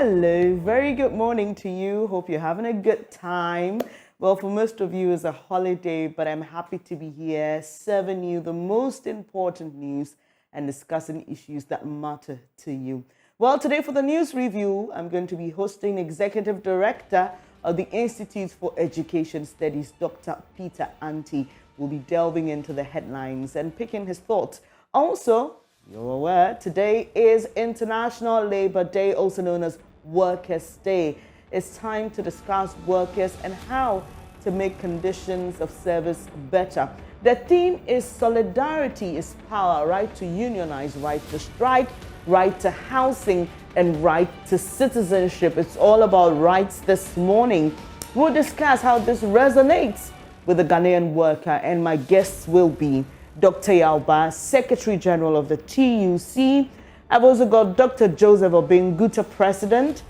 Hello, very good morning to you. Hope you're having a good time. Well, for most of you, it's a holiday, but I'm happy to be here serving you the most important news and discussing issues that matter to you. Well, today for the news review, I'm going to be hosting Executive Director of the Institute for Education Studies, Dr. Peter Anti, will be delving into the headlines and picking his thoughts. Also, you're aware, today is International Labour Day, also known as Workers' Day. It's time to discuss workers and how to make conditions of service better. The theme is solidarity is power, right to unionize, right to strike, right to housing, and right to citizenship. It's all about rights this morning. We'll discuss how this resonates with the Ghanaian worker, and my guests will be Dr. Yauba, Secretary General of the TUC. I've also got Dr. Joseph Obinguta, President,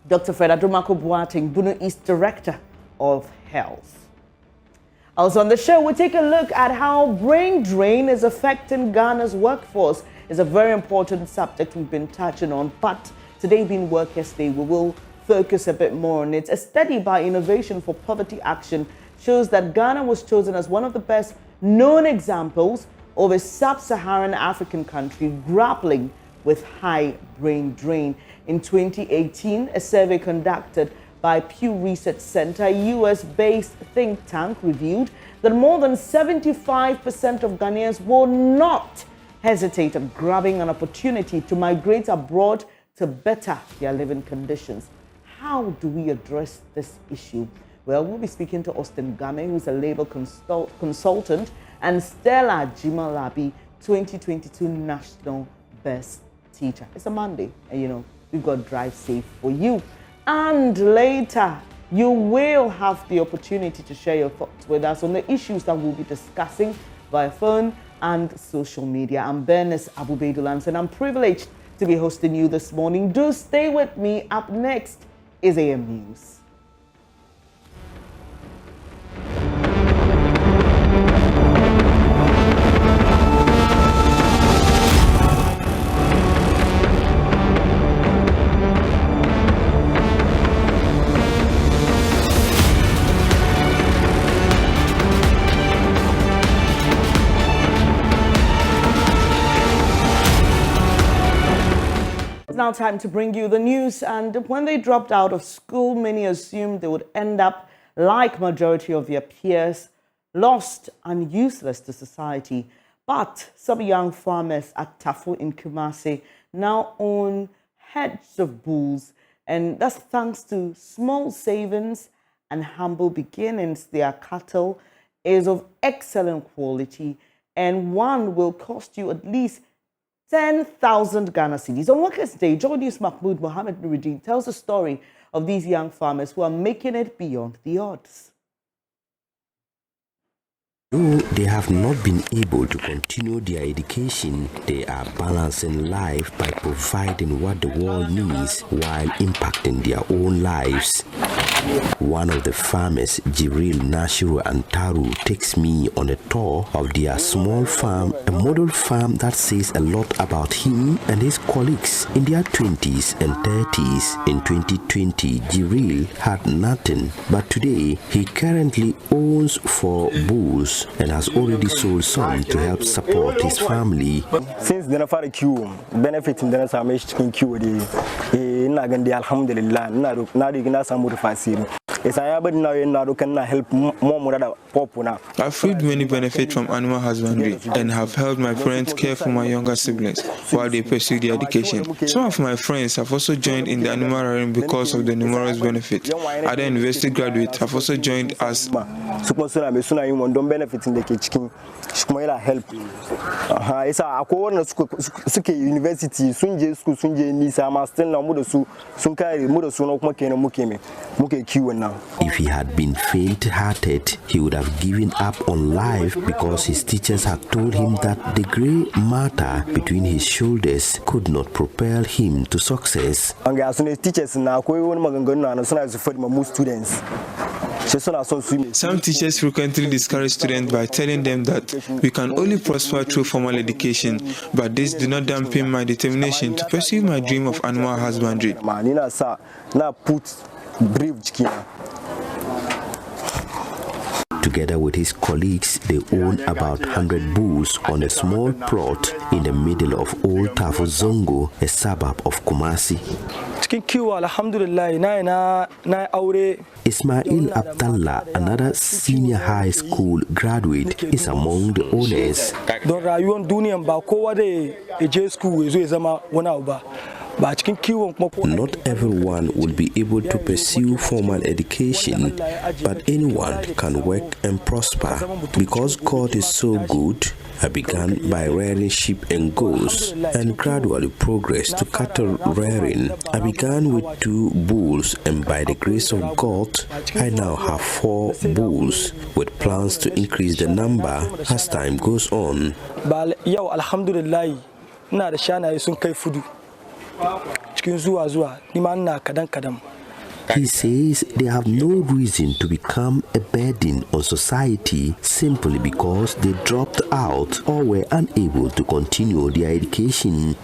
Dr. Fred Adumako Boateng, Bunu East Director of Health. Also on the show, we'll take a look at how brain drain is affecting Ghana's workforce. It's a very important subject we've been touching on, but today being Workers' Day, we will focus a bit more on it. A study by Innovation for Poverty Action shows that Ghana was chosen as one of the best known examples of a sub-Saharan African country grappling with high brain drain. In 2018, a survey conducted by Pew Research Center, a US-based think tank, revealed that more than 75% of Ghanaians will not hesitate at grabbing an opportunity to migrate abroad to better their living conditions. How do we address this issue? Well, we'll be speaking to Austin Game, who's a labor consultant, and Stella Jimalabi, 2022 National Best Teacher. It's a Monday, and we've got Drive Safe for you. And later, you will have the opportunity to share your thoughts with us on the issues that we'll be discussing via phone and social media. I'm Bernice Abu-Baidoo Lansah, and I'm privileged to be hosting you this morning. Do stay with me. Up next is AM News. Now time to bring you the news. And when they dropped out of school, many assumed they would end up like majority of their peers, lost and useless to society. But some young farmers at Tafo in Kumasi now own herds of bulls, and that's thanks to small savings and humble beginnings. Their cattle is of excellent quality, and one will cost you at least 10,000 Ghana cedis. On Workers' Day, JoyNews Mahmoud Mohammed Nuruddin tells the story of these young farmers who are making it beyond the odds. Though they have not been able to continue their education, they are balancing life by providing what the world needs while impacting their own lives. One of the farmers, Jibril, Nashiru and Taru, takes me on a tour of their small farm, a model farm that says a lot about him and his colleagues in their 20s and 30s. In 2020, Jibril had nothing, but today he currently owns 4 bulls and has already sold some to help support his family. Since the Nafari Q, benefiting the Nasamish chicken Q, the Alhamdulillah, Nadu I've reaped many benefits from animal husbandry and have helped my parents care for my younger siblings while they pursue their education. Some of my friends have also joined in the animal rearing because of the numerous benefits. Other university graduates have also joined us. If he had been faint-hearted, he would have given up on life because his teachers had told him that the grey matter between his shoulders could not propel him to success. Teachers now, students. Some teachers frequently discourage students by telling them that we can only prosper through formal education, but this did not dampen my determination to pursue my dream of animal husbandry. Together with his colleagues, they own about 100 bulls on a small plot in the middle of Old Tafo Zongo, a suburb of Kumasi. Ismail Abdallah, another senior high school graduate, is among the owners. Not everyone will be able to pursue formal education, but anyone can work and prosper. Because God is so good, I began by rearing sheep and goats and gradually progressed to cattle rearing. I began with 2 bulls, and by the grace of God, I now have 4 bulls, with plans to increase the number as time goes on. He says they have no reason to become a burden on society simply because they dropped out or were unable to continue their education.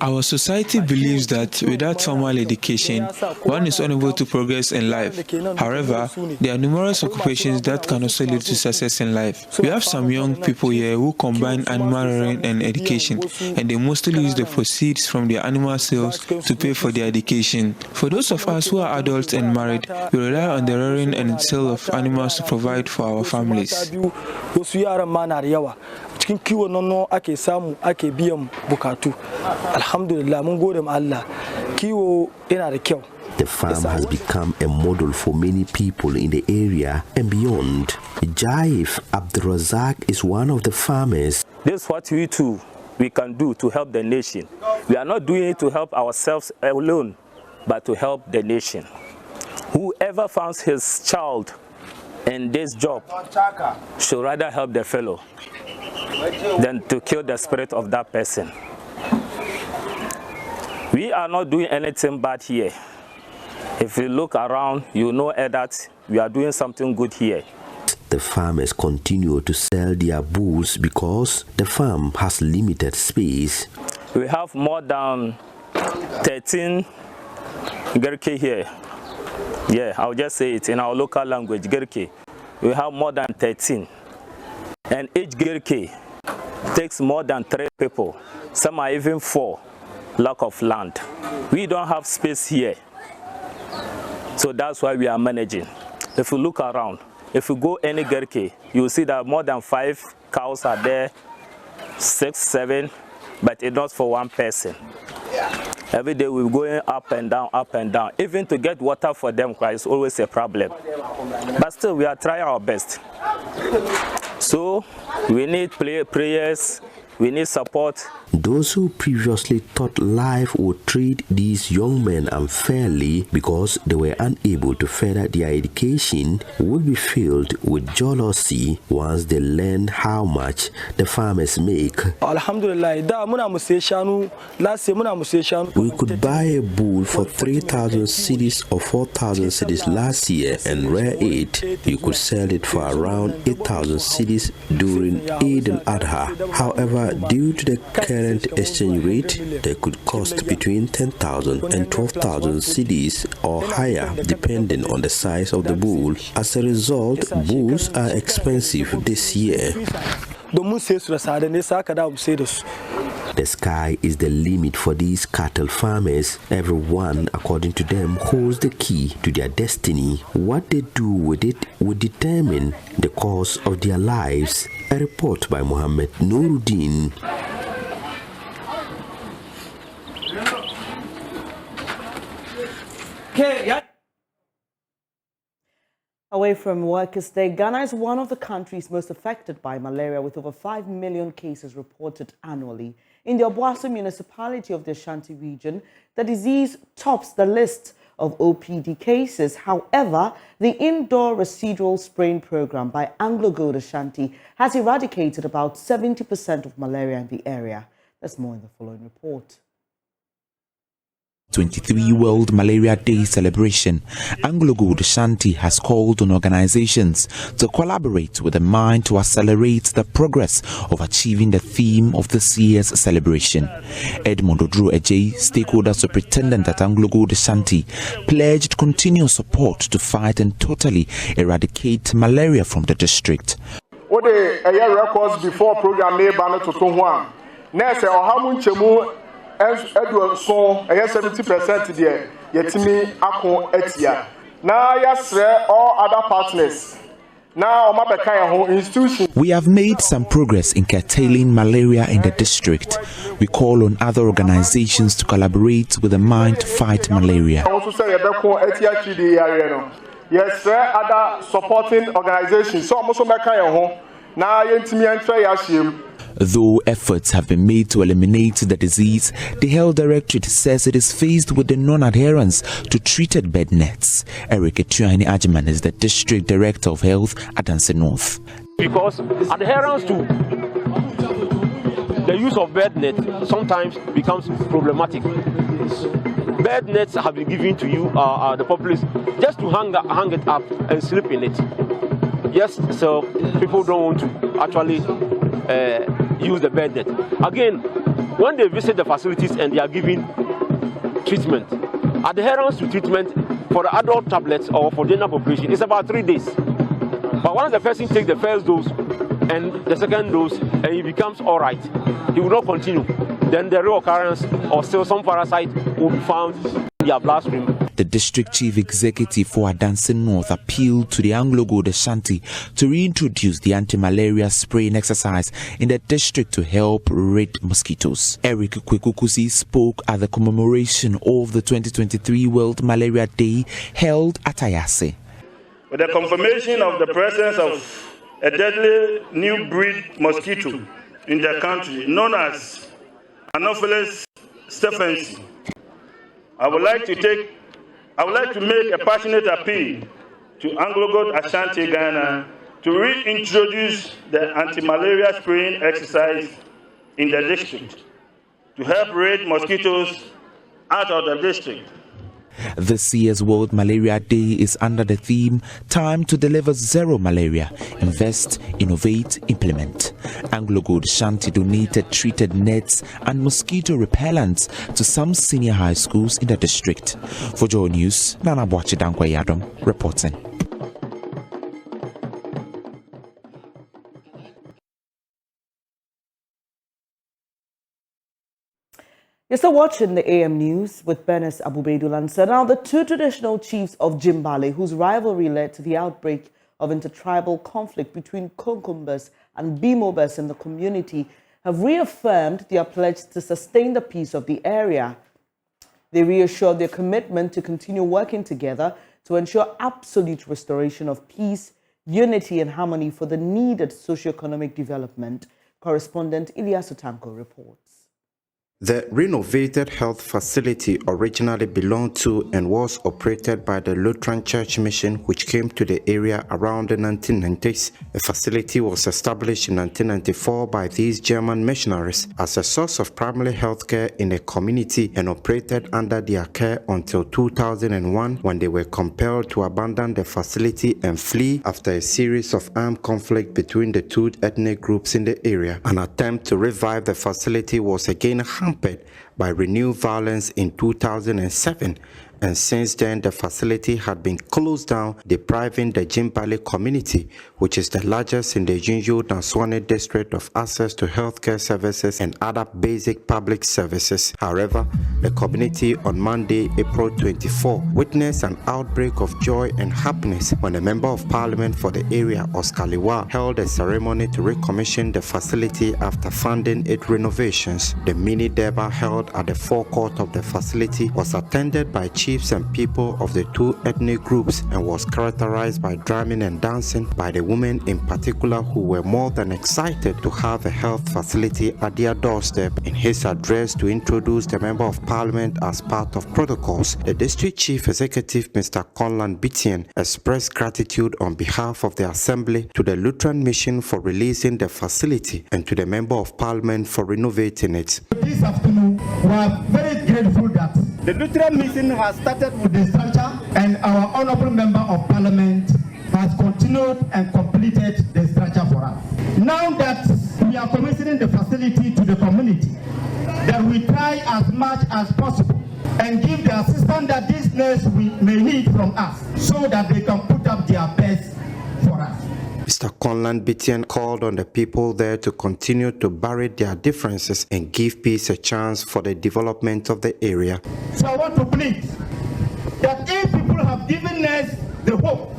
Our society believes that without formal education, one is unable to progress in life. However, there are numerous occupations that can also lead to success in life. We have some young people here who combine animal rearing and education, and they mostly use the proceeds from their animal sales to pay for their education. For those of us who are adults and married, we rely on the rearing and sale of animals to provide for our families. The farm has become a model for many people in the area and beyond. Jaif Abdurazak is one of the farmers. This is what we can do to help the nation. We are not doing it to help ourselves alone, but to help the nation. Whoever finds his child in this job should rather help the fellow than to kill the spirit of that person. We are not doing anything bad here. If you look around, you know that we are doing something good here. The farmers continue to sell their bulls because the farm has limited space. We have more than 13 gerke here. Yeah, I'll just say it in our local language, gerke. We have more than 13. And each gerke takes more than 3 people. Some are even 4. Lack of land. We don't have space here. So that's why we are managing. If you look around, if you go any gerke, you will see that more than 5 cows are there, 6, 7, but it's not for one person. Every day we're going up and down, up and down. Even to get water for them is always a problem. But still, we are trying our best. So we need prayers, we need support. Those who previously thought life would treat these young men unfairly because they were unable to further their education will be filled with jealousy once they learn how much the farmers make. We could buy a bull for 3,000 cedis or 4,000 cedis last year and rear it. You could sell it for around 8,000 cedis during Eid al-Adha. However, due to the current exchange rate, they could cost between 10,000 and 12,000 cedis or higher depending on the size of the bull. As a result, bulls are expensive this year. The sky is the limit for these cattle farmers. Everyone, according to them, holds the key to their destiny. What they do with it will determine the course of their lives. A report by Mohammed Nuruddin. Away from Workers' Day, Ghana is one of the countries most affected by malaria, with over 5 million cases reported annually. In the Obuasi municipality of the Ashanti region, the disease tops the list of OPD cases. However, the indoor residual spraying program by Anglo Gold Ashanti has eradicated about 70% of malaria in the area. There's more in the following report. 23 World Malaria Day celebration, Anglo Gold Ashanti has called on organizations to collaborate with the mind to accelerate the progress of achieving the theme of this year's celebration. Edmond Odru Ejay, stakeholder superintendent at Anglo Gold Ashanti, pledged continued support to fight and totally eradicate malaria from the district. What the records before program made by Totonwa. Nurse or Chemu. Edward so 70% there yetimi akon etia na yasre all other partners now omabeka ho institution. We have made some progress in curtailing malaria in the district. We call on other organizations to collaborate with the mind to fight malaria. Also say yebeko etia chidi area no yesre other supporting organizations so omo so meka ho na yentimi entre yashim. Though efforts have been made to eliminate the disease, the Health Directorate says it is faced with the non-adherence to treated bed nets. Eric Etuani Ajiman is the District Director of Health at Danson North. Because adherence to the use of bed net sometimes becomes problematic. Bed nets have been given to you, the populace, just to hang it up and sleep in it. Yes, so people don't want to actually use the bed net. Again, when they visit the facilities and they are given treatment, adherence to treatment for the adult tablets or for general population is about 3 days. But once the person takes the first dose and the second dose and he becomes all right, he will not continue. Then the reoccurrence or still some parasite will be found in their bloodstream. The district chief executive for Adansin North appealed to the Anglo Gold Ashanti to reintroduce the anti-malaria spraying exercise in the district to help rid mosquitoes. Eric Kwekukusi spoke at the commemoration of the 2023 World Malaria Day held at Ayase. With the confirmation of the presence of a deadly new breed mosquito in the country known as Anopheles stephensi, I would like to make a passionate appeal to Anglo Gold Ashanti Ghana to reintroduce the anti-malaria spraying exercise in the district to help rid mosquitoes out of the district. This year's World Malaria Day is under the theme Time to Deliver Zero Malaria. Invest, Innovate, Implement. Anglo Gold Ashanti donated treated nets and mosquito repellents to some senior high schools in the district. For JoyNews, Nana Boachidankwa reporting. You're still watching the AM News with Bernice Abu-Baidoo Lansah. Now, the two traditional chiefs of Bali, whose rivalry led to the outbreak of intertribal conflict between Konkumbas and Bimobas in the community, have reaffirmed their pledge to sustain the peace of the area. They reassured their commitment to continue working together to ensure absolute restoration of peace, unity and harmony for the needed socio-economic development. Correspondent Ilyasu Tanko reports. The renovated health facility originally belonged to and was operated by the Lutheran Church Mission, which came to the area around the 1990s. The facility was established in 1994 by these German missionaries as a source of primary health care in a community and operated under their care until 2001, when they were compelled to abandon the facility and flee after a series of armed conflict between the two ethnic groups in the area. An attempt to revive the facility was again hampered by renewed violence in 2007, and since then the facility had been closed down, depriving the Bali community, which is the largest in the Junju-Nanswane district, of access to healthcare services and other basic public services. However, the community on Monday, April 24, witnessed an outbreak of joy and happiness when a member of parliament for the area, Oscar Liwa, held a ceremony to recommission the facility after funding its renovations. The mini Deba held at the forecourt of the facility was attended by Chief chiefs and people of the two ethnic groups and was characterized by drumming and dancing by the women in particular, who were more than excited to have a health facility at their doorstep. In his address to introduce the Member of Parliament as part of protocols, the District Chief Executive, Mr. Conlan Bitien, expressed gratitude on behalf of the Assembly to the Lutheran Mission for releasing the facility and to the Member of Parliament for renovating it. This afternoon, we are very grateful that the Lutheran Mission has started with the structure and our Honourable Member of Parliament has continued and completed the structure for us. Now that we are commissioning the facility to the community, that we try as much as possible and give the assistance that these nurses may need from us so that they can put up their best for us. Mr. Conlan Bitien called on the people there to continue to bury their differences and give peace a chance for the development of the area. So I want to plead that if people have given us the hope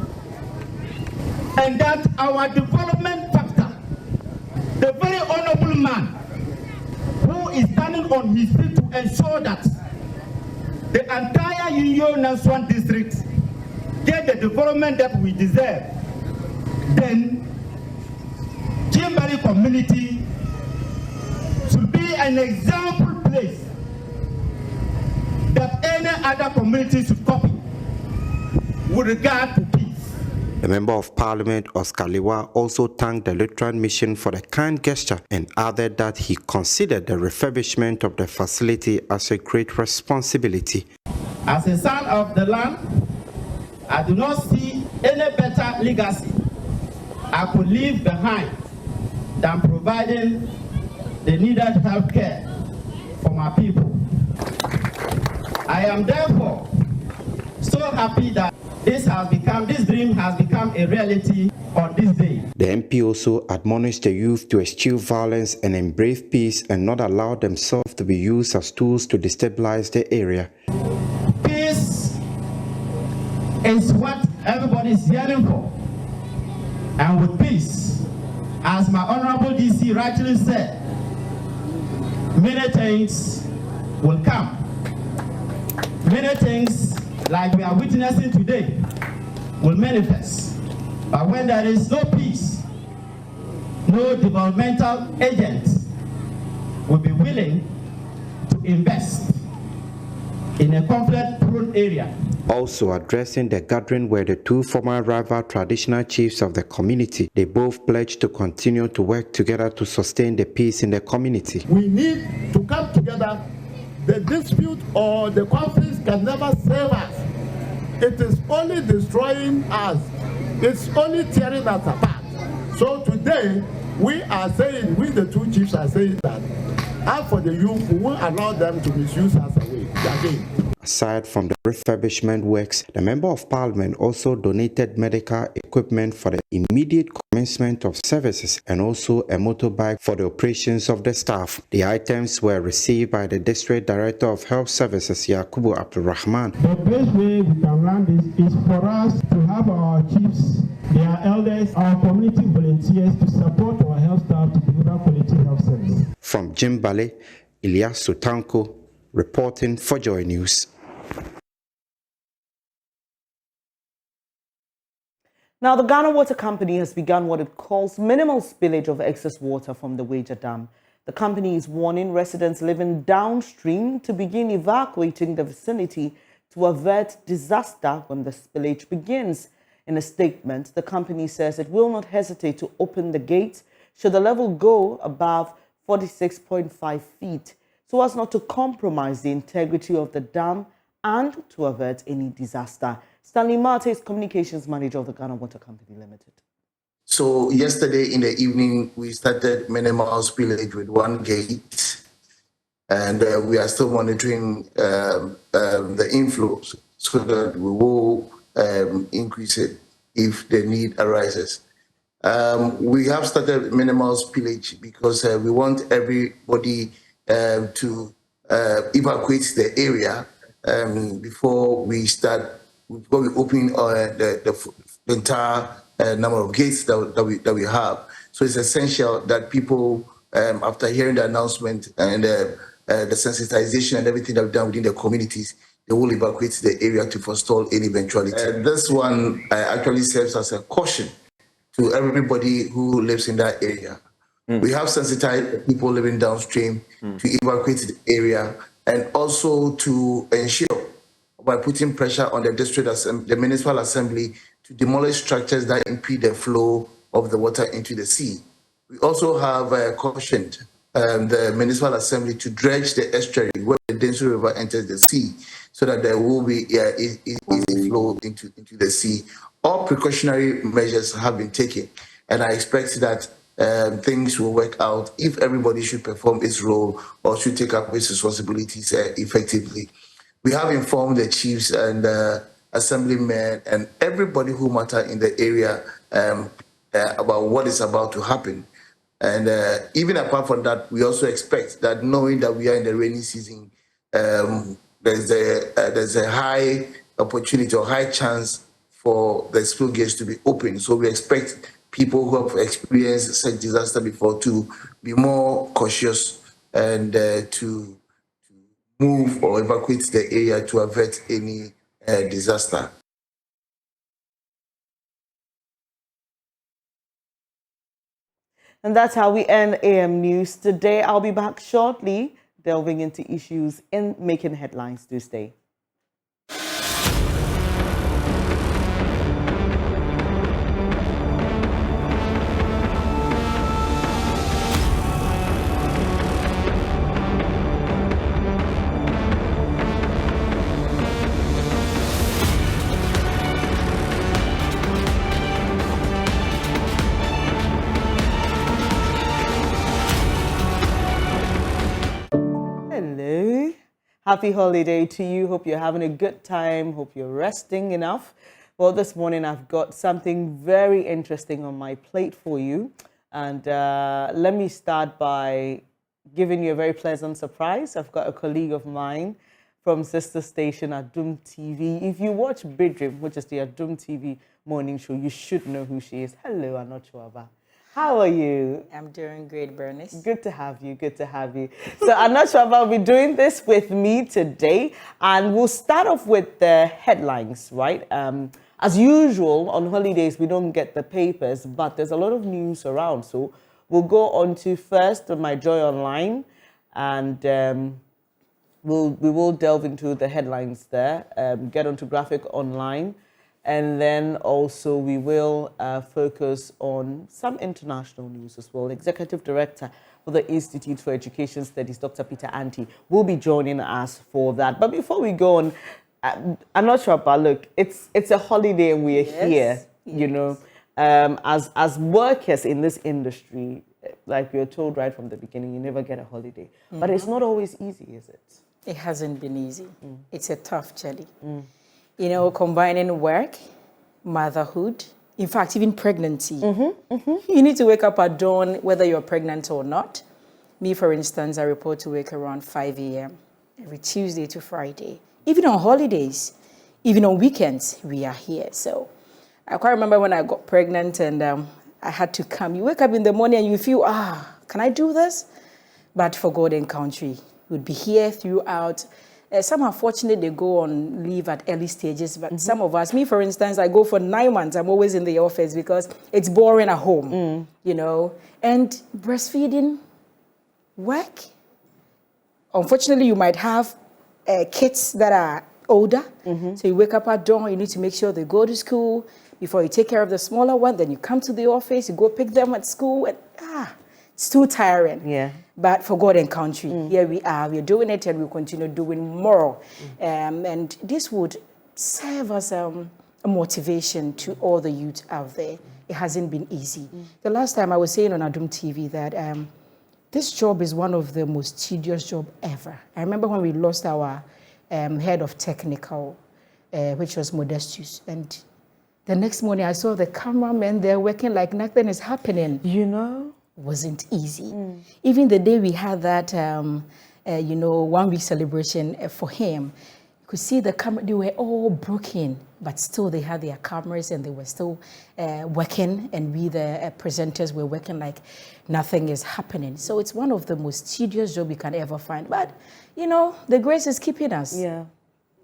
and that our development factor, the very honorable man who is standing on his feet to ensure that the entire JoyNews district get the development that we deserve, then Bali community should be an example place that any other community should copy with regard to peace. The Member of Parliament, Oscar Liwa, also thanked the Lutheran Mission for the kind gesture and added that he considered the refurbishment of the facility as a great responsibility. As a son of the land, I do not see any better legacy I could leave behind than providing the needed health care for my people. I am therefore so happy that this dream has become a reality on this day. The MP also admonished the youth to eschew violence and embrace peace and not allow themselves to be used as tools to destabilize the area. Peace is what everybody is yearning for. And with peace, as my Honorable DC rightly said, many things will come. Many things like we are witnessing today will manifest. But when there is no peace, no developmental agent will be willing to invest in a conflict-prone area. Also addressing the gathering were the two former rival traditional chiefs of the community. They both pledged to continue to work together to sustain the peace in the community. We need to come together. The dispute or the conflicts can never save us. It is only destroying us. It's only tearing us apart. So today, we are saying, we the two chiefs are saying that, as for the youth, we won't allow them to misuse us away again. Aside from the refurbishment works, the Member of Parliament also donated medical equipment for the immediate commencement of services and also a motorbike for the operations of the staff. The items were received by the District Director of Health Services, Yakubu Abdulrahman. The best way we can run this is for us to have our chiefs, their elders, our community volunteers to support our health staff to deliver quality health service. From Bali, Ilyas Sutanko reporting for JoyNews. Now, the Ghana Water Company has begun what it calls minimal spillage of excess water from the Wager Dam. The company is warning residents living downstream to begin evacuating the vicinity to avert disaster when the spillage begins. In a statement, the company says it will not hesitate to open the gate should the level go above 46.5 feet, so as not to compromise the integrity of the dam and to avert any disaster. Stanley Marte is Communications Manager of the Ghana Water Company Limited. So yesterday in the evening, we started minimal spillage with one gate, and we are still monitoring the inflows so that we will increase it if the need arises. We have started minimal spillage because we want everybody to evacuate the area before we open the entire number of gates that we have. So it's essential that people, after hearing the announcement and the sensitization and everything that we've done within the communities, they will evacuate the area to forestall any eventuality. This one actually serves as a caution to everybody who lives in that area. We have sensitized people living downstream to evacuate the area, and also to ensure by putting pressure on the the municipal assembly to demolish structures that impede the flow of the water into the sea. We also have cautioned the municipal assembly to dredge the estuary where the Densu River enters the sea, so that there will be easy flow into the sea. All precautionary measures have been taken, and I expect that things will work out if everybody should perform its role or should take up its responsibilities effectively. We have informed the chiefs and assemblymen and everybody who matter in the area about what is about to happen. And even apart from that, we also expect that, knowing that we are in the rainy season, there's a high opportunity or high chance for the spill gates to be open. So we expect people who have experienced such disaster before to be more cautious and to move or evacuate the area to avert any disaster. And that's how we end AM News today. I'll be back shortly, delving into issues in making headlines this day. Hello. Happy holiday to you. Hope you're having a good time. Hope you're resting enough. Well, this morning I've got something very interesting on my plate for you. And let me start by giving you a very pleasant surprise. I've got a colleague of mine from sister station Adum TV. If you watch Bidrim, which is the Adum TV morning show, you should know who she is. Hello, Anochuaba. How are you? I'm doing great, Bernice. Good to have you. Good to have you. So Anochuaba will be doing this with me today, and we'll start off with the headlines, right? As usual, on holidays, we don't get the papers, but there's a lot of news around. So we'll go on to first my Joy Online, and we will delve into the headlines there, get onto Graphic Online, and then also we will focus on some international news as well. Executive Director for the Institute for Education Studies, Dr. Peter Anti, will be joining us for that. But before we go on, I'm not sure, but look, it's a holiday and we are here, you know. As workers in this industry, like we were told right from the beginning, you never get a holiday. But it's not always easy, is it? It hasn't been easy. It's a tough journey. You know, combining work, motherhood, in fact, even pregnancy. You need to wake up at dawn, whether you're pregnant or not. Me, for instance, I report to work around 5 a.m. every Tuesday to Friday. Even on holidays, even on weekends, we are here. So I quite remember when I got pregnant and I had to come. You wake up in the morning and you feel, can I do this? But for God and country, we'd be here throughout. Some are fortunate, they go on leave at early stages, but some of us, me for instance, I go for 9 months. I'm always in the office because it's boring at home, you know. And breastfeeding, work. Unfortunately, you might have kids that are older. So you wake up at dawn, you need to make sure they go to school. Before you take care of the smaller one, then you come to the office, you go pick them at school, and it's too tiring. Yeah. But for God and country, here we are. We're doing it, and we'll continue doing more. And this would serve as a motivation to all the youth out there. It hasn't been easy. The last time I was saying on Adum TV that this job is one of the most tedious jobs ever. I remember when we lost our head of technical, which was Modestus, and the next morning I saw the cameramen there working like nothing is happening. You know? Wasn't easy. Even the day we had that, 1 week celebration for him, you could see the camera, they were all broken, but still they had their cameras and they were still working, and we, the presenters, were working like nothing is happening. So it's one of the most tedious jobs you can ever find. But, you know, the grace is keeping us. Yeah.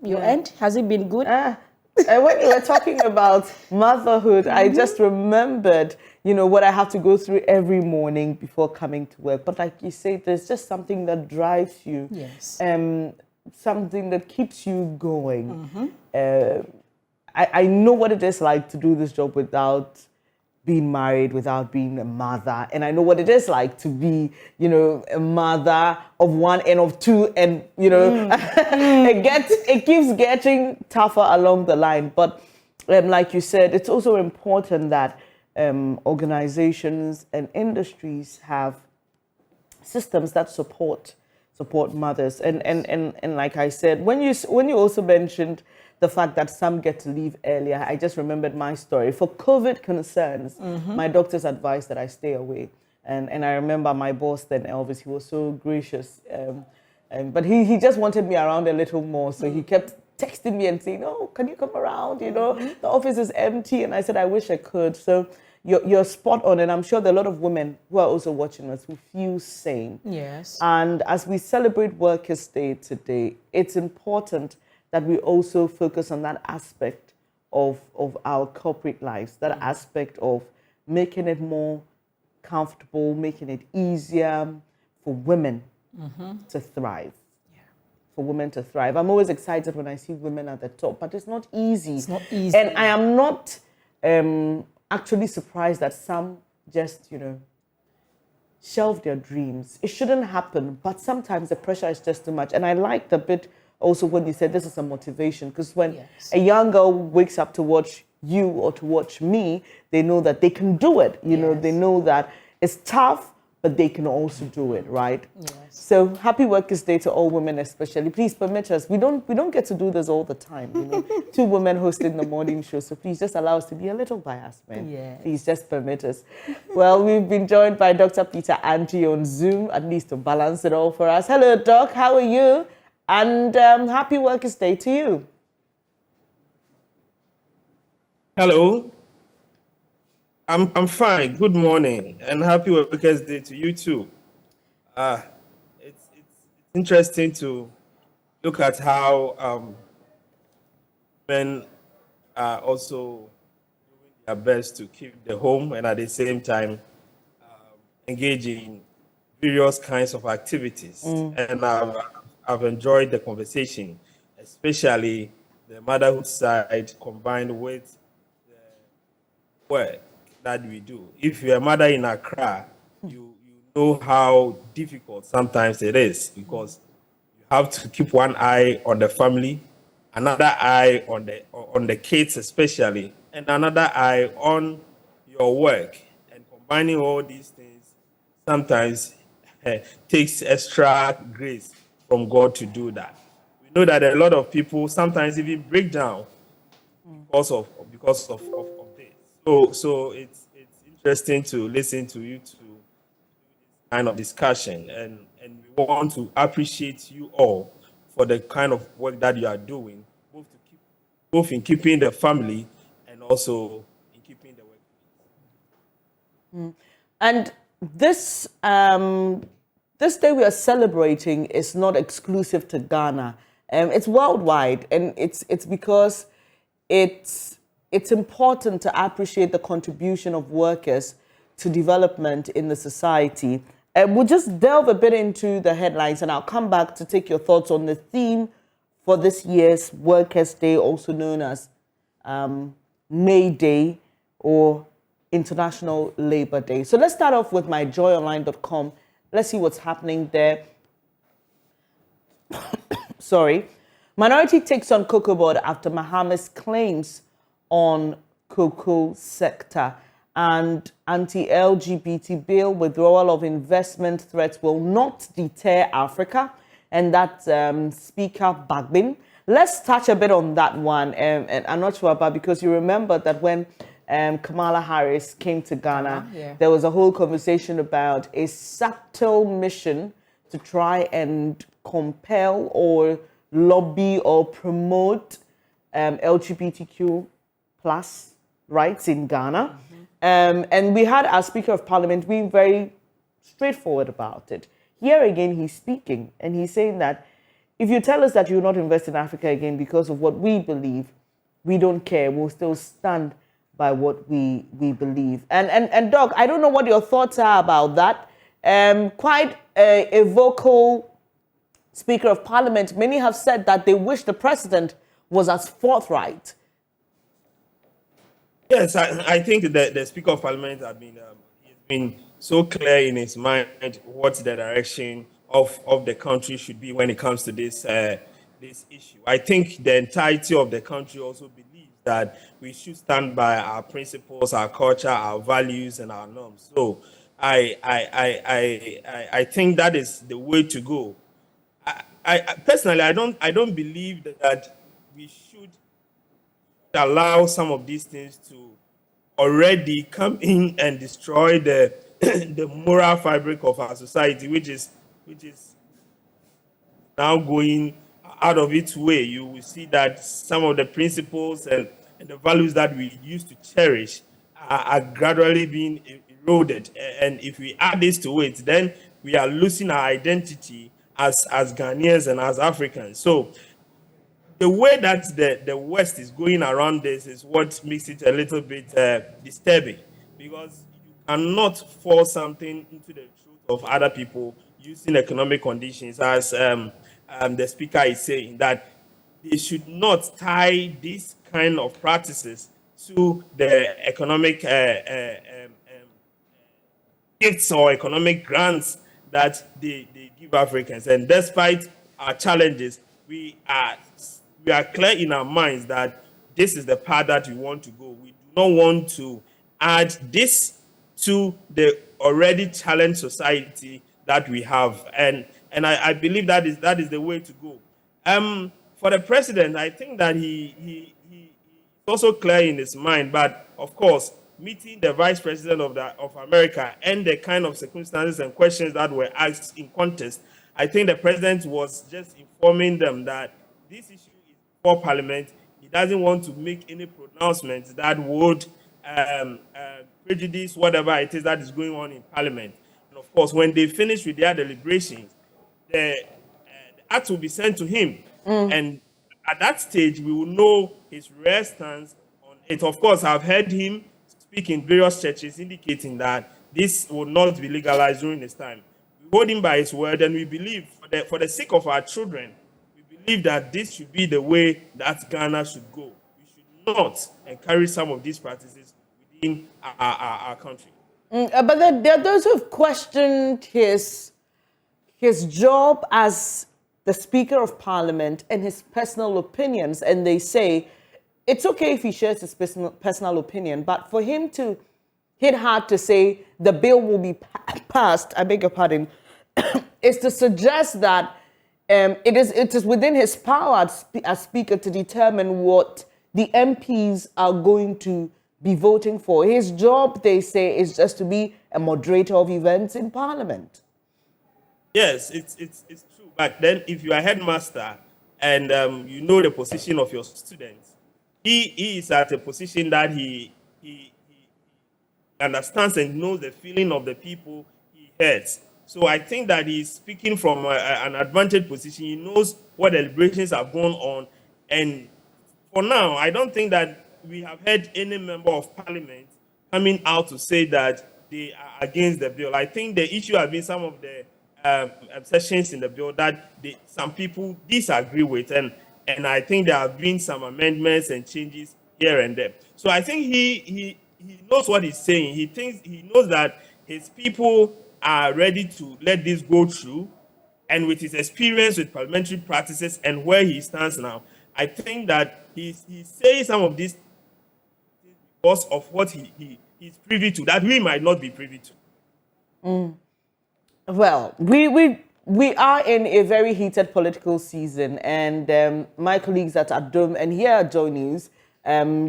Your end, has it been good? And when you were talking about motherhood, I just remembered, what I have to go through every morning before coming to work. But like you say, there's just something that drives you. Yes. Something that keeps you going. I know what it is like to do this job without being married, without being a mother. And I know what it is like to be, a mother of one and of two. And, it keeps getting tougher along the line. But like you said, it's also important that organizations and industries have systems that support mothers. And like I said, when you also mentioned the fact that some get to leave earlier, I just remembered my story. For COVID concerns, my doctors advised that I stay away. And I remember my boss then, Elvis, he was so gracious. But he just wanted me around a little more. So he kept texting me and saying, "Oh, can you come around? The office is empty." And I said, "I wish I could." So you're spot on. And I'm sure there are a lot of women who are also watching us who feel same. Yes. And as we celebrate Workers' Day today, it's important that we also focus on that aspect of our corporate lives, that aspect of making it more comfortable, making it easier for women to thrive. Yeah. For women to thrive. I'm always excited when I see women at the top, but it's not easy. It's not easy. And I am not actually surprised that some just, shelve their dreams. It shouldn't happen, but sometimes the pressure is just too much. And I liked a bit also when you said this is a motivation, because when a young girl wakes up to watch you or to watch me, they know that they can do it. They know that it's tough, but they can also do it, right? Yes. So happy Workers' Day to all women, especially. Please permit us. We don't get to do this all the time. Two women hosting the morning show, so please just allow us to be a little biased, man. Yes. Please just permit us. Well, we've been joined by Dr. Peter Angie on Zoom, at least to balance it all for us. Hello, Doc. How are you? And happy Workers' Day to you. Hello. I'm fine. Good morning, and happy Workers' Day to you too. It's interesting to look at how men are also doing their best to keep the home and at the same time engage in various kinds of activities. And I've enjoyed the conversation, especially the motherhood side combined with the work that we do. If you're a mother in Accra, you know how difficult sometimes it is, because you have to keep one eye on the family, another eye on the kids especially, and another eye on your work. And combining all these things sometimes takes extra grace from God to do that. We know that a lot of people sometimes even break down because of this. So it's interesting to listen to you to this kind of discussion, and we want to appreciate you all for the kind of work that you are doing, both in keeping the family and also in keeping the work. And this day we are celebrating is not exclusive to Ghana. It's worldwide, and it's because it's important to appreciate the contribution of workers to development in the society. We'll just delve a bit into the headlines, and I'll come back to take your thoughts on the theme for this year's Workers' Day, also known as May Day or International Labor Day. So let's start off with myjoyonline.com. Let's see what's happening there. Sorry. Minority takes on cocoa board after Mohammed's claims on cocoa sector. And anti-LGBT bill withdrawal of investment threats will not deter Africa. And that's Speaker Bagbin. Let's touch a bit on that one. And I'm not sure about, because you remember that when Kamala Harris came to Ghana, there was a whole conversation about a subtle mission to try and compel or lobby or promote LGBTQ plus rights in Ghana. And we had our Speaker of Parliament being very straightforward about it. Here again, he's speaking and he's saying that if you tell us that you will not invest in Africa again because of what we believe, we don't care. We'll still stand by what we believe. And Doc, I don't know what your thoughts are about that. Quite a vocal Speaker of Parliament. Many have said that they wish the president was as forthright. Yes, I think that the Speaker of Parliament has been so clear in his mind what the direction of the country should be when it comes to this this issue. I think the entirety of the country also believes that we should stand by our principles, our culture, our values, and our norms. So I think that is the way to go. I personally, I don't believe that we should allow some of these things to already come in and destroy the the moral fabric of our society, which is now going out of its way. You will see that some of the principles and the values that we used to cherish are gradually being eroded. And if we add this to it, then we are losing our identity as Ghanaians and as Africans. So the way that the West is going around this is what makes it a little bit disturbing, because you cannot force something into the truth of other people using economic conditions, as the speaker is saying, that they should not tie this kind of practices to the economic gifts or economic grants that they give Africans. And despite our challenges, we are clear in our minds that this is the path that we want to go. We do not want to add this to the already challenged society that we have, and I believe that is the way to go. For the president, I think that he also clear in his mind, but of course, meeting the vice president of America and the kind of circumstances and questions that were asked in contest, I think the president was just informing them that this issue is for Parliament. He doesn't want to make any pronouncements that would prejudice whatever it is that is going on in Parliament. And of course, when they finish with their deliberations, the act will be sent to him. And at that stage, we will know his real stance on it. Of course, I've heard him speak in various churches indicating that this will not be legalized during his time. We hold him by his word, and we believe, for the sake of our children, we believe that this should be the way that Ghana should go. We should not encourage some of these practices within our country. But there are those who have questioned his job as the Speaker of Parliament and his personal opinions, and they say it's okay if he shares his personal opinion, but for him to hit hard to say the bill will be passed, I beg your pardon, is to suggest that it is within his power as Speaker to determine what the MPs are going to be voting for. His job, they say, is just to be a moderator of events in Parliament. Yes, it's true. But then if you are headmaster and you know the position of your students, he is at a position that he understands and knows the feeling of the people he heads. So I think that he's speaking from an advantaged position. He knows what deliberations have gone on. And for now, I don't think that we have heard any member of Parliament coming out to say that they are against the bill. I think the issue has been some of the sections in the bill that some people disagree with, and I think there have been some amendments and changes here and there. So I think he knows what he's saying. He knows that his people are ready to let this go through, and with his experience with parliamentary practices and where he stands now, I think that he's saying some of this because of what he's privy to that we might not be privy to. Well, we are in a very heated political season, and my colleagues at Adom and here at JoyNews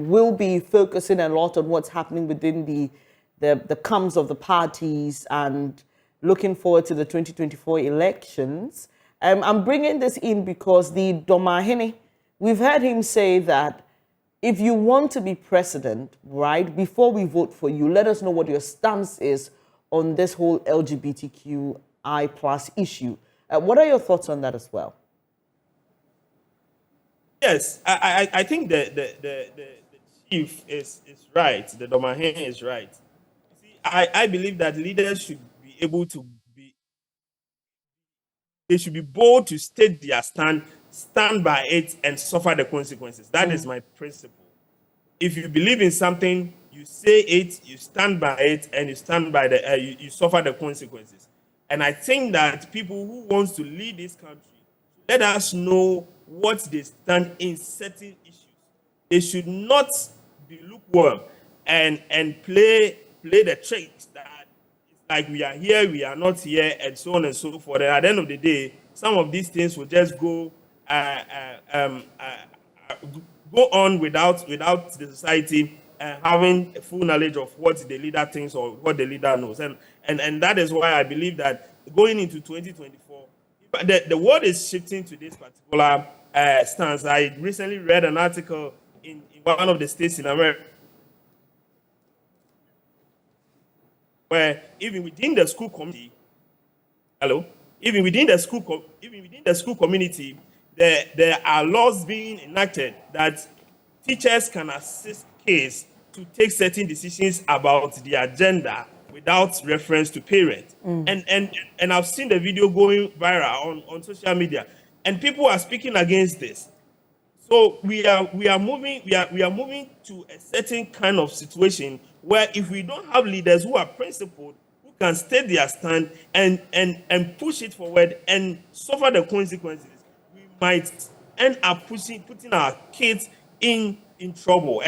will be focusing a lot on what's happening within the comes of the parties and looking forward to the 2024 elections. I'm bringing this in because the Domahene, we've heard him say that if you want to be president, right, before we vote for you, let us know what your stance is on this whole LGBTQI+ issue. What are your thoughts on that as well? Yes, I think the chief is right. The Domain is right. See, I believe that leaders should be able to they should be bold to state their stand by it, and suffer the consequences. That is my principle. If you believe in something, you say it, you stand by it, and you stand by you suffer the consequences. And I think that people who wants to lead this country, let us know what they stand in certain issues. They should not be lukewarm and play the tricks that it's like we are here, we are not here, and so on and so forth. And at the end of the day, some of these things will just go go on without the society having a full knowledge of what the leader thinks or what the leader knows. And that is why I believe that going into 2024, the world is shifting to this particular stance. I recently read an article in one of the states in America where even within the school community, even within the school community, there are laws being enacted that teachers can assist kids to take certain decisions about the agenda without reference to parents. And I've seen the video going viral on social media, and people are speaking against this. So we are moving to a certain kind of situation where if we don't have leaders who are principled, who can state their stand and push it forward and suffer the consequences, we might end up putting our kids in trouble.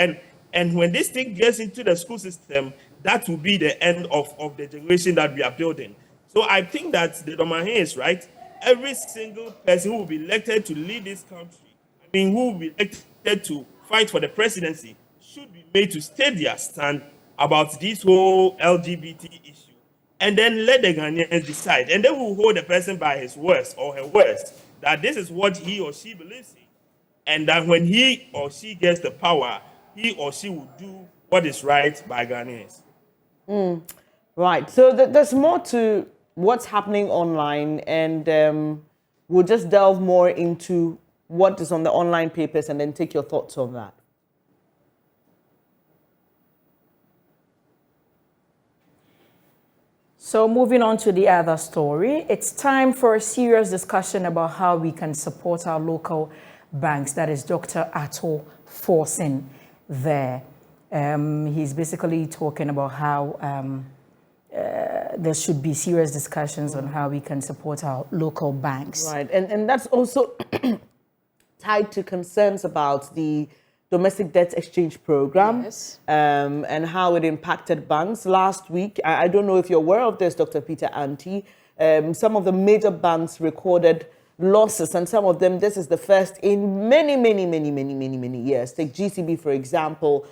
And when this thing gets into the school system, that will be the end of the generation that we are building. So I think that the Domain is right. Every single person who will be elected to lead this country, who will be elected to fight for the presidency, should be made to state their stand about this whole LGBT issue, and then let the Ghanaians decide. And then we'll hold the person by his words or her words that this is what he or she believes in, and that when he or she gets the power, he or she will do what is right by Ghanaians. Right. So there's more to what's happening online, and we'll just delve more into what is on the online papers and then take your thoughts on that. So moving on to the other story, it's time for a serious discussion about how we can support our local banks. That is Dr. Ato Forson there. He's basically talking about how there should be serious discussions on how we can support our local banks. Right, and that's also tied to concerns about the domestic debt exchange program, yes, and how it impacted banks. Last week, I don't know if you're aware of this, Dr. Peter Anti, some of the major banks recorded losses, and some of them, this is the first in many years. Take GCB, for example,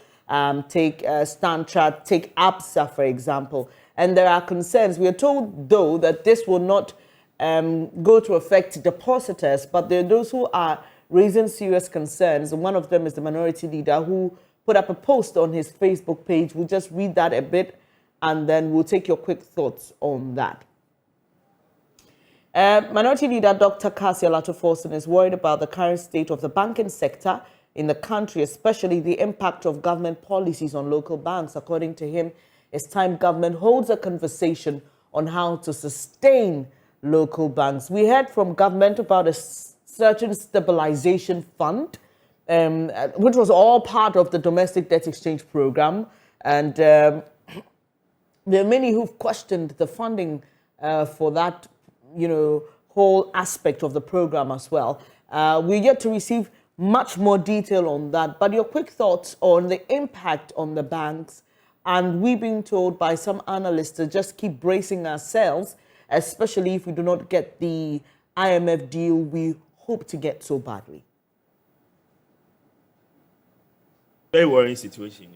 take Stanchart, take ABSA, for example. And there are concerns. We are told, though, that this will not go to affect depositors, but there are those who are raising serious concerns. One of them is the minority leader who put up a post on his Facebook page. We'll just read that a bit, and then we'll take your quick thoughts on that. Minority leader Dr. Cassiel Ato Forson is worried about the current state of the banking sector in the country, especially the impact of government policies on local banks. According to him, it's time government holds a conversation on how to sustain local banks. We heard from government about a certain stabilization fund, which was all part of the domestic debt exchange program. And there are many who've questioned the funding for that, whole aspect of the program as well. We're yet to receive much more detail on that, but your quick thoughts on the impact on the banks, and we've been told by some analysts to just keep bracing ourselves, especially if we do not get the IMF deal we hope to get so badly. Very worrying situation,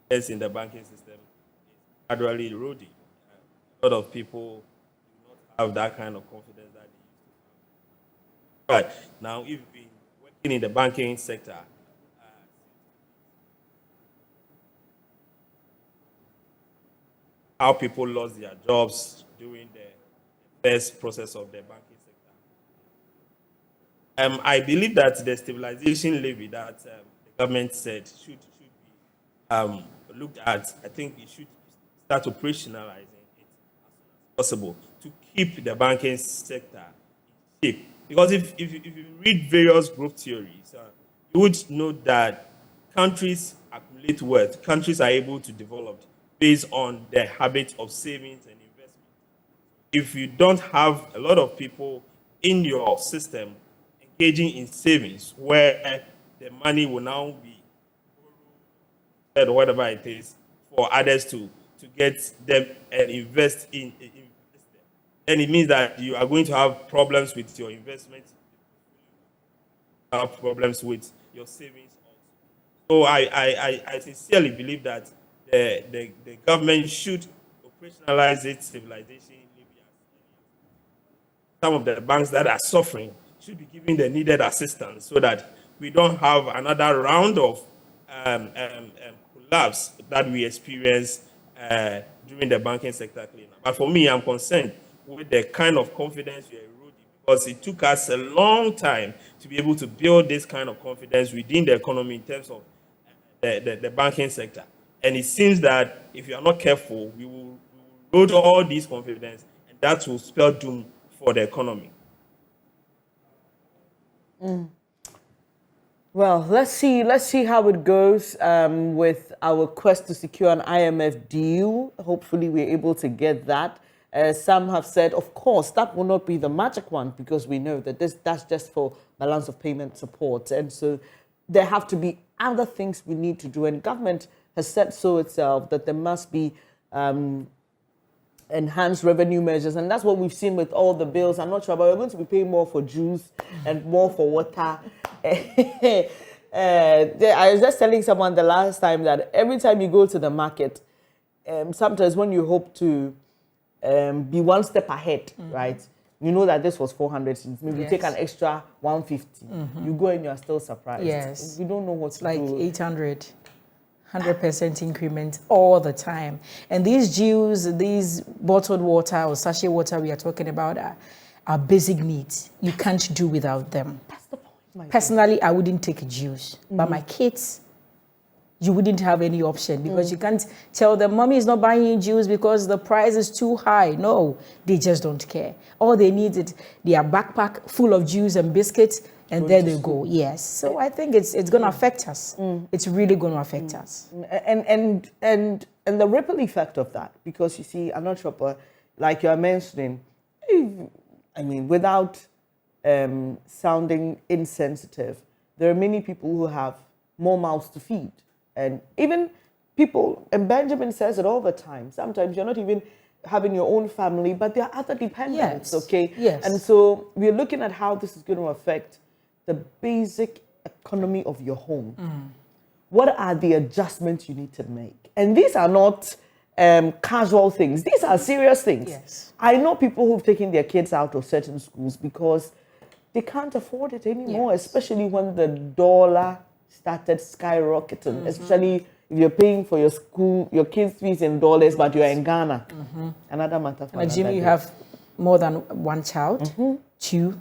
Yes, in the banking system is gradually eroding. A lot of people do not have that kind of confidence that they used to have. Right. Now, if you've been working in the banking sector, how people lost their jobs during the first process of the banking sector. I believe that the stabilization levy that the government said should be looked at. I think it should start operationalizing it as soon as possible to keep the banking sector in shape. Because if you read various growth theories, you would know that countries accumulate wealth. Countries are able to develop based on their habit of savings and investment. If you don't have a lot of people in your system engaging in savings, where the money will now be or whatever it is for others to get them and invest in them, then it means that you are going to have problems with your investment, have problems with your savings also. So I sincerely believe that the government should operationalize its stabilization. Some of the banks that are suffering should be given the needed assistance so that we don't have another round of collapse that we experienced during the banking sector cleanup. But for me, I'm concerned with the kind of confidence we are eroding, because it took us a long time to be able to build this kind of confidence within the economy in terms of the banking sector. And it seems that if you are not careful, we will erode all these confidence, and that will spell doom for the economy. Well, let's see how it goes with our quest to secure an IMF deal. Hopefully, we're able to get that. Some have said, of course, that will not be the magic one, because we know that that's just for balance of payment support, and so there have to be other things we need to do. And government has said so itself that there must be enhanced revenue measures, and that's what we've seen with all the bills. I'm not sure, but we're going to be paying more for juice and more for water. I was just telling someone the last time that every time you go to the market, sometimes when you hope to be one step ahead, right? You know that this was 400 cedis. Maybe you take an extra 150. You go and you're still surprised. Yes. You don't know what's like 800. 100% increment all the time. And these juice, these bottled water or sachet water we are talking about are basic needs. You can't do without them. That's the point. Personally, I wouldn't take juice. But my kids, you wouldn't have any option, because you can't tell them, Mommy is not buying juice because the price is too high. No, they just don't care. All they need is their backpack full of juice and biscuits, and there they go. Yes. So I think it's going to affect us. It's really going to affect us. And the ripple effect of that, because you see, I'm not sure, but like you're mentioning, I mean, without sounding insensitive, there are many people who have more mouths to feed. And even people, and Benjamin says it all the time, sometimes you're not even having your own family, but there are other dependents, okay? Yes. And so we're looking at how this is going to affect the basic economy of your home. What are the adjustments you need to make? And these are not casual things. These are serious things. Yes. I know people who've taken their kids out of certain schools because they can't afford it anymore, especially when the dollar started skyrocketing, especially if you're paying for your school, your kids' fees in dollars, but you're in Ghana. Another matter for another day. You have more than one child, two,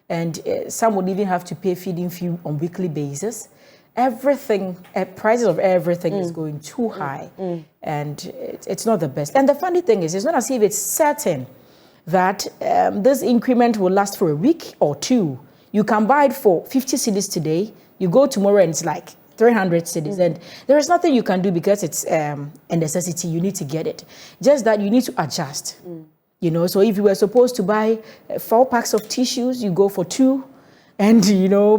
and some would even have to pay feeding fee on weekly basis. Everything, prices of everything is going too high, and it's not the best. And the funny thing is, it's not as if it's certain that this increment will last for a week or two. You can buy it for 50 cedis today. You go tomorrow and it's like 300 cedis, and there is nothing you can do because it's a necessity. You need to get it. Just that you need to adjust. You know, so if you were supposed to buy 4 packs of tissues, you go for 2, and you know,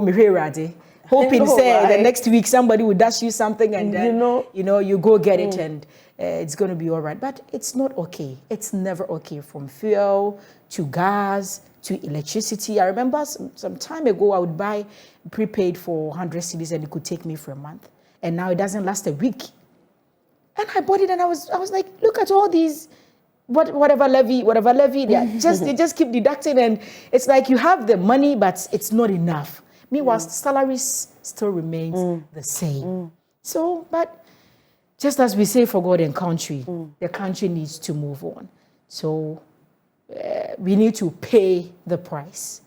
hoping say the next week somebody will dash you something, and then you go get it, and it's going to be all right. But it's not okay. It's never okay, from fuel to gas to electricity. I remember some time ago I would buy prepaid for 100 cedis and it could take me for a month, and now it doesn't last a week. And I bought it and I was like, look at all these whatever levy, they just keep deducting, and it's like you have the money but it's not enough. Meanwhile, salaries still remains the same. So, but just as we say for God and country, the country needs to move on. So we need to pay the price.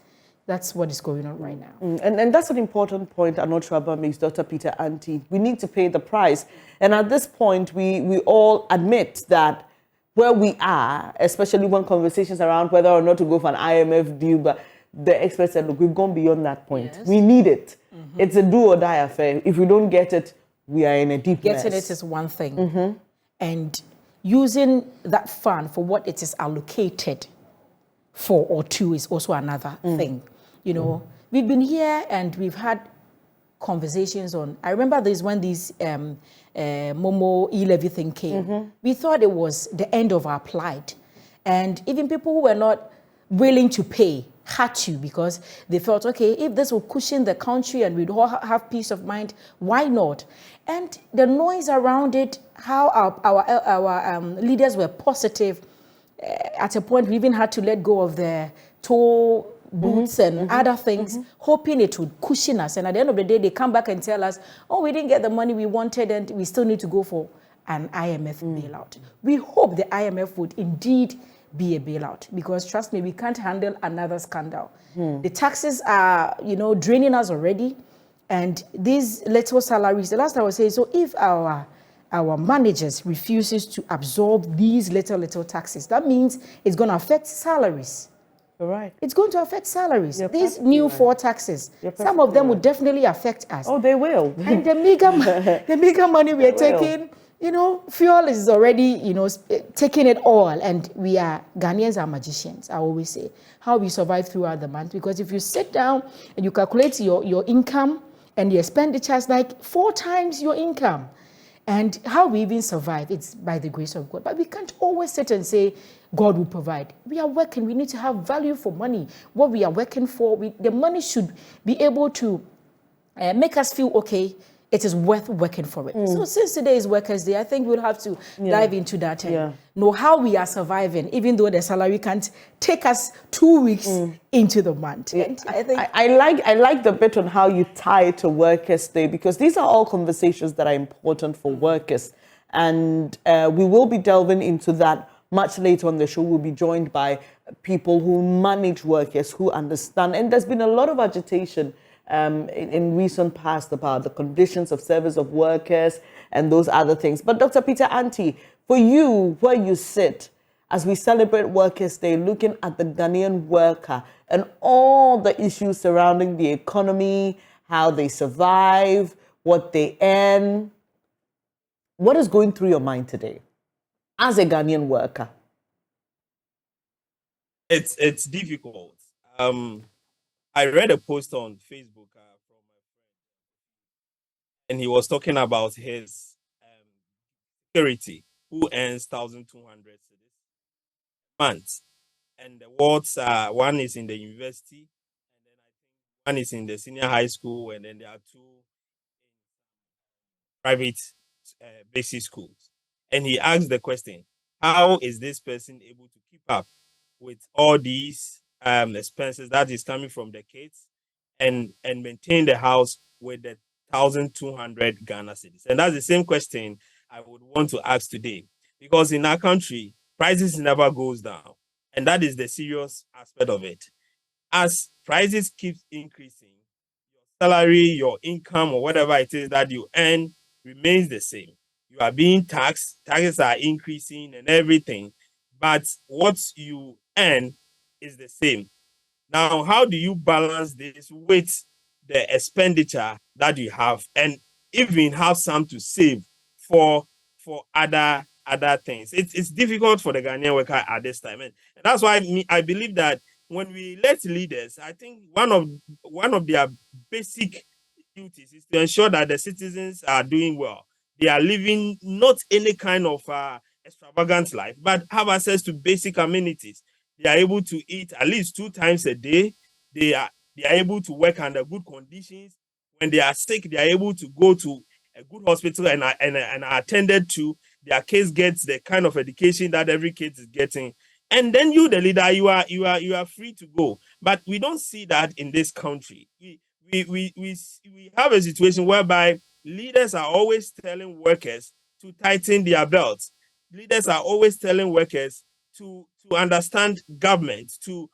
That's what is going on right now. And that's an important point Anotraba makes, Dr. Peter Anti. We need to pay the price. And at this point, we all admit that where we are, especially when conversations around whether or not to go for an IMF deal, but the experts said, look, we've gone beyond that point. Yes. We need it. It's a do or die affair. If we don't get it, we are in a deep mess. Getting it is one thing. And using that fund for what it is allocated for or to is also another thing. You know, we've been here and we've had conversations on, I remember this when these Momo e-levy thing came. We thought it was the end of our plight. And even people who were not willing to pay had to, because they felt, okay, if this will cushion the country and we'd all have peace of mind, why not? And the noise around it, how our leaders were positive. At a point, we even had to let go of the toll booths and other things, hoping it would cushion us. And at the end of the day, they come back and tell us, oh, we didn't get the money we wanted and we still need to go for an IMF bailout. We hope the IMF would indeed be a bailout, because trust me, we can't handle another scandal. The taxes are, you know, draining us already. And these little salaries, the last time I was saying, so if our managers refuses to absorb these little taxes, that means it's going to affect salaries. Right. It's going to affect salaries. These new 4 taxes, some of them will definitely affect us. Oh, they will. And the mega money we are taking, you know, fuel is already, you know, taking it all. And we are, Ghanaians are magicians, I always say. How we survive throughout the month. Because if you sit down and you calculate your income and your expenditures, like 4 times your income. And how we even survive, it's by the grace of God. But we can't always sit and say, God will provide. We are working. We need to have value for money. What we are working for, the money should be able to make us feel, okay, it is worth working for it. So since today is Workers' Day, I think we'll have to dive into that and know how we are surviving, even though the salary can't take us 2 weeks into the month. And I think I like the bit on how you tie it to Workers' Day, because these are all conversations that are important for workers. And we will be delving into that much later on the show. We'll be joined by people who manage workers, who understand. And there's been a lot of agitation in recent past about the conditions of service of workers and those other things. But Dr. Peter Anti, for you, where you sit, as we celebrate Workers' Day, looking at the Ghanaian worker and all the issues surrounding the economy, how they survive, what they earn, what is going through your mind today as a Ghanaian worker? It's difficult. I read a post on Facebook from a friend, and he was talking about his security, who earns 1,200 a month. And the wards are, one is in the university, and then I think one is in the senior high school, and then there are 2 private basic schools. And he asked the question, how is this person able to keep up with all these expenses that is coming from the kids and maintain the house with the 1,200 Ghana cedis? And that's the same question I would want to ask today, because in our country, prices never goes down. And that is the serious aspect of it. As prices keep increasing, your salary, your income, or whatever it is that you earn remains the same. You are being taxed, taxes are increasing and everything, but what you earn is the same. Now, how do you balance this with the expenditure that you have, and even have some to save for other things? It's difficult for the Ghanaian worker at this time, and that's why I believe that when we elect leaders, I think one of their basic duties is to ensure that the citizens are doing well. They are living not any kind of extravagant life, but have access to basic amenities. They are able to eat at least 2 times a day. They are able to work under good conditions. When they are sick, they are able to go to a good hospital and are attended to. Their kids gets the kind of education that every kid is getting. And then you, the leader, you are free to go. But we don't see that in this country. We have a situation whereby leaders are always telling workers to tighten their belts. Leaders are always telling workers to understand government, to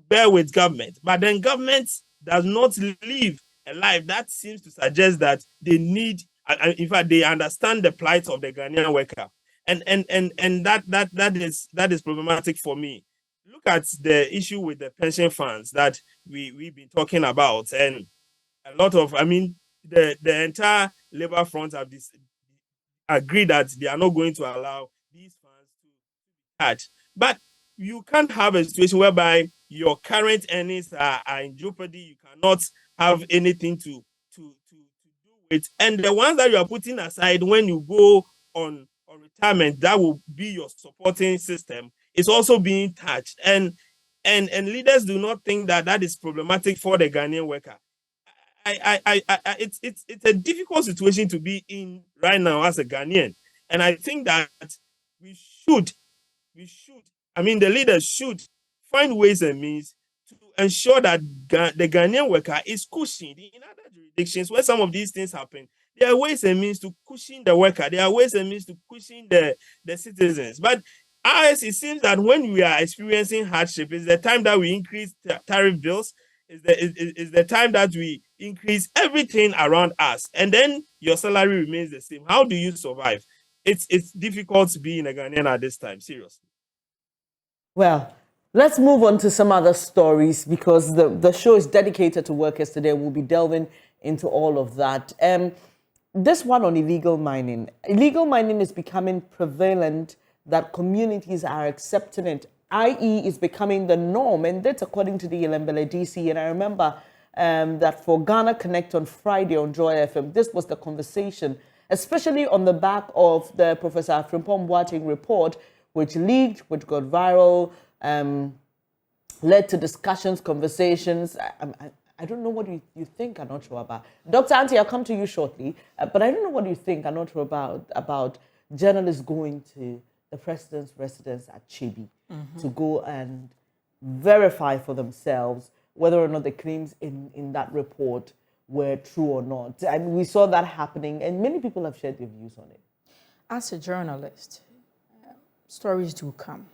bear with government, but then government does not live a life that seems to suggest that they need, in fact, they understand the plight of the Ghanaian worker, and that is problematic for me. Look at the issue with the pension funds that we've been talking about, and a lot of, the entire labor front have agreed that they are not going to allow these funds to touch. But you can't have a situation whereby your current earnings are in jeopardy. You cannot have anything to do with. And the ones that you are putting aside when you go on retirement, that will be your supporting system, is also being touched. And leaders do not think that that is problematic for the Ghanaian worker. It's a difficult situation to be in right now as a Ghanaian. And I think that we should, the leaders should find ways and means to ensure that the Ghanaian worker is cushioned. In other jurisdictions where some of these things happen, there are ways and means to cushion the worker. There are ways and means to cushion the citizens. But ours, it seems that when we are experiencing hardship, is the time that we increase tariff bills, is the time that we increase everything around us, and then your salary remains the same. How do you survive? It's difficult to be in a Ghanaian at this time, seriously. Well, let's move on to some other stories, because the show is dedicated to workers today. We'll be delving into all of that. This one on illegal mining. Illegal mining is becoming prevalent, that communities are accepting it, i.e. is becoming the norm, and that's according to the Ilembele DC. And I remember that for Ghana Connect on Friday on Joy FM, this was the conversation, especially on the back of the Professor Frimpong Boateng report, which leaked, which got viral, led to discussions, conversations. I don't know what you think. I'm not sure about. Dr. Auntie, I'll come to you shortly. But I don't know what you think. I'm not sure about journalists going to the president's residence at Chibi to go and verify for themselves whether or not the claims in that report were true or not. And we saw that happening, and many people have shared their views on it. As a journalist, stories do come,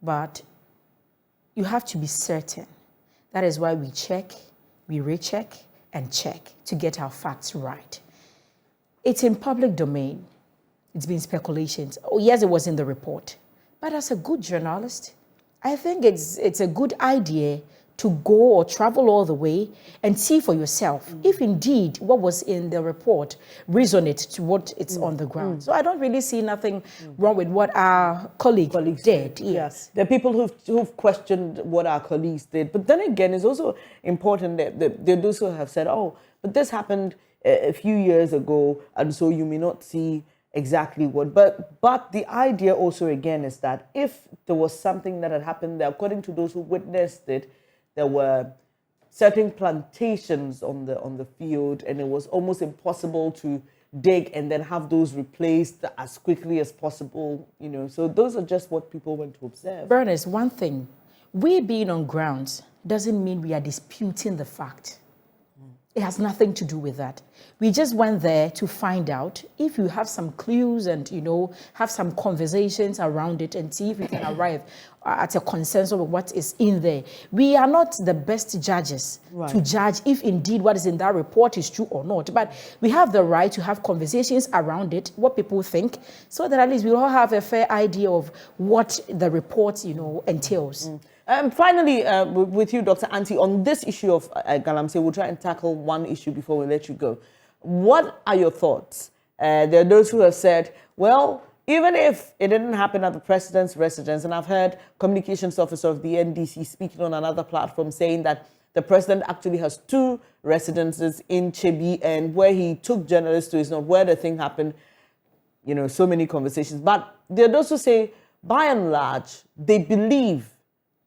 but you have to be certain. That is why we check, we recheck, and check to get our facts right. It's in public domain. It's been speculations. Oh, yes, it was in the report. But as a good journalist, I think it's a good idea to go or travel all the way and see for yourself if indeed what was in the report resonates to what it's on the ground. So I don't really see nothing wrong with what our colleagues did. Yes. There are people who've questioned what our colleagues did. But then again, it's also important that they also have said, oh, but this happened a few years ago, and so you may not see exactly what. But the idea also, again, is that if there was something that had happened there, according to those who witnessed it, there were certain plantations on the field, and it was almost impossible to dig and then have those replaced as quickly as possible. So those are just what people went to observe. Bernice, one thing, we being on grounds doesn't mean we are disputing the fact. It has nothing to do with that. We just went there to find out if you have some clues and, have some conversations around it and see if we can arrive at a consensus of what is in there. We are not the best judges to judge if indeed what is in that report is true or not. But we have the right to have conversations around it, what people think, so that at least we all have a fair idea of what the report, entails. Finally, with you, Dr. Auntie, on this issue of Galamsey, we'll try and tackle one issue before we let you go. What are your thoughts? There are those who have said, well, even if it didn't happen at the president's residence, and I've heard communications officer of the NDC speaking on another platform saying that the president actually has 2 residences in Chibi, and where he took journalists to is not where the thing happened. So many conversations. But there are those who say, by and large, they believe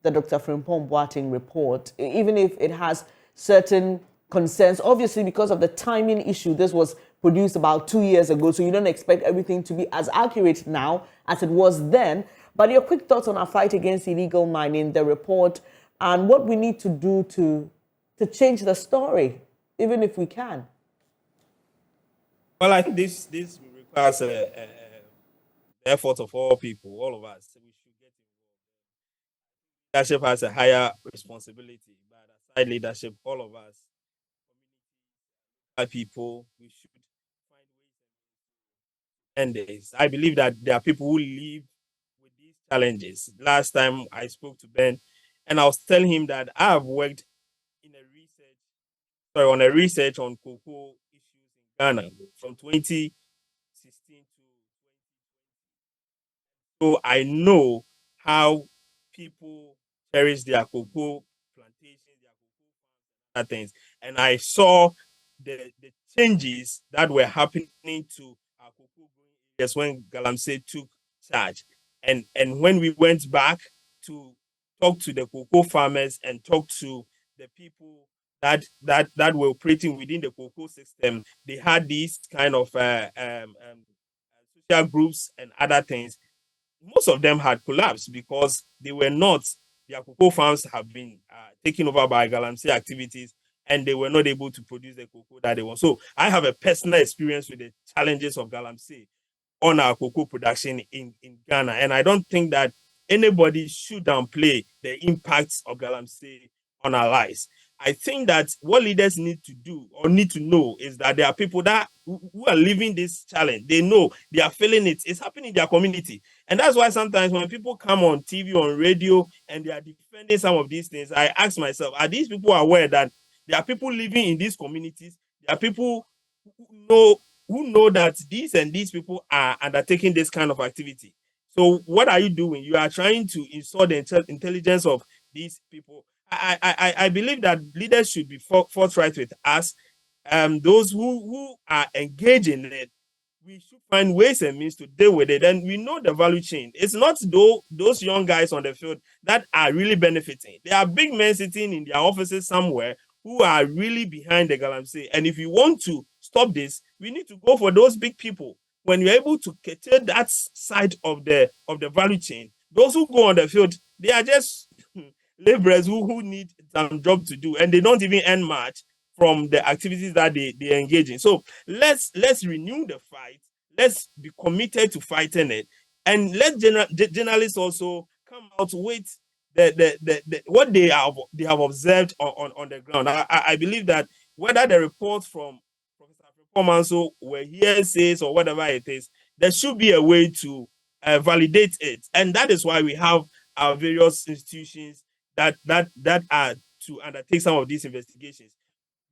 the Dr. Frimpong Boateng report, even if it has certain concerns. Obviously, because of the timing issue, this was produced about 2 years ago, so you don't expect everything to be as accurate now as it was then. But your quick thoughts on our fight against illegal mining, the report, and what we need to do to change the story, even if we can. Well, I think this requires the effort of all people, all of us. leadership has a higher responsibility. But aside leadership, all of us, people, we should find ways to end this. I believe that there are people who live with these challenges. Last time I spoke to Ben, and I was telling him that I have worked on a research on cocoa issues in Ghana from 2016 to so I know how people cherish their cocoa plantations, their cocoa things, and I saw the changes that were happening to our cocoa growing areas when Galamsey took charge, and when we went back to talk to the cocoa farmers and talk to the people that were operating within the cocoa system, they had these kind of social groups and other things. Most of them had collapsed because they were not, their cocoa farms have been taken over by Galamsey activities, and they were not able to produce the cocoa that they want. So I have a personal experience with the challenges of Galamsey on our cocoa production in Ghana. And I don't think that anybody should downplay the impacts of Galamsey on our lives. I think that what leaders need to do or need to know is that there are people that who are living this challenge. They know, they are feeling it. It's happening in their community. And that's why sometimes when people come on TV, on radio, and they are defending some of these things, I ask myself, are these people aware that there are people living in these communities? There are people who know that these and these people are undertaking this kind of activity. So what are you doing? You are trying to insult the intelligence of these people. I believe that leaders should be forthright with us. Those who are engaged in it, we should find ways and means to deal with it. And we know the value chain. It's not those young guys on the field that are really benefiting. There are big men sitting in their offices somewhere who are really behind the Galamsey. And if you want to stop this, we need to go for those big people. When you're able to curtail that side of the value chain, those who go on the field, they are just laborers who need some job to do, and they don't even earn much from the activities that they engage in. So let's renew the fight. Let's be committed to fighting it, and let journalists also come out with the what they have observed on the ground. I believe that whether the reports from Professor Performanso were hearsays or whatever it is, there should be a way to validate it, and that is why we have our various institutions that are to undertake some of these investigations.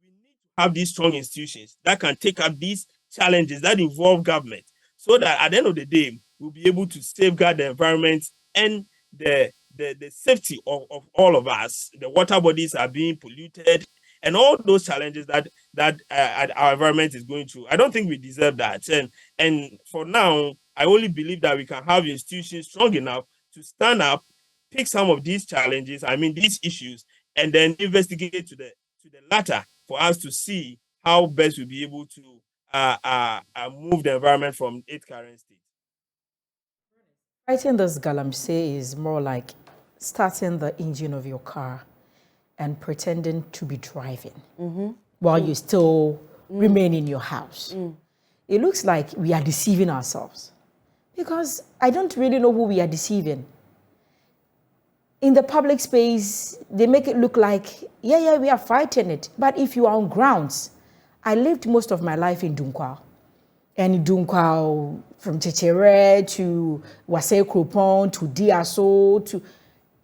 We need to have these strong institutions that can take up these challenges that involve government, so that at the end of the day, we'll be able to safeguard the environment and the safety of all of us. The water bodies are being polluted, and all those challenges that our environment is going through. I don't think we deserve that. And for now, I only believe that we can have institutions strong enough to stand up, pick some of these challenges, these issues, and then investigate to the latter for us to see how best we'll be able to move the environment from its current state. Fighting this Galamsey is more like starting the engine of your car and pretending to be driving while you still remain in your house. It looks like we are deceiving ourselves, because I don't really know who we are deceiving. In the public space, they make it look like, yeah, we are fighting it. But if you are on grounds, I lived most of my life in Dunkwao. And in Dunkwao, from Chechere to Wasay Kropon to Diaso,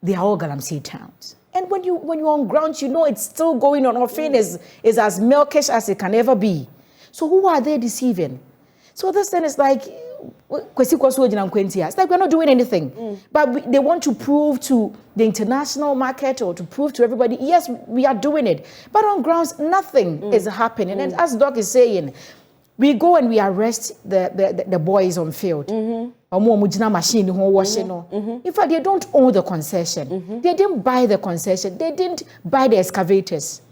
they are all Galamsey towns. And when you're on grounds, you know it's still going on. Our thing is as milkish as it can ever be. So who are they deceiving? So this then is like, it's like we're not doing anything. But they want to prove to the international market or to prove to everybody, yes, we are doing it. But on grounds, nothing is happening. And as Doc is saying, we go and we arrest the boys on field. In fact, they don't own the concession. They didn't buy the concession. They didn't buy the excavators.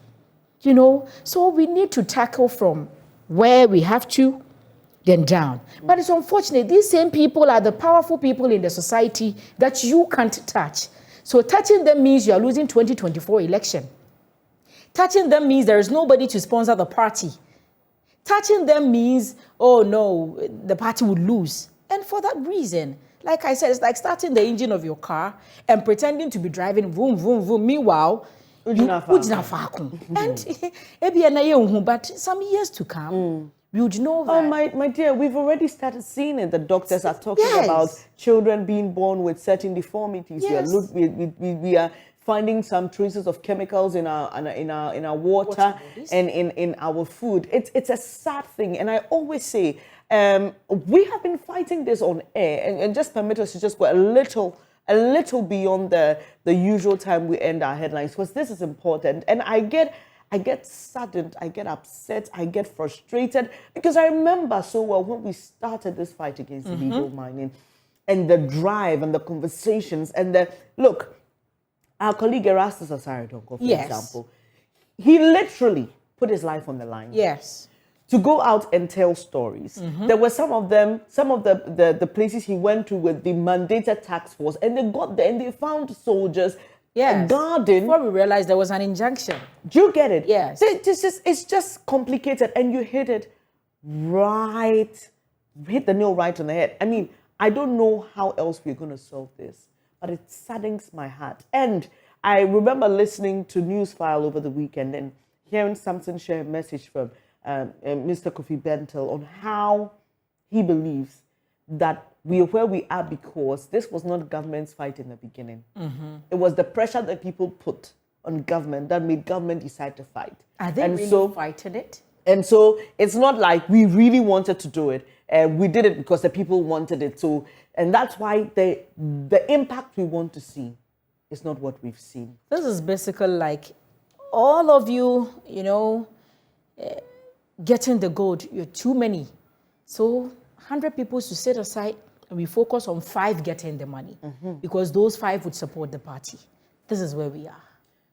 You know, so we need to tackle from where we have to, then down. But it's unfortunate, these same people are the powerful people in the society that you can't touch. So touching them means you are losing 2024 election. Touching them means there is nobody to sponsor the party. Touching them means, oh no, the party would lose. And for that reason, Like I said, it's like starting the engine of your car and pretending to be driving, vroom, vroom, vroom. Meanwhile, and but some years to come, we would know that. Oh, my dear, we've already started seeing it. The doctors are talking about children being born with certain deformities. Yes. We are finding some traces of chemicals in our water and in our food. It's a sad thing, and I always say we have been fighting this on air, and just permit us to just go a little beyond the usual time we end our headlines, because this is important. And I get saddened, I get upset, I get frustrated, because I remember so well when we started this fight against illegal mining, and the drive and the conversations and the look. Our colleague Erastus Asare-Donkor, for example, he literally put his life on the line. Yes. To go out and tell stories. There were some of the places he went to with the mandated task force, and they got there and they found soldiers guarding. Before we realized there was an injunction. Do you get it? Yes. So it's just complicated, and you hit the nail right on the head. I mean, I don't know how else we're going to solve this, but it saddens my heart. And I remember listening to Newsfile over the weekend and hearing Samson share a message from Mr. Kofi Bentel on how he believes that we are where we are because this was not government's fight in the beginning. It was the pressure that people put on government that made government decide to fight. Are they really fighting it? And so it's not like we really wanted to do it. We did it because the people wanted it. So, and that's why the impact we want to see is not what we've seen. This is basically like all of you, getting the gold. You're too many. So 100 people should set aside and we focus on 5 getting the money because those 5 would support the party. This is where we are.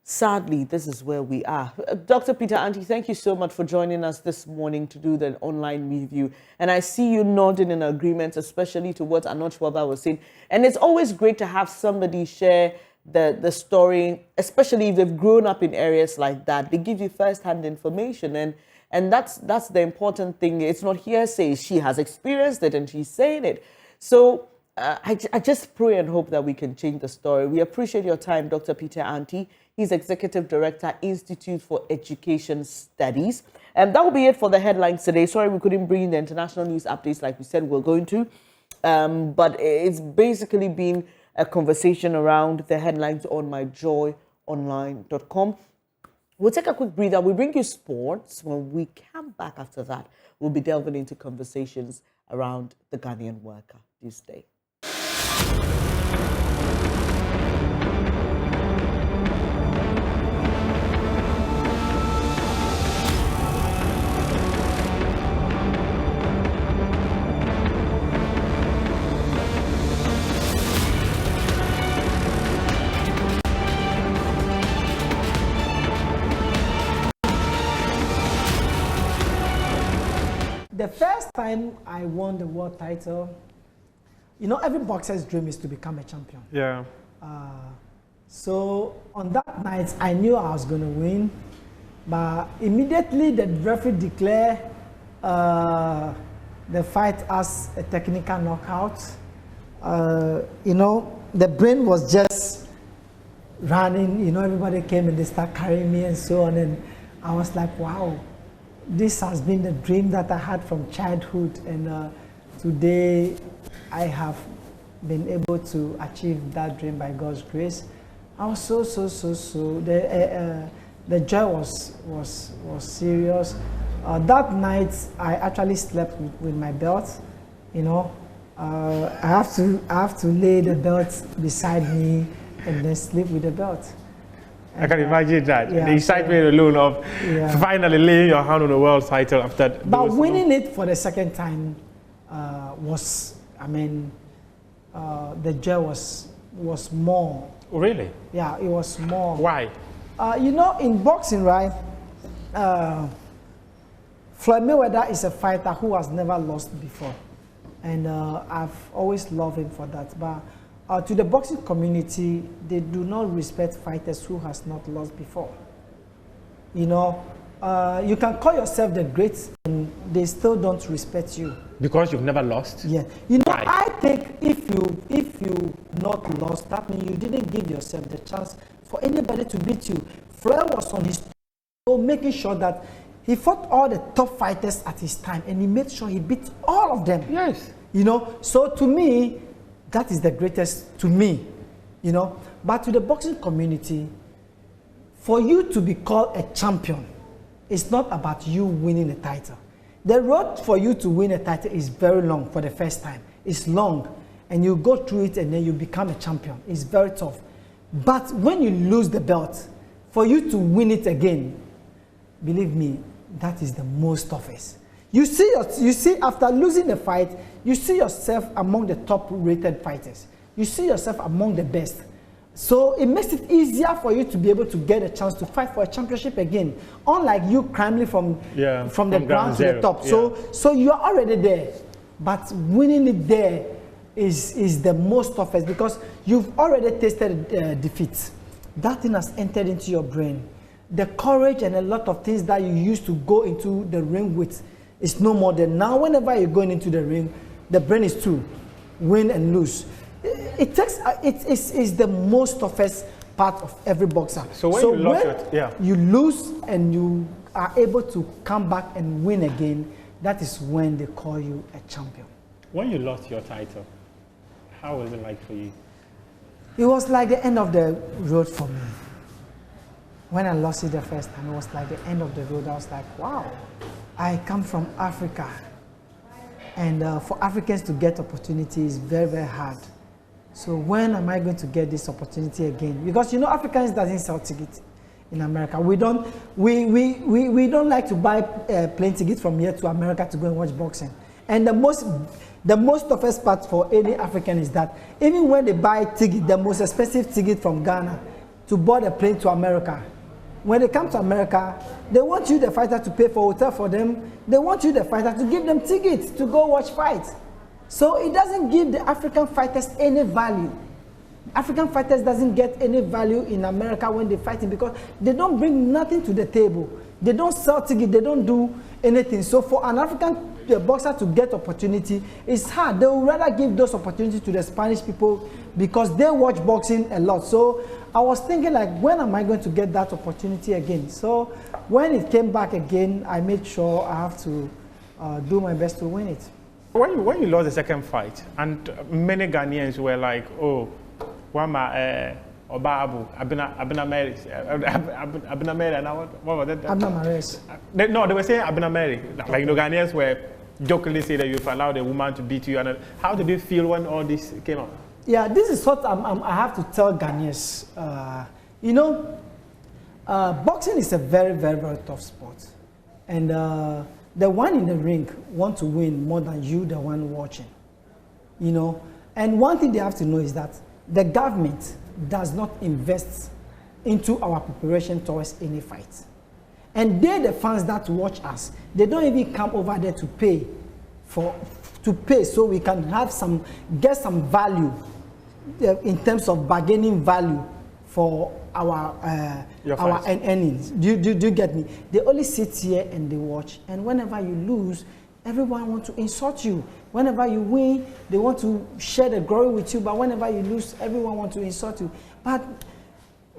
Sadly, this is where we are. Dr. Peter Anti, thank you so much for joining us this morning to do the online review. And I see you nodding in agreement, especially to what Anoch Waba was saying. And it's always great to have somebody share the story, especially if they've grown up in areas like that. They give you first-hand information. And that's the important thing. It's not hearsay. She has experienced it and she's saying it. So I just pray and hope that we can change the story. We appreciate your time, Dr. Peter Anti. He's Executive Director, Institute for Education Studies. And that will be it for the headlines today. Sorry we couldn't bring in the international news updates like we said we're going to. But it's basically been a conversation around the headlines on myjoyonline.com. We'll take a quick breather. We'll bring you sports. When we come back after that, we'll be delving into conversations around the Ghanaian worker this day. The first time I won the world title, every boxer's dream is to become a champion. Yeah. So on that night, I knew I was going to win, but immediately the referee declared the fight as a technical knockout. The brain was just running. Everybody came and they started carrying me and so on, and I was like, wow. This has been the dream that I had from childhood, and today I have been able to achieve that dream by God's grace. I was so. The joy was serious. That night I actually slept with my belt. I have to lay the belt beside me and then sleep with the belt. I can imagine that. Yeah, the excitement alone of finally laying your hand on the world title after that. But winning it for the second time the joy was more. Oh, really? Yeah, it was more. Why? In boxing, right? Floyd Mayweather is a fighter who has never lost before. And I've always loved him for that. But to the boxing community, they do not respect fighters who has not lost before. you can call yourself the great, and they still don't respect you. Because you've never lost? Yeah. You know, I think if you not lost, that means you didn't give yourself the chance for anybody to beat you. Flair was on his own, making sure that he fought all the top fighters at his time, and he made sure he beat all of them. Yes. You know, so to me, that is the greatest to me, you know. But to the boxing community, for you to be called a champion, it's not about you winning a title. The road for you to win a title is very long for the first time. It's long, and you go through it and then you become a champion. It's very tough. But when you lose the belt, for you to win it again, believe me, that is the most toughest. You see after losing the fight, you see yourself among the top rated fighters. You see yourself among the best. So it makes it easier for you to be able to get a chance to fight for a championship again. Unlike you climbing from the ground to the top. Yeah. So you are already there. But winning it there is the most toughest because you've already tasted defeat. That thing has entered into your brain. The courage and a lot of things that you used to go into the ring with is no more there. Now whenever you're going into the ring, the brain is to win and lose. It's the most toughest part of every boxer. So when you lose and you are able to come back and win again, that is when they call you a champion. When you lost your title, how was it like for you? It was like the end of the road for me. When I lost it the first time, it was like the end of the road. I was like, wow, I come from Africa. And for Africans to get opportunity is very, very hard. So when am I going to get this opportunity again? Because you know, Africans doesn't sell tickets in America. We don't like to buy plane tickets from here to America to go and watch boxing. And the most toughest part for any African is that even when they buy ticket, the most expensive ticket from Ghana to board a plane to America, when they come to America, they want you, the fighter, to pay for hotel for them. They want you, the fighter, to give them tickets to go watch fights. So it doesn't give the African fighters any value. African fighters doesn't get any value in America when they're fighting because they don't bring nothing to the table. They don't sell tickets, they don't do anything. So for an African boxer to get opportunity, it's hard. They would rather give those opportunities to the Spanish people because they watch boxing a lot. So I was thinking, like, when am I going to get that opportunity again? So when it came back again, I made sure I have to do my best to win it. When you lost the second fight, and many Ghanaians were like, oh, Wama Obabu, Abina Mary, and what was that? Abina Maris. No, they were saying Abina Mary. Like, you know, Ghanaians were jokingly saying that you've allowed a woman to beat you. And how did you feel when all this came up? Yeah, this is what I have to tell Ghanaians. You know, boxing is a very, very, very tough sport. And the one in the ring want to win more than you, the one watching. You know, and one thing they have to know is that the government does not invest into our preparation towards any fight. And they, the fans that watch us, they don't even come over there to pay so we can have get some value in terms of bargaining value for our earnings. Do you get me? They only sit here and they watch. And whenever you lose, everyone wants to insult you. Whenever you win, they want to share the glory with you. But whenever you lose, everyone wants to insult you. But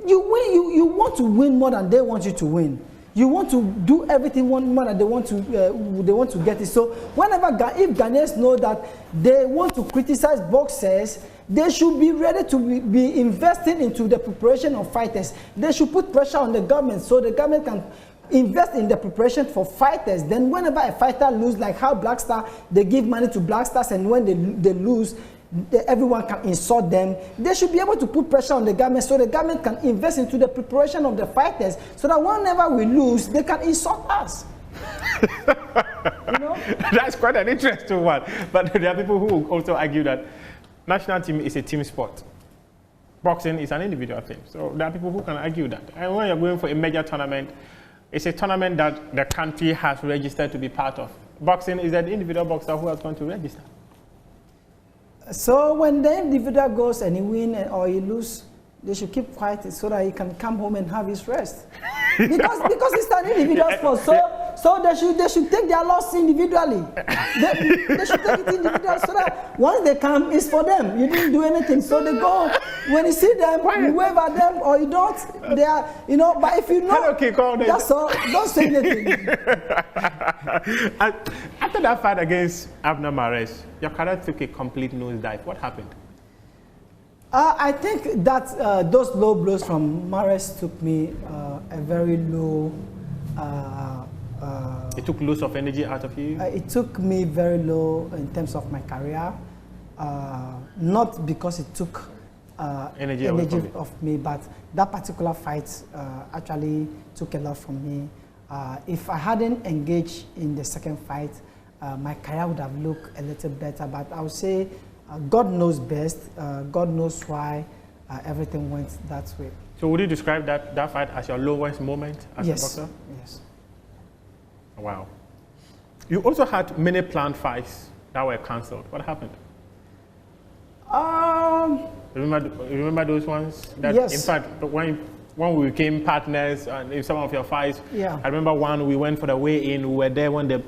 you win. You want to win more than they want you to win. You want to do everything more than they want to get it. So if Ghanaians know that they want to criticize boxers, they should be ready to be investing into the preparation of fighters. They should put pressure on the government so the government can invest in the preparation for fighters. Then whenever a fighter loses, like how Black Star, they give money to Black Stars, and when they lose, everyone can insult them. They should be able to put pressure on the government so the government can invest into the preparation of the fighters so that whenever we lose, they can insult us. You know? That's quite an interesting one. But there are people who also argue that national team is a team sport. Boxing is an individual thing. So there are people who can argue that. And when you're going for a major tournament, it's a tournament that the country has registered to be part of. Boxing is an individual boxer who has gone to register. So when the individual goes and he wins or he loses, they should keep quiet so that he can come home and have his rest. because it's an individual sport. So they should take their loss individually. They should take it individually so that once they come, it's for them. You didn't do anything, so they go. When you see them, you wave at them or you don't. They are, you know. But if you know, that's all. Don't say anything. After that fight against Abner Mares, your career took a complete nosedive. What happened? I think that those low blows from Mares took me a very low. It took loads of energy out of you? It took me very low in terms of my career. Not because it took energy of me, but that particular fight actually took a lot from me. If I hadn't engaged in the second fight, my career would have looked a little better. But I would say God knows best. God knows why everything went that way. So would you describe that fight as your lowest moment as a boxer? Yes. Wow. You also had many planned fights that were cancelled. What happened? Remember those ones? That, yes. In fact, when we became partners and in some of your fights, I remember one we went for the weigh-in. We were there when the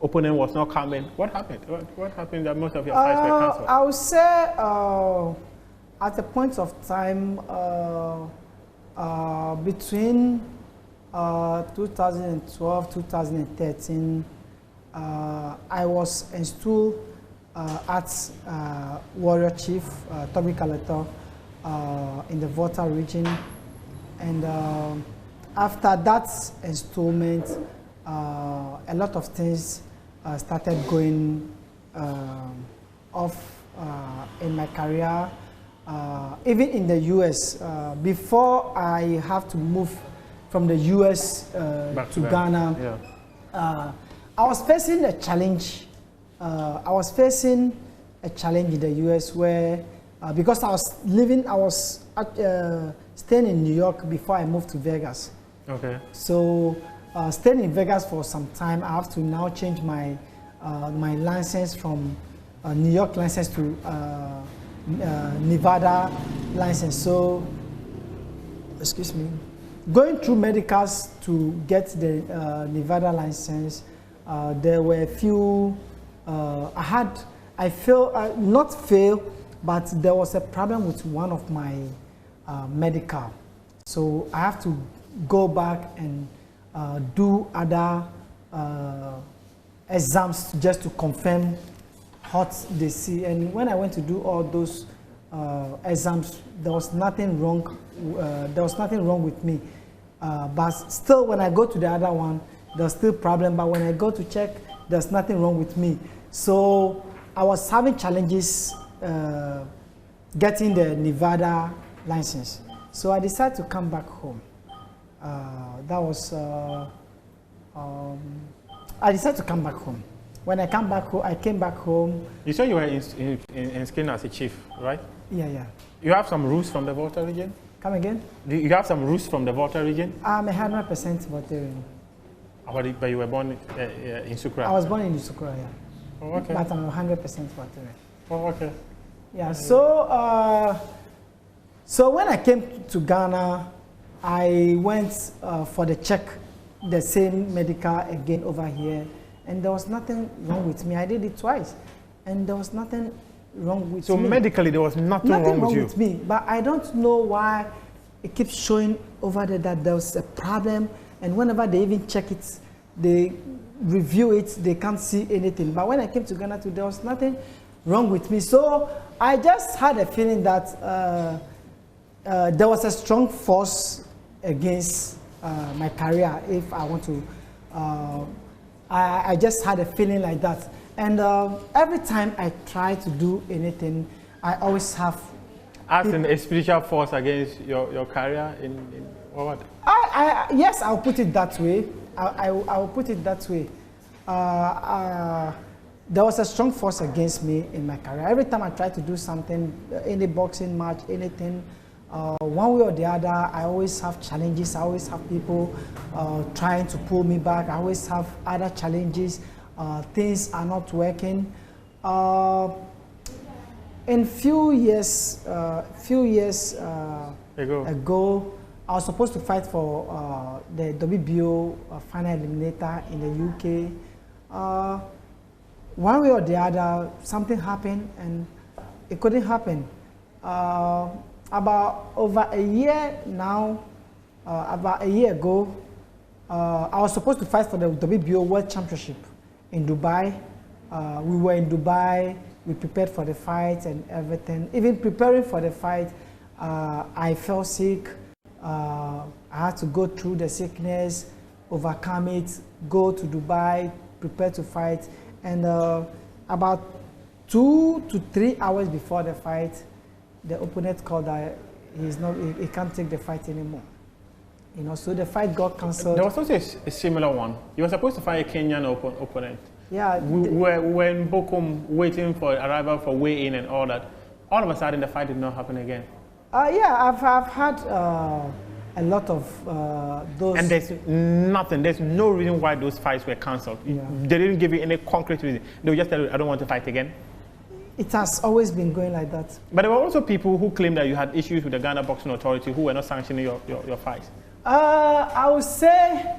opponent was not coming. What happened? What happened that most of your fights were cancelled? I would say at a point of time between 2012, 2013, I was installed at Warrior Chief, Toby Kaleto, in the Volta region. And after that installment, a lot of things started going off in my career. Even in the US, before I have to move from the US to Ghana, I was facing a challenge. I was facing a challenge in the US where, because I was staying in New York before I moved to Vegas. Okay. So staying in Vegas for some time, I have to now change my my license from New York license to Nevada license. So, excuse me, going through medicals to get the Nevada license, there were a few, I failed, not fail, but there was a problem with one of my medical. So I have to go back and do other exams just to confirm what they see. And when I went to do all those exams, there was nothing wrong. There was nothing wrong with me. But still, when I go to the other one, there's still problem. But when I go to check, there's nothing wrong with me. So I was having challenges getting the Nevada license. So I decided to come back home. I decided to come back home. When I came back home. You said you were in Skin as a chief, right? Yeah. You have some roots from the Volta region? Come again? Do you have some roots from the Volta region? I'm 100% Voltarian. But you were born in Sukura? I was born in Sukura, yeah. Oh, okay. But I'm 100% Voltarian. Oh, okay. Yeah, so when I came to Ghana, I went for the check, the same medical again over here, and there was nothing wrong with me. I did it twice, and there was nothing wrong with me. So medically, there was nothing wrong with me, but I don't know why it keeps showing over there that there was a problem, and whenever they even check it, they review it, they can't see anything. But when I came to Ghana too, there was nothing wrong with me. So I just had a feeling that there was a strong force against my career if I want to. I just had a feeling like that. And every time I try to do anything, I always have... As in a spiritual force against your career in what? Yes, I'll put it that way. I will put it that way. There was a strong force against me in my career. Every time I try to do something, any boxing match, anything, one way or the other, I always have challenges. I always have people trying to pull me back. I always have other challenges. Things are not working. In few years ago, I was supposed to fight for the WBO final eliminator in the UK. One way or the other, something happened and it couldn't happen. About over a year now, about a year ago, I was supposed to fight for the WBO World Championship in Dubai. We were in Dubai, we prepared for the fight and everything. Even preparing for the fight, I fell sick. I had to go through the sickness, overcome it, go to Dubai, prepare to fight. And about 2 to 3 hours before the fight, the opponent called that he can't take the fight anymore. You know, so the fight got cancelled. There was also a similar one. You were supposed to fight a Kenyan opponent. Yeah. We were in Bochum waiting for arrival for weigh-in and all that. All of a sudden, the fight did not happen again. Yeah, I've had a lot of those. And there's nothing, there's no reason why those fights were cancelled. Yeah. They didn't give you any concrete reason. They would just tell you, I don't want to fight again. It has always been going like that. But there were also people who claimed that you had issues with the Ghana Boxing Authority who were not sanctioning your fights. I would say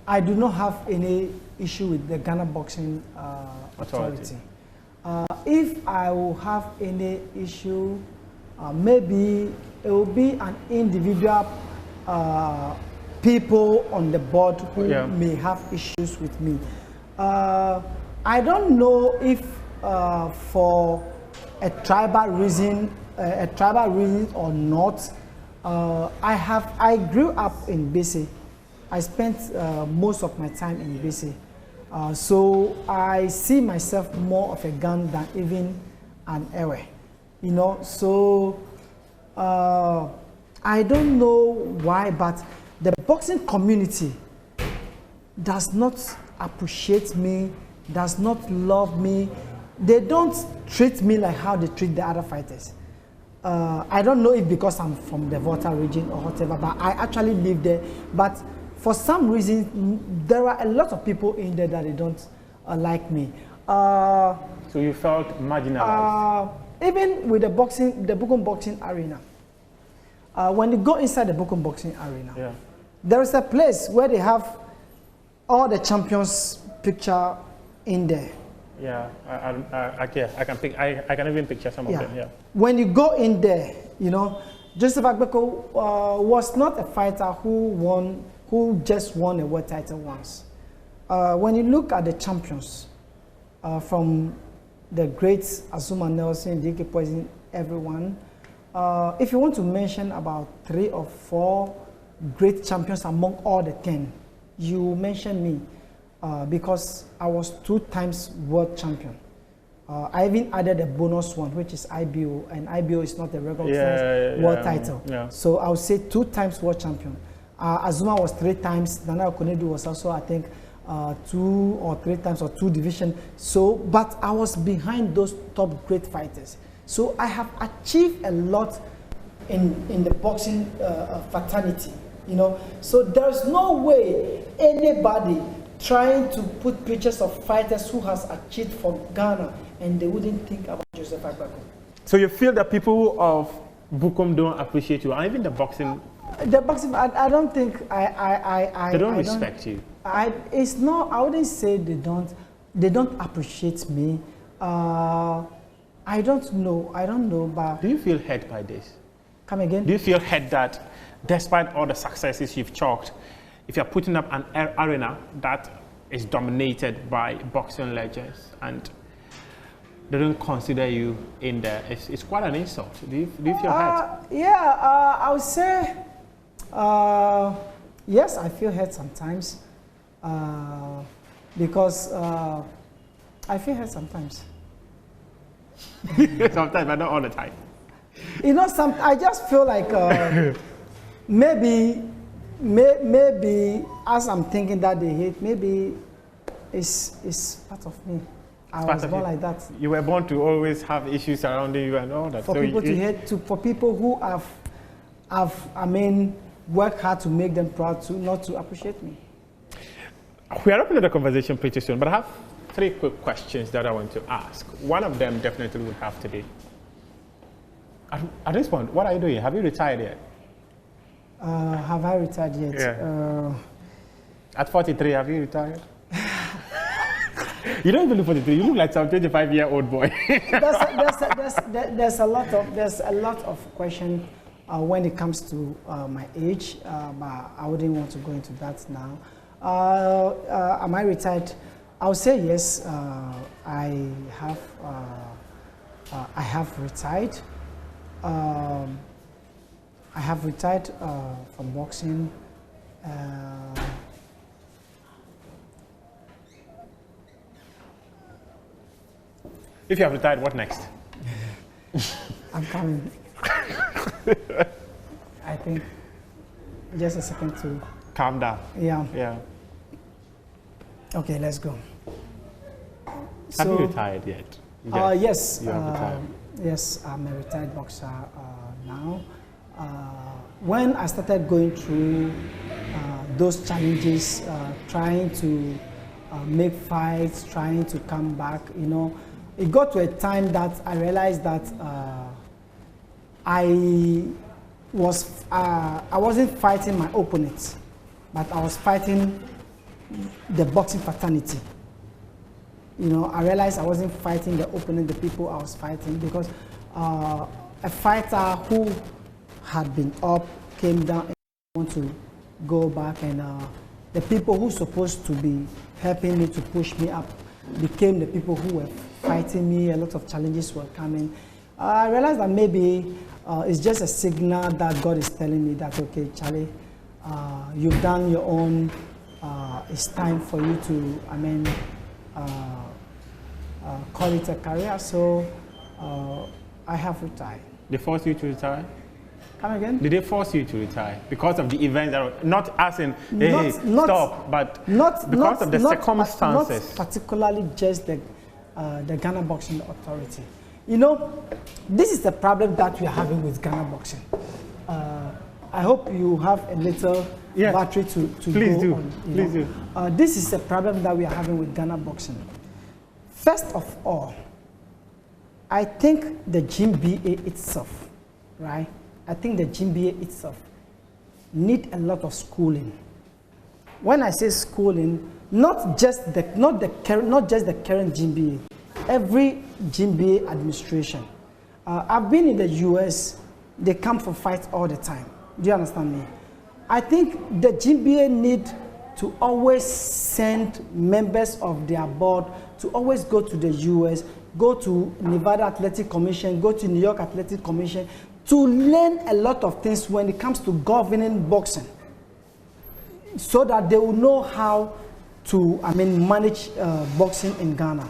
I do not have any issue with the Ghana Boxing Authority. If I will have any issue, maybe it will be an individual people on the board who may have issues with me. I don't know if for a tribal reason or not. I grew up in Bisi. I spent most of my time in Bisi. So I see myself more of a gun than even an Ewe. You know, so I don't know why, but the boxing community does not appreciate me, does not love me. They don't treat me like how they treat the other fighters. I don't know if because I'm from the Volta region or whatever, but I actually live there. But for some reason, there are a lot of people in there that they don't like me. So you felt marginalized? Even with the Bochum Boxing Arena. When you go inside the Bochum Boxing Arena, there is a place where they have all the champions' picture in there. Yeah, I can even picture some of them. Yeah. When you go in there, you know, Joseph Agbeko was not a fighter who just won a world title once. When you look at the champions, from the greats Azuma Nelson, DK Poison, everyone, if you want to mention about 3 or 4 great champions among all the 10, you mention me. Because I was 2 times world champion. I even added a bonus one, which is IBO, and IBO is not a regular world title. So I would say 2 times world champion. Azuma was 3 times. Nana Okonedu was also, I think, 2 or 3 times or 2 division. So, but I was behind those top great fighters. So I have achieved a lot in the boxing fraternity, you know. So there's no way anybody trying to put pictures of fighters who has achieved for Ghana and they wouldn't think about Joseph Agbako. So you feel that people of Bochum don't appreciate you, and even the boxing? The boxing, I don't think they don't respect you. It's not. I wouldn't say they don't. They don't appreciate me. I don't know. But do you feel hurt by this? Come again? Do you feel hurt that, despite all the successes you've chalked, if you're putting up an arena that is dominated by boxing legends and they don't consider you in there, it's quite an insult. Do you feel hurt? Yeah, I would say, yes, I feel hurt sometimes because I feel hurt sometimes. Sometimes, but not all the time. You know, I just feel like maybe as I'm thinking that they hate, maybe it's part of me. I was born like that. You were born to always have issues surrounding you and all that. For people to hate, for people who have worked hard to make them proud, to not to appreciate me. We are opening the conversation pretty soon, but I have 3 quick questions that I want to ask. One of them definitely would have to be, at this point, what are you doing? Have you retired yet? Have I retired yet? Yeah. At 43, have you retired? You don't even look 43. You look like some 25-year-old boy. There's a lot of questions when it comes to my age, but I wouldn't want to go into that now. Am I retired? I would say yes. I have retired. I have retired from boxing. If you have retired, what next? I'm coming. I think just a second to calm down. Yeah. Yeah. Okay, let's go. Have you retired yet? Yes. You have retired. Yes, I'm a retired boxer now. When I started going through those challenges, trying to make fights, trying to come back, you know, it got to a time that I realized that I wasn't fighting my opponents, but I was fighting the boxing fraternity. You know, I realized I wasn't fighting the opponent, the people I was fighting, because a fighter who had been up came down and want to go back, and the people who supposed to be helping me to push me up became the people who were fighting me. A lot of challenges were coming. I realized that maybe it's just a signal that God is telling me that, okay, Charlie, you've done your own. It's time for you to, call it a career. So I have retired. They forced you to retire? Come again? Did they force you to retire because of the events that were not as in, hey, stop, but because of the circumstances? Not particularly just the Ghana Boxing Authority. You know, this is the problem that we are having with Ghana Boxing. I hope you have a little battery to Please go do. on. Please do. This is a problem that we are having with Ghana Boxing. First of all, I think the GBA itself, right? I think the GBA itself need a lot of schooling. When I say schooling, not just the current GBA, every GBA administration. I've been in the US, they come for fights all the time. Do you understand me? I think the GBA need to always send members of their board to always go to the US, go to Nevada Athletic Commission, go to New York Athletic Commission, to learn a lot of things when it comes to governing boxing, so that they will know how to, manage boxing in Ghana.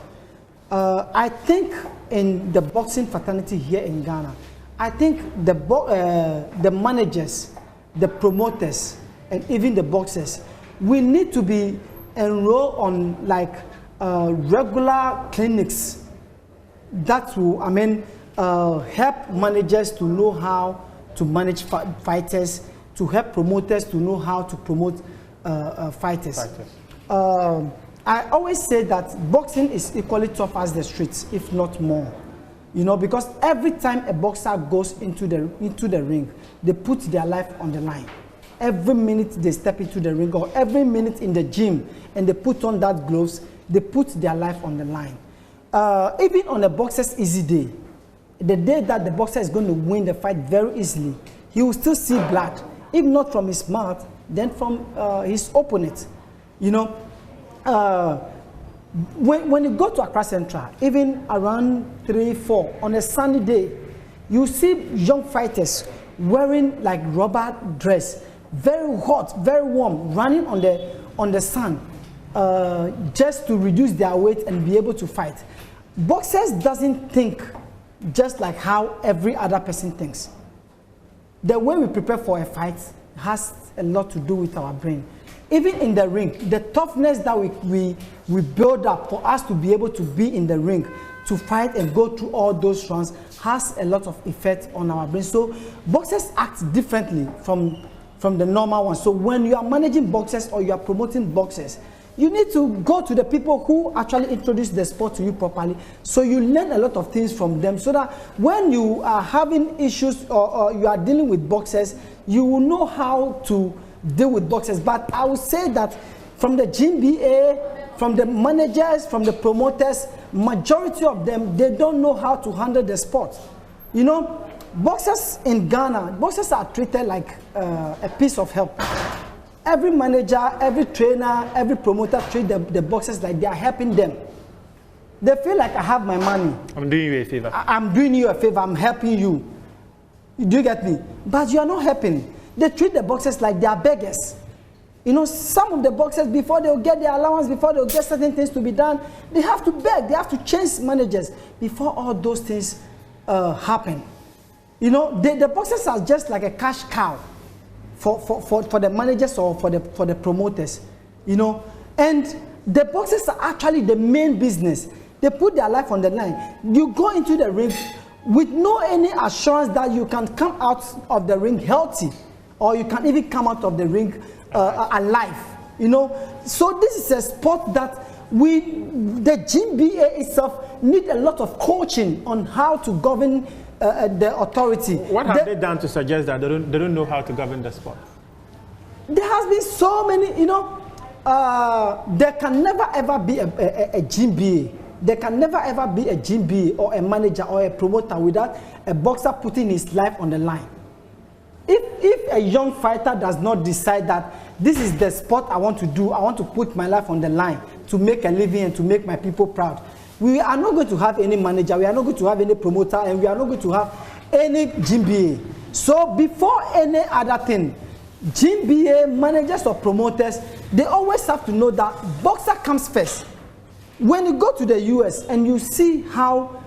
I think in the boxing fraternity here in Ghana, I think the managers, the promoters, and even the boxers, we need to be enrolled on like regular clinics that will, help managers to know how to manage fighters, to help promoters to know how to promote fighters. I always say that boxing is equally tough as the streets, if not more. You know, because every time a boxer goes into the ring, they put their life on the line. Every minute they step into the ring, or every minute in the gym, and they put on that gloves, they put their life on the line. Even on a boxer's easy day, the day that the boxer is going to win the fight very easily, he will still see blood, if not from his mouth, then from his opponent. You know, when you go to Accra Central, even around 3, 4 on a sunny day, you see young fighters wearing like rubber dress, very hot, very warm, running on the sun, just to reduce their weight and be able to fight. Boxers doesn't think just like how every other person thinks. The way we prepare for a fight has a lot to do with our brain. Even in the ring, the toughness that we build up for us to be able to be in the ring, to fight and go through all those runs, has a lot of effect on our brain. So boxers act differently from the normal ones. So when you are managing boxers or you are promoting boxers, you need to go to the people who actually introduce the sport to you properly, so you learn a lot of things from them, so that when you are having issues or you are dealing with boxers, you will know how to deal with boxers. But I would say that from the GBA, from the managers, from the promoters, majority of them, they don't know how to handle the sport. You know, boxers in Ghana, boxers are treated like a piece of help. Every manager, every trainer, every promoter treat the boxers like they are helping them. They feel like I have my money. I'm doing you a favor. I'm doing you a favor. I'm helping you. Do you get me? But you are not helping. They treat the boxers like they are beggars. You know, some of the boxers, before they'll get their allowance, before they'll get certain things to be done, they have to beg. They have to change managers before all those things happen. You know, the boxers are just like a cash cow for the managers or for the promoters. You know, and the boxers are actually the main business. They put their life on the line. You go into the ring with no any assurance that you can come out of the ring healthy, or you can even come out of the ring alive. You know, so this is a sport that the GBA itself need a lot of coaching on how to govern the authority. What have they done to suggest that they don't know how to govern the sport? There has been so many, you know, there can never ever be a GBA. There can never ever be a GBA or a manager or a promoter without a boxer putting his life on the line. If a young fighter does not decide that this is the sport I want to do, I want to put my life on the line to make a living and to make my people proud, we are not going to have any manager, we are not going to have any promoter, and we are not going to have any GBA. So before any other thing, GBA managers or promoters, they always have to know that boxer comes first. When you go to the US and you see how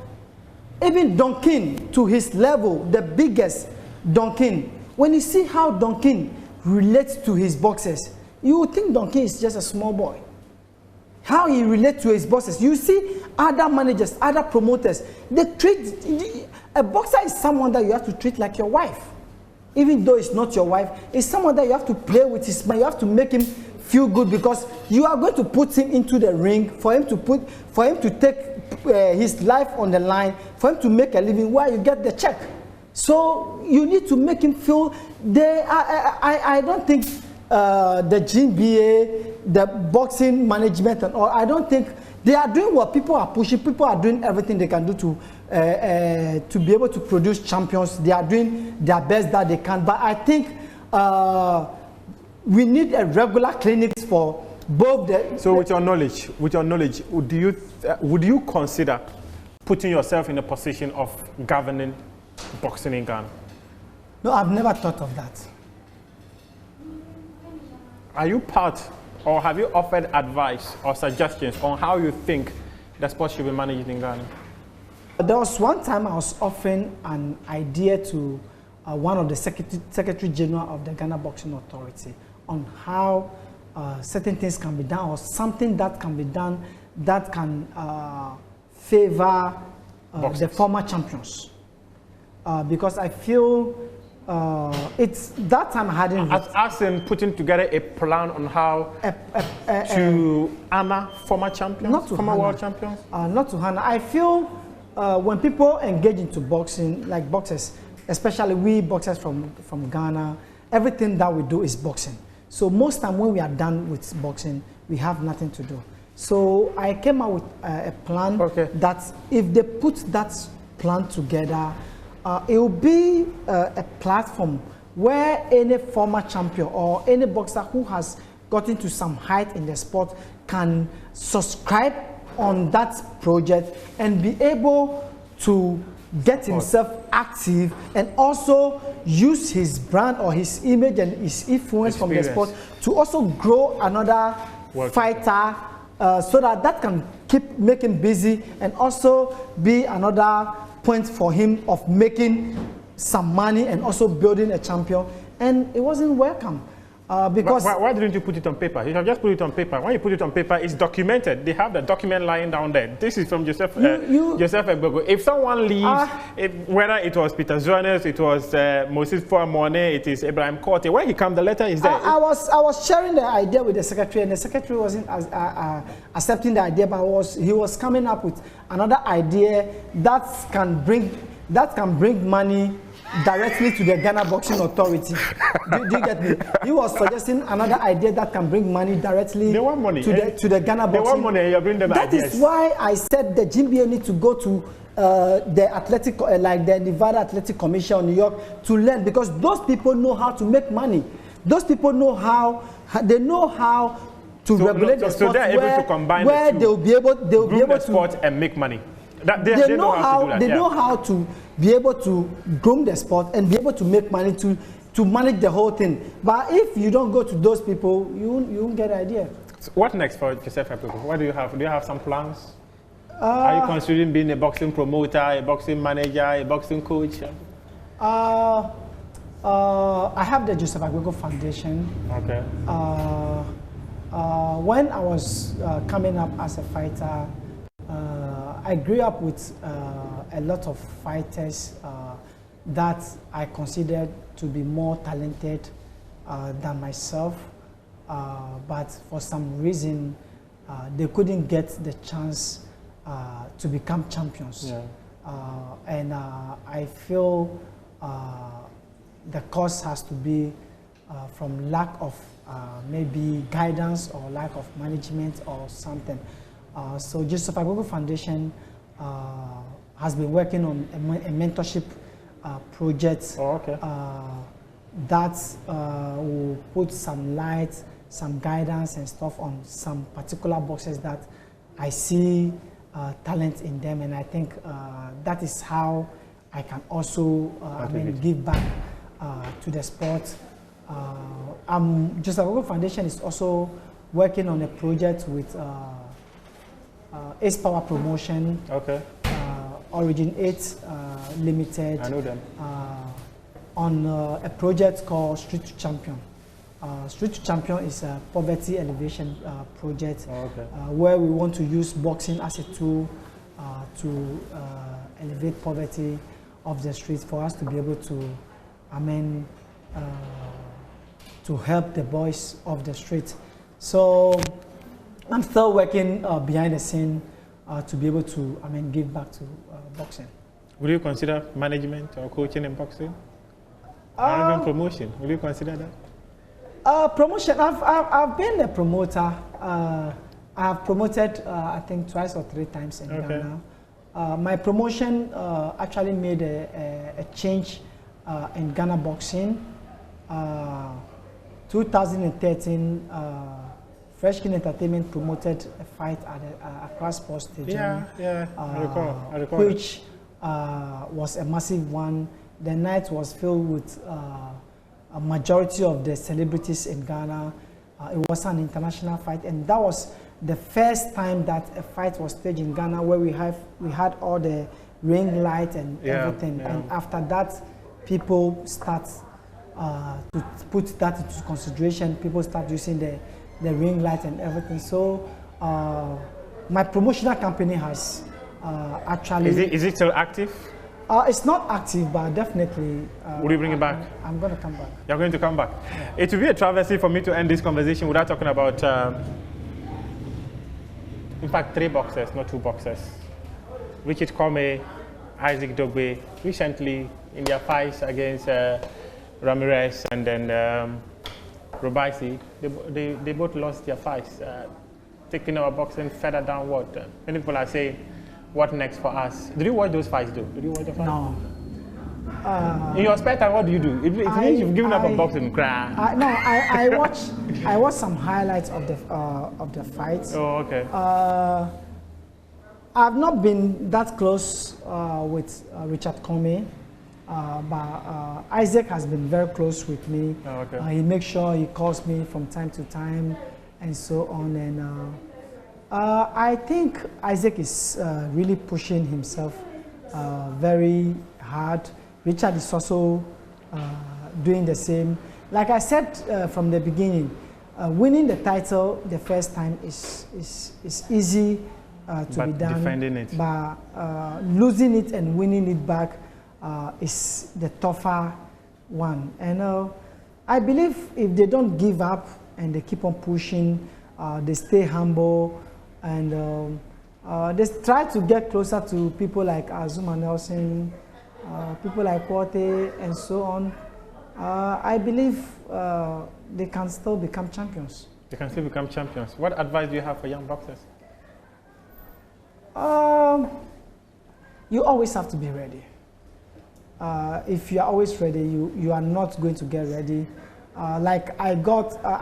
even Duncan, to his level, the biggest Duncan, when you see how Duncan relates to his boxers, you would think Duncan is just a small boy. How he relates to his bosses. You see other managers, other promoters, they treat, a boxer is someone that you have to treat like your wife. Even though it's not your wife, it's someone that you have to play with his mind, you have to make him feel good, because you are going to put him into the ring for him to take his life on the line, for him to make a living where you get the check. So you need to make him feel. I don't think the GBA, the boxing management and all, I don't think they are doing what people are pushing. People are doing everything they can do to be able to produce champions. They are doing their best that they can. But I think we need a regular clinics for both the. So with your knowledge, would you consider putting yourself in a position of governing boxing in Ghana? No, I've never thought of that. Are you part, or have you offered advice or suggestions on how you think the sport should be managed in Ghana? There was one time I was offering an idea to one of the Secretary General of the Ghana Boxing Authority on how certain things can be done, or something that can be done that can favor the former champions. Because I feel it's that time I hadn't. As in putting together a plan on how to honor former champions, former world champions? Not to honor. I feel when people engage into boxing, like boxers, especially we boxers from Ghana, everything that we do is boxing. So most time when we are done with boxing, we have nothing to do. So I came out with a plan that if they put that plan together, it will be a platform where any former champion or any boxer who has gotten to some height in the sport can subscribe on that project and be able to get himself active and also use his brand or his image and his influence from the sport to also grow another fighter, so that can keep making busy and also be another point for him of making some money and also building a champion. And it wasn't welcome. Because why didn't you put it on paper? You have just put it on paper. When you put it on paper, it's documented. They have the document lying down there. This is from Joseph Abu-Baidoo. If someone leaves, whether it was Peter Zones, it was Moses Fuamone, it is Ibrahim Korte, when he comes, the letter is there. I was sharing the idea with the secretary, and the secretary wasn't accepting the idea, but he was coming up with another idea that can bring money directly to the Ghana Boxing Authority. do you get me? He was suggesting another idea that can bring money directly to the Ghana Boxing. They want money, you bring them That ideas. is why I said the GBA need to go to the athletic, like the Nevada Athletic Commission of New York, to learn, because those people know how to make money. Those people know how to regulate the sport, so they're able to combine where the two. they'll be able to sport and make money. They know how to do that. They know how to be able to groom the sport and be able to make money to manage the whole thing. But if you don't go to those people, you won't get an idea. So what next for Joseph Abuko? What do you have? Do you have some plans? Are you considering being a boxing promoter, a boxing manager, a boxing coach? I have the Joseph Abuko Foundation. Okay. When I was coming up as a fighter, I grew up with a lot of fighters that I considered to be more talented than myself, but for some reason they couldn't get the chance to become champions. Yeah. And I feel the cause has to be from lack of maybe guidance or lack of management or something. So Joseph Abuko Foundation has been working on a mentorship project that will put some light, some guidance and stuff on some particular boxers that I see talent in them, and I think that is how I can also give back to the sport. Joseph Abuko Foundation is also working on a project with Ace Power Promotion, Origin 8 Limited. I know them. On a project called Street to Champion. Street to Champion is a poverty elevation project where we want to use boxing as a tool to elevate poverty of the streets, for us to be able to, to help the boys of the street. So I'm still working behind the scene to be able to, give back to boxing. Would you consider management or coaching in boxing? Or even promotion? Would you consider that? Promotion. I've been a promoter. I've promoted I think twice or three times in Ghana. My promotion actually made a change in Ghana boxing. 2013. Fresh King Entertainment promoted a fight at the Accra Sports Stadium. I recall. Which was a massive one. The night was filled with a majority of the celebrities in Ghana. It was an international fight, and that was the first time that a fight was staged in Ghana where we had all the ring light and everything. And after that, people start to put that into consideration. People start using the ring light and everything. So my promotional company has actually... Is it still active? It's not active, but definitely... Will you bring it back? I'm going to come back. You're going to come back? Yeah. It will be a travesty for me to end this conversation without talking about, in fact, 3 boxers, not 2 boxers. Richard Comey, Isaac Dogbe, recently in their fights against Ramirez and then Robaisi, they both lost their fights, taking our boxing further downward. Many people are saying, what next for us? Did you watch those fights, though? Did you watch the fights? No. In your spare time, what do you do? It means you've given up on boxing. I watched some highlights of the fights. Oh, okay. I've not been that close with Richard Comey. But Isaac has been very close with me. Oh, okay. He makes sure he calls me from time to time and so on. And I think Isaac is really pushing himself very hard. Richard is also doing the same. Like I said from the beginning, winning the title the first time is easy to be done. Defending it. But losing it and winning it back is the tougher one. And I believe if they don't give up and they keep on pushing, they stay humble, and they try to get closer to people like Azuma Nelson, people like Quote and so on, I believe they can still become champions. They can still become champions. What advice do you have for young boxers? You always have to be ready. If you are always ready, you are not going to get ready. Like I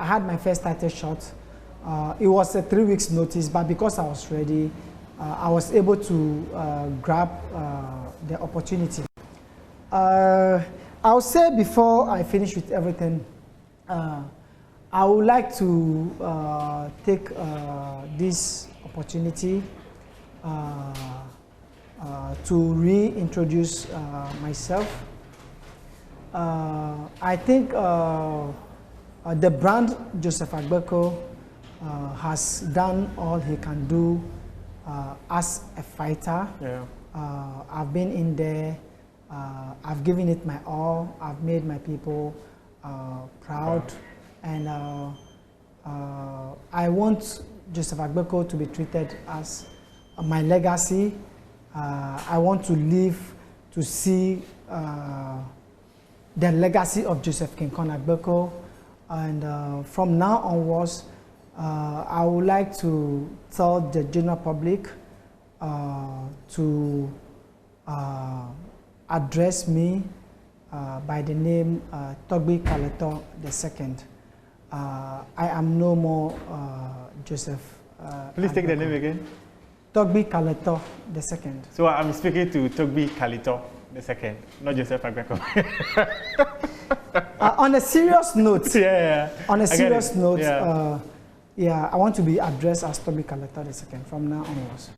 had my first title shot. It was a 3 weeks notice, but because I was ready, I was able to grab the opportunity. I'll say before I finish with everything, I would like to take this opportunity to reintroduce myself. I think the brand Joseph Agbeko has done all he can do as a fighter. Yeah. I've been in there, I've given it my all, I've made my people proud, and I want Joseph Agbeko to be treated as my legacy. I want to live to see the legacy of Joseph King Kong Agbeko, and from now onwards, I would like to tell the general public to address me by the name Togbi Kaleto II. I am no more Joseph. Please take the name again. Togbi Kaleto II. So I'm speaking to Togbi Kaleto II, not Joseph Agbeko. On a serious note, yeah. On a serious note, yeah, I want to be addressed as Togbi Kaleto II from now onwards.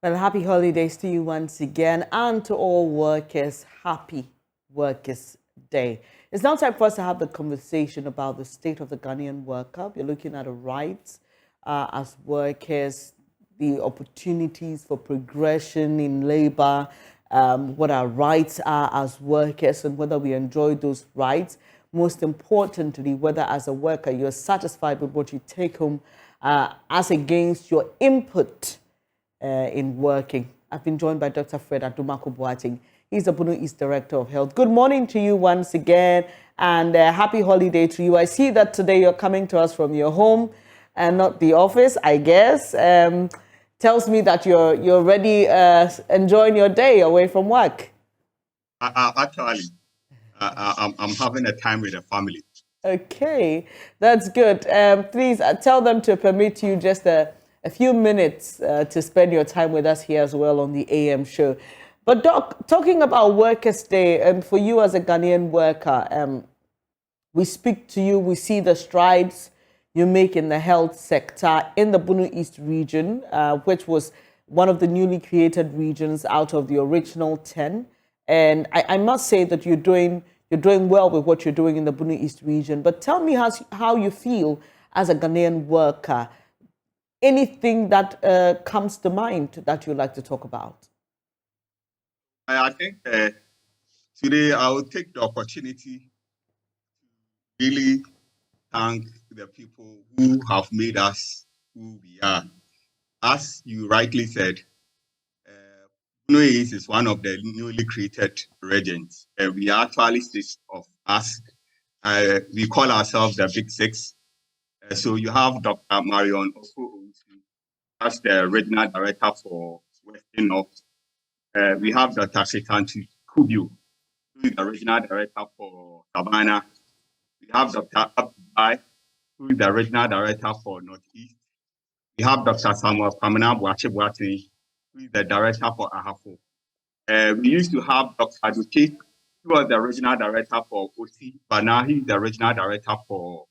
Well, happy holidays to you once again, and to all workers, happy Workers' Day. It's now time for us to have the conversation about the state of the Ghanaian worker. We're looking at the rights as workers, the opportunities for progression in labor, what our rights are as workers, and whether we enjoy those rights. Most importantly, whether as a worker you're satisfied with what you take home as against your input in working. I've been joined by Dr. Fred Adomako-Boateng. He's the Bono East Director of Health. Good morning to you once again, and happy holiday to you. I see that today you're coming to us from your home and not the office, I guess. Tells me that you're already enjoying your day away from work. Actually, I'm having a time with the family. Okay, that's good. Please tell them to permit you just a few minutes to spend your time with us here as well on the AM show. But Doc, talking about Workers' Day, for you as a Ghanaian worker, we speak to you, we see the strides you make in the health sector in the Bono East region, which was one of the newly created regions out of the original 10. And I must say that you're doing well with what you're doing in the Bono East region. But tell me how you feel as a Ghanaian worker. Anything that comes to mind that you'd like to talk about? I think today I will take the opportunity to really thank the people who have made us who we are. As you rightly said, Bono East is one of the newly created regions. We are actually six of us. We call ourselves the Big Six. So you have Dr. Marion Oko, as the regional director for Western North. We have Dr. Shetantu Kubio, who is the regional director for Savannah. We have Dr. Abu-Baidoo, who is the regional director for Northeast. We have Dr. Samuel Pamela Boache-Boateng, who is the director for Ahafo. We used to have Dr. Aduke, who was the regional director for OC, but now he's the regional director for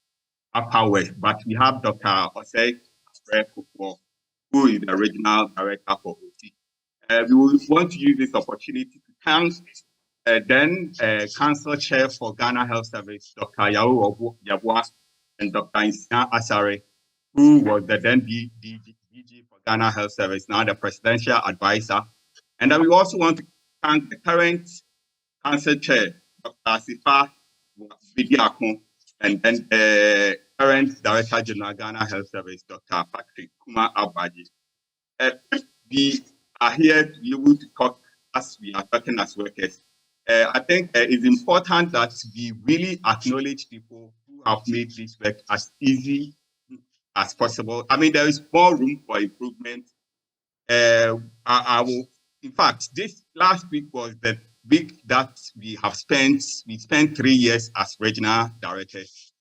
Upper West. But we have Dr. Osei Kufuor, who is the regional director for OC. We want to use this opportunity to thank Then Council Chair for Ghana Health Service, Dr. Yao Yabua, and Dr. Insia Asare, who was the then DG for Ghana Health Service, now the Presidential Advisor. And then we also want to thank the current Council Chair, Dr. Asifa Bidiakon, and then the current Director General Ghana Health Service, Dr. Patrick Kuma Abaji. If we are here to be able to talk as we are talking as workers, I think it's important that we really acknowledge people who have made this work as easy as possible. I mean, there is more room for improvement. I will, in fact, this last week was the week that we spent 3 years as regional directors.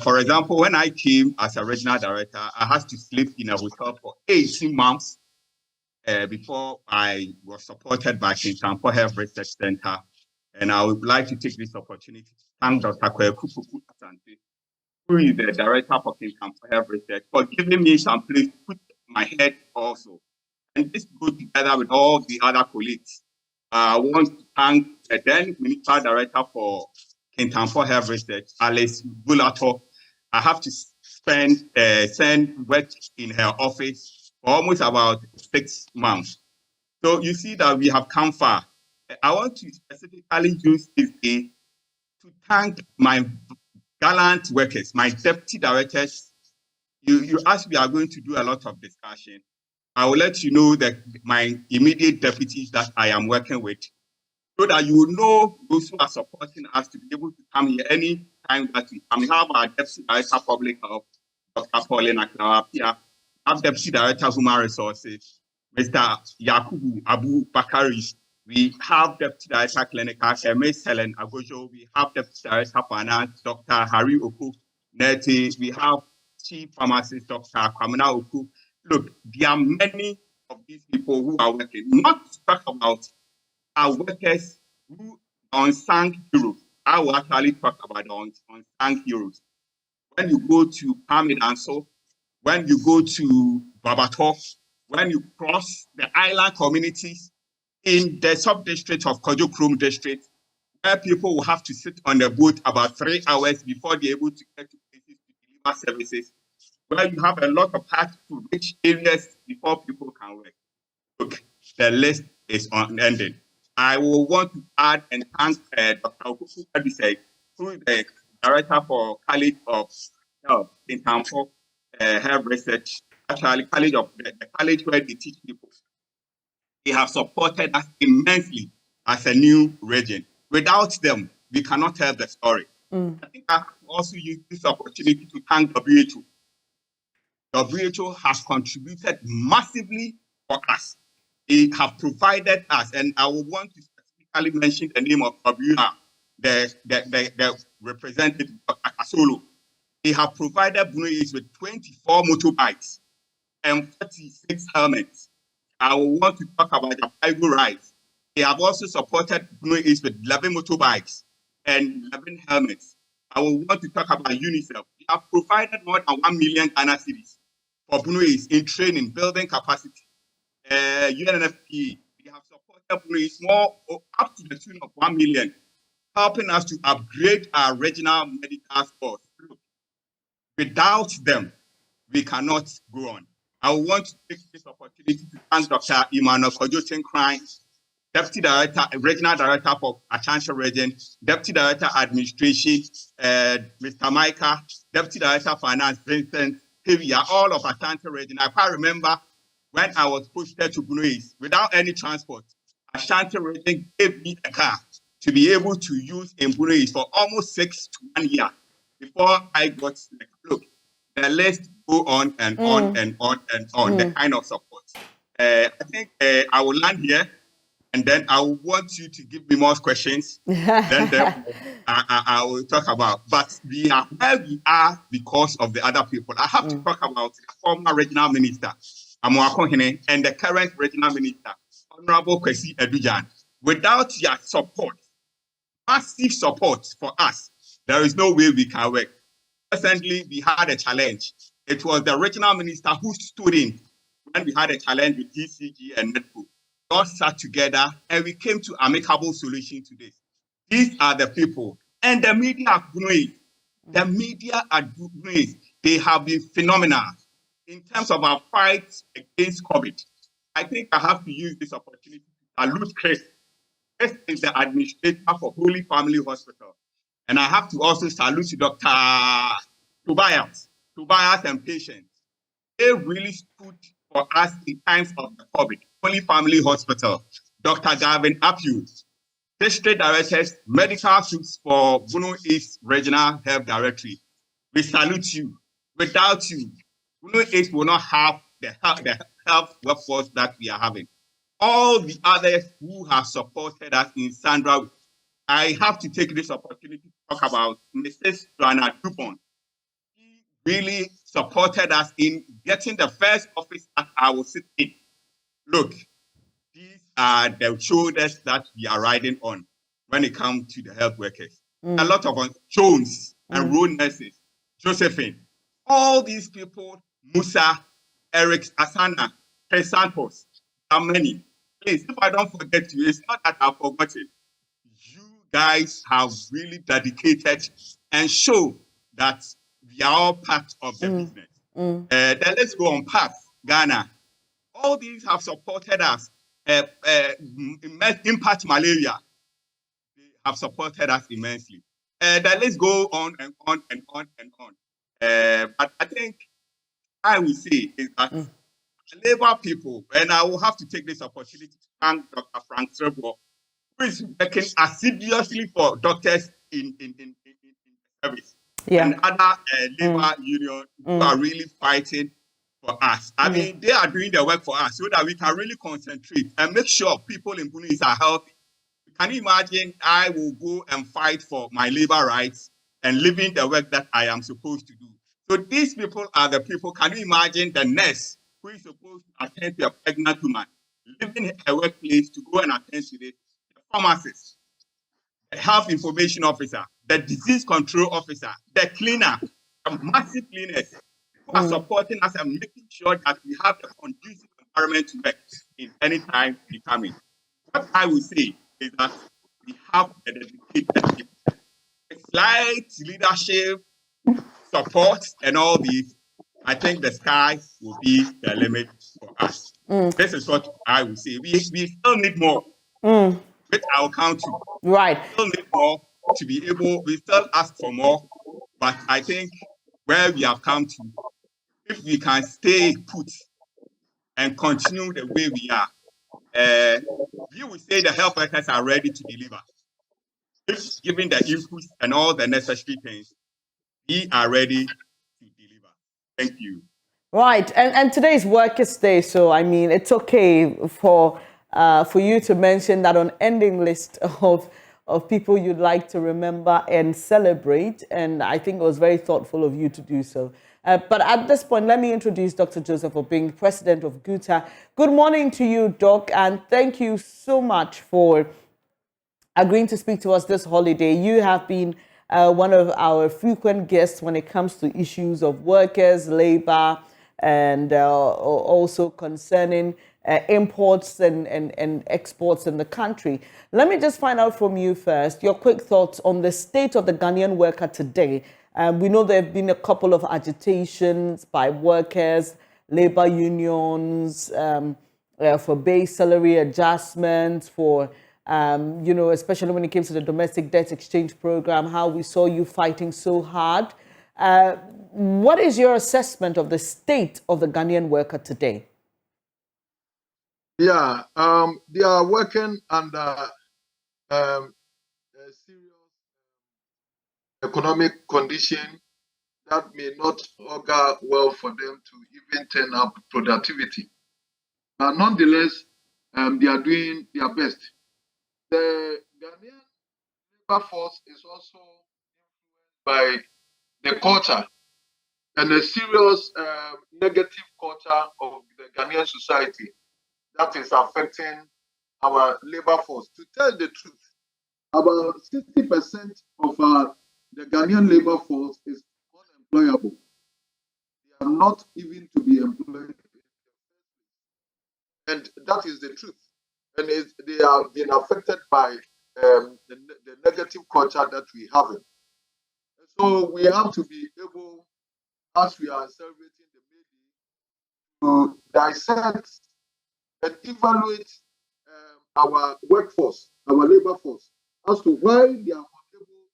For example, when I came as a regional director, I had to sleep in a hotel for 18 months before I was supported by Kintampo Health Research Center. And I would like to take this opportunity to thank Dr. Kweku Asante, who is the director for Kintampo Health Research, for giving me some place to put my head also. And this goes together with all the other colleagues. I want to thank the then Minister Director for Kintampo Health Research, Alice Bulato. I have to send work in her office for almost about 6 months. So you see that we have come far. I want to specifically use this day to thank my gallant workers, my deputy directors. You asked we are going to do a lot of discussion. I will let you know that my immediate deputies that I am working with, so that you will know those who are supporting us to be able to come here any time that we come. We have our Deputy Director of Public Health, Dr. Pauline Aklawapia, our Deputy Director of Human Resources, Mr. Yakubu Abu-Bakari. We have Deputy Director Clinical, Ms. Helen Agojo. We have Deputy Director Finance, Dr. Harry Oku Neti. We have Chief Pharmacist, Dr. Kwamina Oku. Look, there are many of these people who are working, not to talk about our workers who are unsung heroes. I will actually talk about the unsung heroes. When you go to Pamidanso, when you go to Babato, when you cross the island communities in the sub-district of Kojo Krom district, where people will have to sit on the boat about 3 hours before they're able to get to places to deliver services, where you have a lot of hard to reach areas before people can work. Look, the list is unending. I will want to add and thank Dr. Okufu Adisei, who is the Director for College of Health in Tampo Health Research, actually the college where they teach people. They have supported us immensely as a new region. Without them, we cannot tell the story. I think I also use this opportunity to thank WHO. WHO has contributed massively for us. They have provided us, and I would want to specifically mention the name of WR, the representative of Akasolo. They have provided Bunois with 24 motorbikes and 36 helmets. I will want to talk about the Paigo rides. They have also supported Bunois with 11 motorbikes and 11 helmets. I will want to talk about UNICEF. They have provided more than 1 million Ghana cedis for Bunois in training, building capacity. UNFPA, they have supported Bunois more up to the tune of 1 million, helping us to upgrade our regional medical stores. Without them, we cannot go on. I want to take this opportunity to thank Dr. Emmanuel Kojo-Chenkran, Deputy Director, Regional Director for Ashanti Region, Deputy Director Administration, Mr. Micah, Deputy Director Finance, Vincent, Hivia, all of Ashanti Region. I can't remember when I was posted to Bunois without any transport. Ashanti Region gave me a car to be able to use in Bunois for almost 6 to 1 year before I got the look. The list go on and on and on and on, the kind of support. I think I will land here, and then I will want you to give me more questions. then I will talk about. But we are where we are because of the other people. I have to talk about the former regional minister, Amoakohene, and the current regional minister, Honorable Kwesi Edujan. Without your support, massive support for us, there is no way we can work. Recently, we had a challenge. It was the regional minister who stood in when we had a challenge with DCG and NEDCO. all sat together and we came to amicable solution to this. These are the people. And the media are doing it. The media are doing it. They have been phenomenal in terms of our fight against COVID. I think I have to use this opportunity to salute Chris. Chris is the administrator for Holy Family Hospital. And I have to also salute Dr. Tobias and patients. They really stood for us in times of the COVID. Holy Family Hospital, Dr. Gavin Apu, District Directors, Medical Suits for Bono East Regional Health Directory. We salute you. Without you, Bono East will not have the health workforce that we are having. All the others who have supported us in Sandra, I have to take this opportunity to talk about Mrs. Joanna Dupont. She really supported us in getting the first office that I will sit in. Look, these are the shoulders that we are riding on when it comes to the health workers. A lot of us, Jones and road nurses, Josephine, all these people, Musa, Eric, Asana, Chris Santos, how many? Please, if I don't forget you, it's not that I've forgotten. You guys have really dedicated and show that we are all part of the business. Then let's go on path, Ghana. All these have supported us. Impact Malaria, they have supported us immensely. Then let's go on and on and on and on. But I think I will say is that Labour people, and I will have to take this opportunity to thank Dr. Frank Trevor, who is working assiduously for doctors in service. And other labor unions who are really fighting for us. I mean, they are doing the work for us so that we can really concentrate and make sure people in Bunis are healthy. Can you imagine I will go and fight for my labor rights and living the work that I am supposed to do? So these people are the people. Can you imagine the nurse who is supposed to attend to a pregnant woman, leaving her workplace to go and attend to this? The pharmacist, the health information officer, the disease control officer, the cleaner, the massive cleaners who are supporting us and making sure that we have a conducive environment to work in any time we come in. What I will say is that we have a dedicated people. A slight leadership, support, and all these, I think the sky will be the limit for us. This is what I will say. We still need more. With our country. Right. We still need more to be able, we still ask for more, but I think where we have come to, if we can stay put and continue the way we are, you will say the health workers are ready to deliver. If given the inputs and all the necessary things, we are ready to deliver. Thank you. Right, and today is Workers' Day, so I mean it's okay for you to mention that on ending list of people you'd like to remember and celebrate, and I think it was very thoughtful of you to do so. But at this point, let me introduce Dr. Joseph Obing, President of GUTA. Good morning to you, Doc, and thank you so much for agreeing to speak to us this holiday. You have been one of our frequent guests when it comes to issues of workers, labor, and also concerning imports and exports in the country. Let me just find out from you first, your quick thoughts on the state of the Ghanaian worker today. We know there have been a couple of agitations by workers, labor unions, for base salary adjustments, for especially when it came to the domestic debt exchange program, how we saw you fighting so hard. What is your assessment of the state of the Ghanaian worker today? Yeah, they are working under a serious economic condition that may not augur well for them to even turn up productivity. But nonetheless, they are doing their best. The Ghanaian labor force is also influenced by the culture and a serious negative culture of the Ghanaian society that is affecting our labor force. To tell the truth, about 60% of the Ghanaian labor force is unemployable. They are not even to be employed. And that is the truth. and they have been affected by the negative culture that we have. So we have to be able, as we are celebrating the May Day, to dissect and evaluate our workforce, our labor force, as to why they are unable.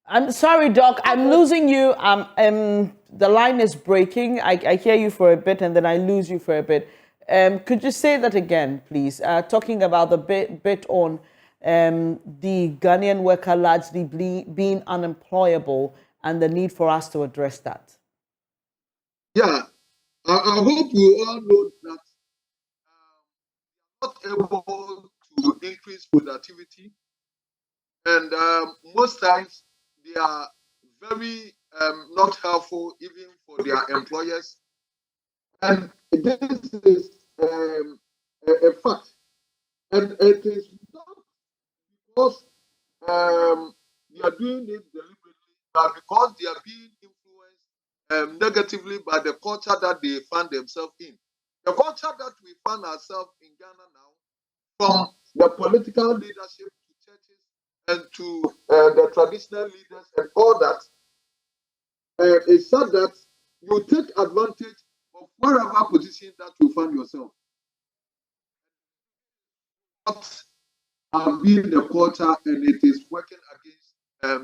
I'm sorry, Doc. I'm losing you. The line is breaking. I hear you for a bit, and then I lose you for a bit. Could you say that again, please? Talking about the bit on the Ghanaian worker largely being unemployable and the need for us to address that. Yeah, I hope you all know that not able to increase productivity, and most times they are very not helpful even for their employers. And this is a fact, and it is not because they are doing it deliberately, but because they are being influenced negatively by the culture that they find themselves in. The culture that we find ourselves in Ghana now, from the political leadership to churches and to the traditional leaders and all that, is such that you take advantage of wherever position that you find yourself. Not being the culture, and it is working against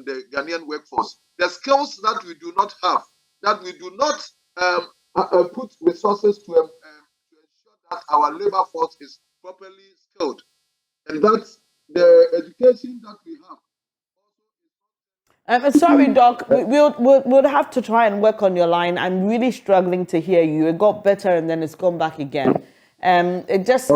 the Ghanaian workforce. The skills that we do not have, that we do not put resources to ensure that our labor force is properly skilled, and that's the education that we have. Sorry, Doc. We'll have to try and work on your line. I'm really struggling to hear you. It got better and then it's gone back again. It just,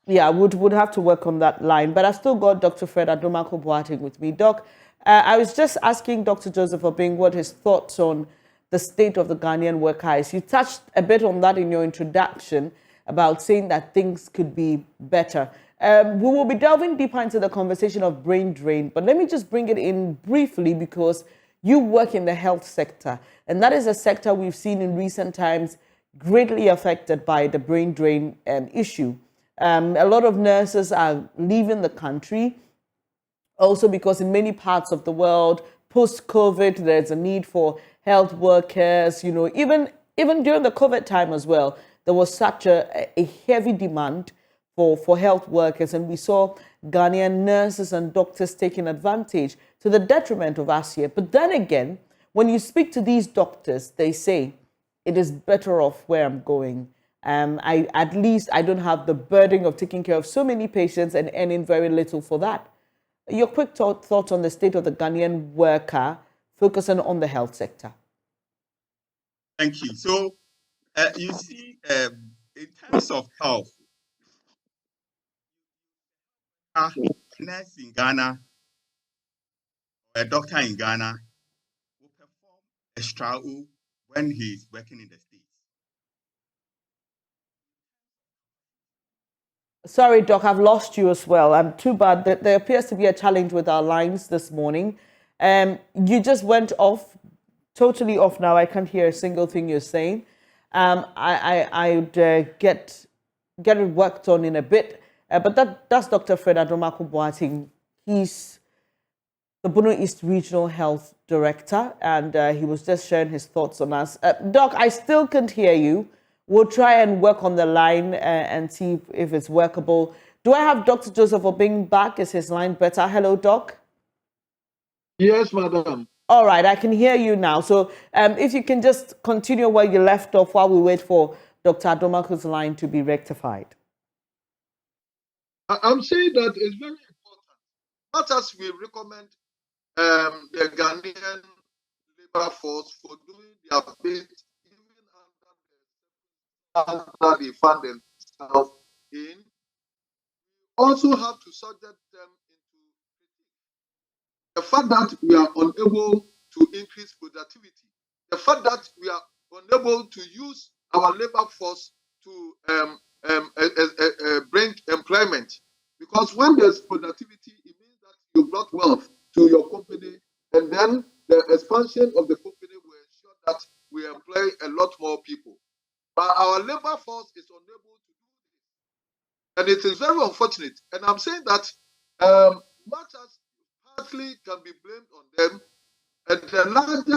yeah, would have to work on that line. But I still got Dr. Fred Adomako-Boateng with me. Doc, I was just asking Dr. Joseph Obeng what his thoughts on the state of the Ghanaian worker is. You touched a bit on that in your introduction about saying that things could be better. We will be delving deeper into the conversation of brain drain, but let me just bring it in briefly because you work in the health sector, and that is a sector we've seen in recent times greatly affected by the brain drain issue. A lot of nurses are leaving the country, also because in many parts of the world, post-COVID, there's a need for health workers. You know, even during the COVID time as well, there was such a heavy demand for health workers, and we saw Ghanaian nurses and doctors taking advantage to the detriment of us here. But then again, when you speak to these doctors, they say, it is better off where I'm going. At least I don't have the burden of taking care of so many patients and earning very little for that. Your quick thoughts on the state of the Ghanaian worker, focusing on the health sector. Thank you. So, you see, in terms of health, a nurse in Ghana, a doctor in Ghana will perform extra when he's working in the States. Sorry, Doc, I've lost you as well. I'm too bad. There appears to be a challenge with our lines this morning. You just went off, totally off now. I can't hear a single thing you're saying. I'd get it worked on in a bit. But that's Dr. Fred Adomako-Boateng. He's the Bono East Regional Health Director, and he was just sharing his thoughts on us. Doc, I still can't hear you. We'll try and work on the line and see if it's workable. Do I have Dr. Joseph Obeng back? Is his line better? Hello, Doc? Yes, madam. All right, I can hear you now. So if you can just continue where you left off while we wait for Dr. Adomako's line to be rectified. I'm saying that it's very important. Not as we recommend the Ghanaian labor force for doing their best, even under they find themselves in. Also have to subject them into the fact that we are unable to increase productivity, the fact that we are unable to use our labor force to bring employment. Because when there's productivity, it means that you brought wealth to your company, and then the expansion of the company will ensure that we employ a lot more people. But our labor force is unable to do this. And it is very unfortunate. And I'm saying that much as partly can be blamed on them, and the larger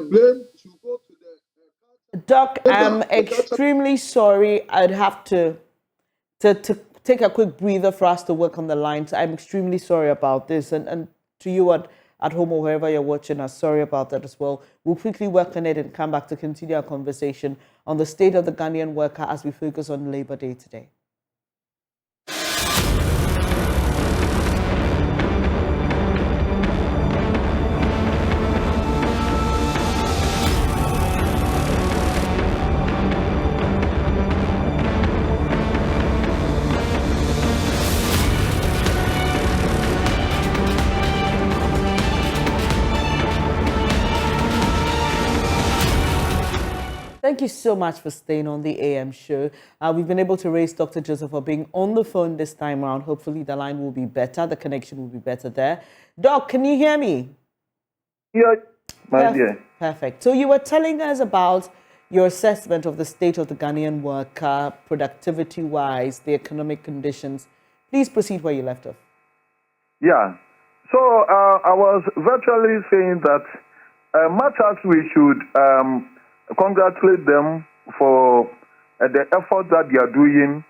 blame should go to the Doc, I'm extremely sorry. I'd have to take a quick breather for us to work on the lines. I'm extremely sorry about this. And to you at home or wherever you're watching us, sorry about that as well. We'll quickly work on it and come back to continue our conversation on the state of the Ghanaian worker as we focus on Labor Day today. Thank you so much for staying on the AM show. We've been able to raise Dr. Joseph for being on the phone this time around. Hopefully the line will be better. The connection will be better there. Doc, can you hear me? Yeah, my dear. Perfect. So you were telling us about your assessment of the state of the Ghanaian worker, productivity-wise, the economic conditions. Please proceed where you left off. Yeah. So I was virtually saying that much as we should congratulate them for the effort that they are doing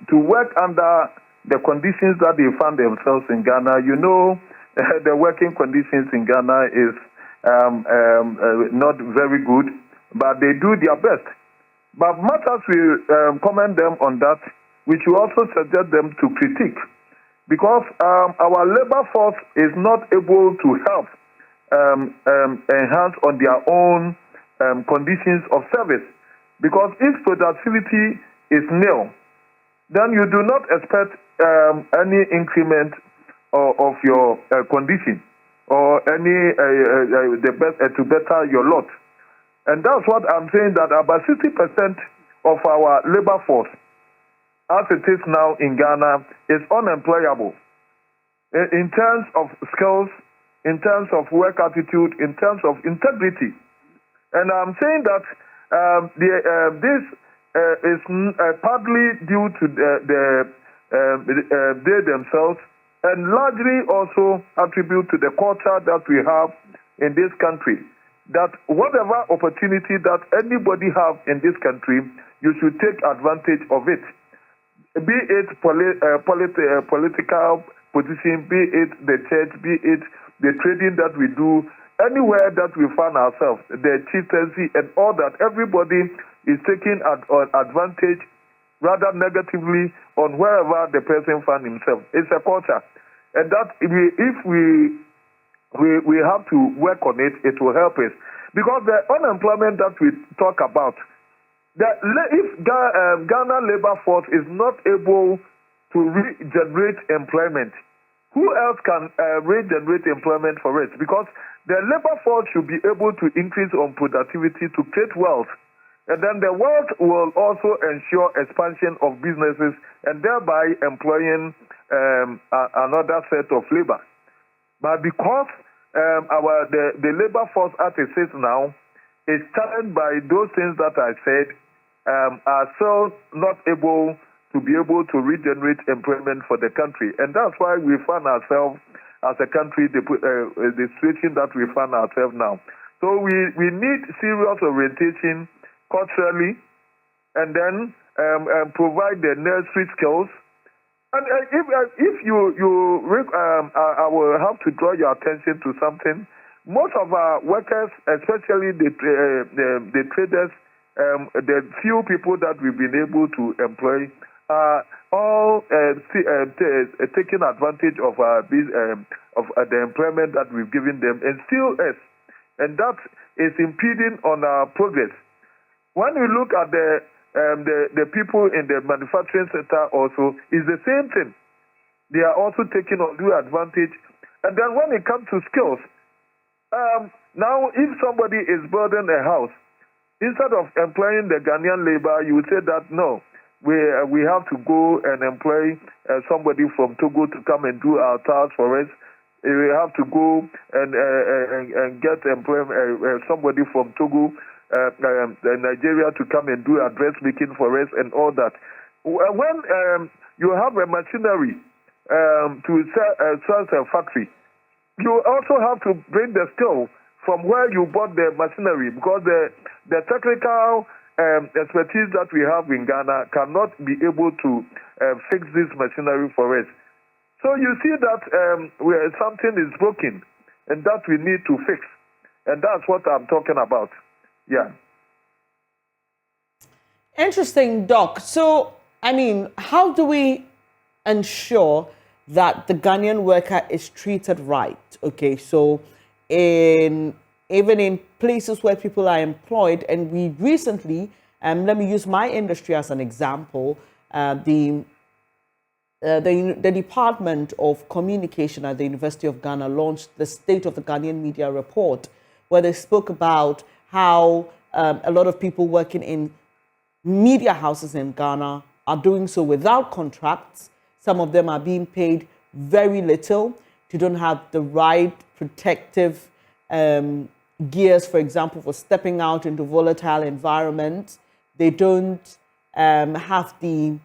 to work under the conditions that they found themselves in Ghana. You know, the working conditions in Ghana is not very good, but they do their best. But much as we commend them on that, we should also suggest them to critique, because our labor force is not able to help enhance on their own conditions of service, because if productivity is nil, then you do not expect any increment of your condition or any to better your lot. And that's what I'm saying, that about 60% of our labor force, as it is now in Ghana, is unemployable in terms of skills, in terms of work attitude, in terms of integrity. And I'm saying that this is partly due to they themselves, and largely also attribute to the culture that we have in this country, that whatever opportunity that anybody have in this country, you should take advantage of it. Be it political position, be it the church, be it the trading that we do, anywhere that we find ourselves, the chieftaincy and all that, everybody is taking advantage rather negatively on wherever the person finds himself. It's a culture. And that if we have to work on it, it will help us. Because the unemployment that we talk about, if Ghana labor force is not able to regenerate employment, who else can regenerate employment for us? Because the labor force should be able to increase on productivity to create wealth. And then the wealth will also ensure expansion of businesses and thereby employing another set of labor. But because the labor force as it is now is challenged by those things that I said, are still not able to be able to regenerate employment for the country. And that's why we find ourselves as a country, the situation that we find ourselves now. So we need serious orientation culturally, and then provide the necessary skills. And if I will have to draw your attention to something. Most of our workers, especially the traders, the few people that we've been able to employ, are all taking advantage of the employment that we've given them, and still is, and that is impeding on our progress. When we look at the people in the manufacturing sector, also is the same thing. They are also taking undue advantage. And then when it comes to skills, now if somebody is building a house, instead of employing the Ghanaian labor, you would say that no, we have to go and employ somebody from Togo to come and do our tasks for us. We have to go and get somebody from Togo, Nigeria to come and do our dressmaking for us and all that. when you have a machinery to sell a factory, you also have to bring the skill from where you bought the machinery, because the technical expertise that we have in Ghana cannot be able to fix this machinery for us. So you see that something is broken and that we need to fix. And that's what I'm talking about. Yeah. Interesting, Doc. So, I mean, how do we ensure that the Ghanaian worker is treated right? Okay, so even in places where people are employed, and we recently, let me use my industry as an example, the Department of Communication at the University of Ghana launched the State of the Ghanaian Media Report, where they spoke about how a lot of people working in media houses in Ghana are doing so without contracts. Some of them are being paid very little. They don't have the right protective gears, for example, for stepping out into volatile environments. They don't have the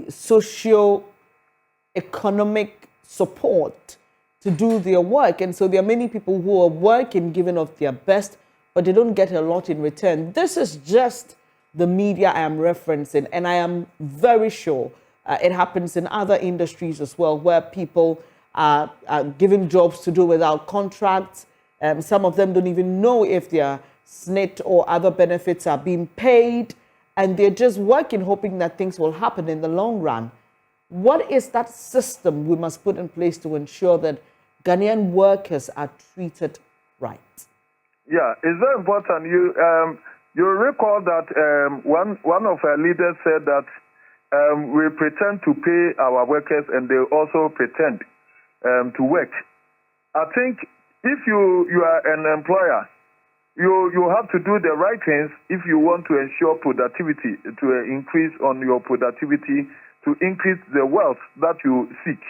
socio-economic support to do their work. And so there are many people who are working, giving of their best, but they don't get a lot in return. This is just the media I am referencing, and I am very sure it happens in other industries as well, where people are given jobs to do without contracts. Some of them don't even know if their SNIT or other benefits are being paid, and they're just working, hoping that things will happen in the long run. What is that system we must put in place to ensure that Ghanaian workers are treated right? Yeah, it's very important. You recall that one of our leaders said that we pretend to pay our workers and they also pretend to work. I think if you are an employer, you have to do the right things if you want to ensure productivity, to increase on your productivity, to increase the wealth that you seek.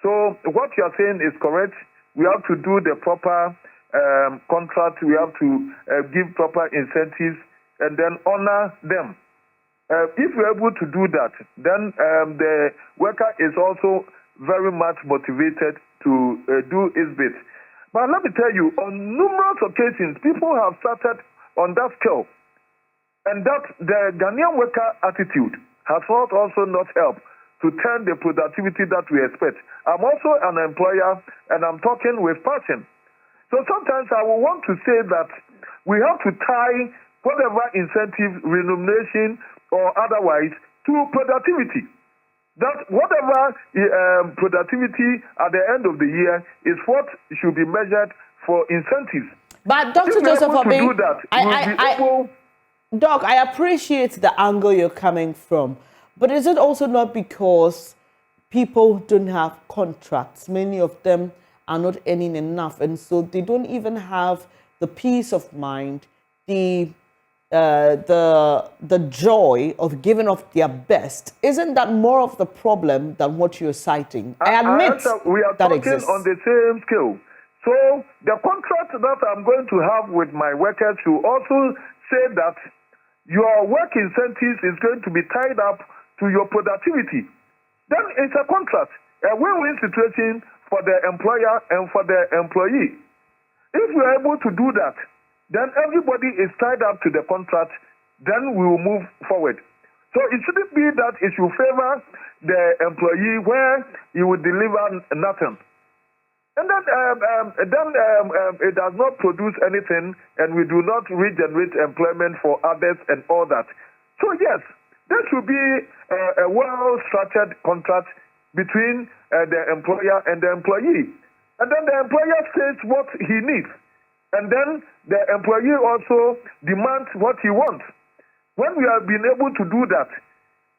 So what you are saying is correct. We have to do the proper contract. We have to give proper incentives and then honor them. If we're able to do that, then the worker is also very much motivated to do his bit. But let me tell you, on numerous occasions, people have started on that scale, and that the Ghanaian worker attitude has also not helped to turn the productivity that we expect. I'm also an employer, and I'm talking with passion. So sometimes I will want to say that we have to tie whatever incentive, remuneration, or otherwise to productivity. That whatever productivity at the end of the year is what should be measured for incentives. But Dr. Joseph Obey, Doc, I appreciate the angle you're coming from, but is it also not because people don't have contracts? Many of them are not earning enough, and so they don't even have the peace of mind, the joy of giving of their best. Isn't that more of the problem than what you're citing? I admit we are that talking exists. on the same scale. So the contract that I'm going to have with my workers should also say that your work incentives is going to be tied up to your productivity. Then it's a contract, a win-win situation for the employer and for the employee. If we are able to do that, then everybody is tied up to the contract, then we will move forward. So it shouldn't be that it should favor the employee where he will deliver nothing. And then it does not produce anything, and we do not regenerate employment for others and all that. So yes, there should be a well-structured contract between the employer and the employee. And then the employer says what he needs. And then the employee also demands what he wants. When we have been able to do that,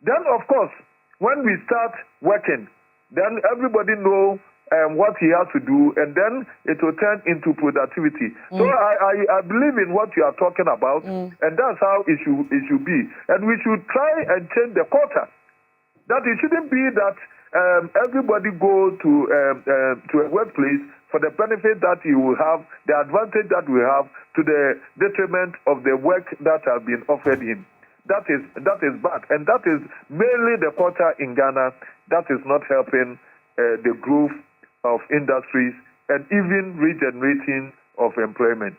then of course, when we start working, then everybody knows what he has to do, and then it will turn into productivity. So I believe in what you are talking about, and that's how it should be. And we should try and change the culture. That it shouldn't be that everybody go to a workplace for the benefit that you will have, the advantage that we have, to the detriment of the work that has been offered him. that is bad, and that is mainly the culture in Ghana that is not helping the growth of industries and even regenerating of employment.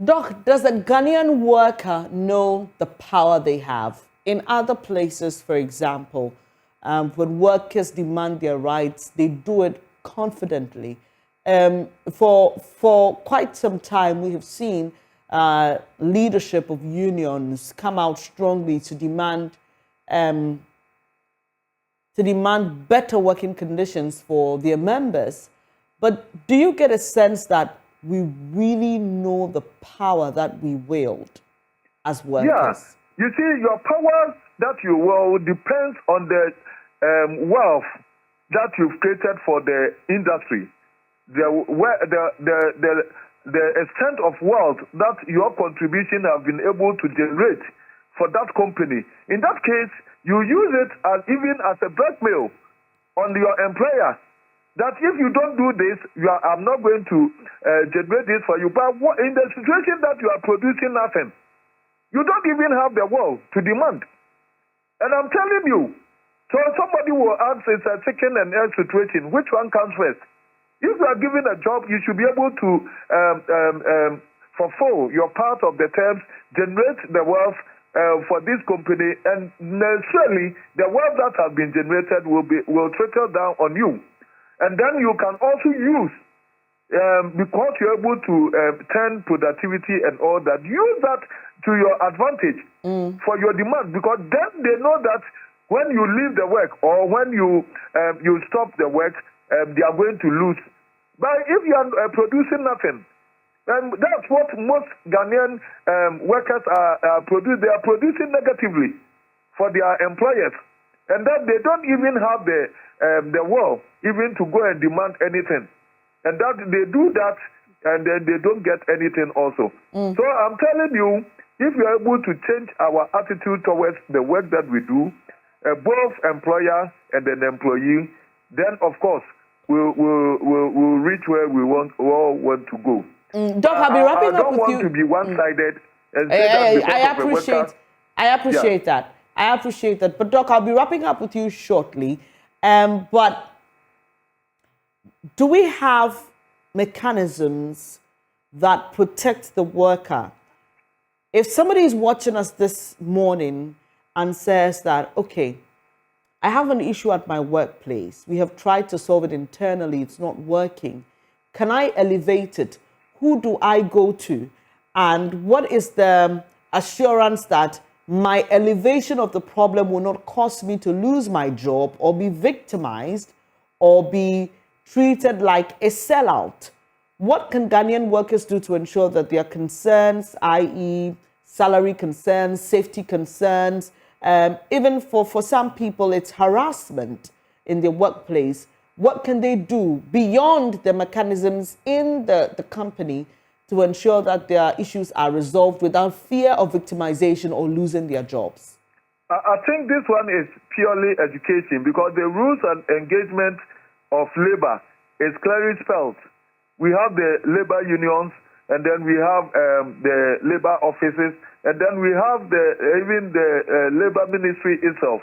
Doc, does the Ghanaian worker know the power they have? In other places, for example, when workers demand their rights, they do it confidently. For quite some time, we have seen leadership of unions come out strongly to demand better working conditions for their members. But do you get a sense that we really know the power that we wield as workers? Yes. You see, your power that you wield depends on the wealth that you've created for the industry. The extent of wealth that your contribution have been able to generate for that company. In that case, you use it even as a blackmail on your employer. That if you don't do this, I'm not going to generate this for you. But in the situation that you are producing nothing, you don't even have the will to demand. And I'm telling you, so somebody will ask, it's a chicken and egg situation. Which one comes first? If you are given a job, you should be able to fulfill your part of the terms, generate the wealth for this company, and necessarily the wealth that has been generated will trickle down on you. And then you can also use, because you're able to turn productivity and all that, use that to your advantage for your demand, because then they know that when you leave the work or when you stop the work, they are going to lose. But if you are producing nothing, and that's what most Ghanaian workers are producing. They are producing negatively for their employers, and that they don't even have the will even to go and demand anything, and that they do that, and then they don't get anything also. So I'm telling you, if we are able to change our attitude towards the work that we do, both employer and an employee, then of course we'll reach where we all want to go. Doc, I'll be wrapping up with you. I don't want to be one-sided. And say that I appreciate that. I appreciate that. But Doc, I'll be wrapping up with you shortly. But do we have mechanisms that protect the worker? If somebody is watching us this morning and says that, okay, I have an issue at my workplace. We have tried to solve it internally. It's not working. Can I elevate it? Who do I go to? And what is the assurance that my elevation of the problem will not cause me to lose my job or be victimized or be treated like a sellout? What can Ghanaian workers do to ensure that their concerns, i.e. salary concerns, safety concerns, even for some people, it's harassment in their workplace. What can they do beyond the mechanisms in the company to ensure that their issues are resolved without fear of victimization or losing their jobs? I think this one is purely education, because the rules and engagement of labor is clearly spelled. We have the labor unions, and then we have the labor offices, and then we have even the labor ministry itself.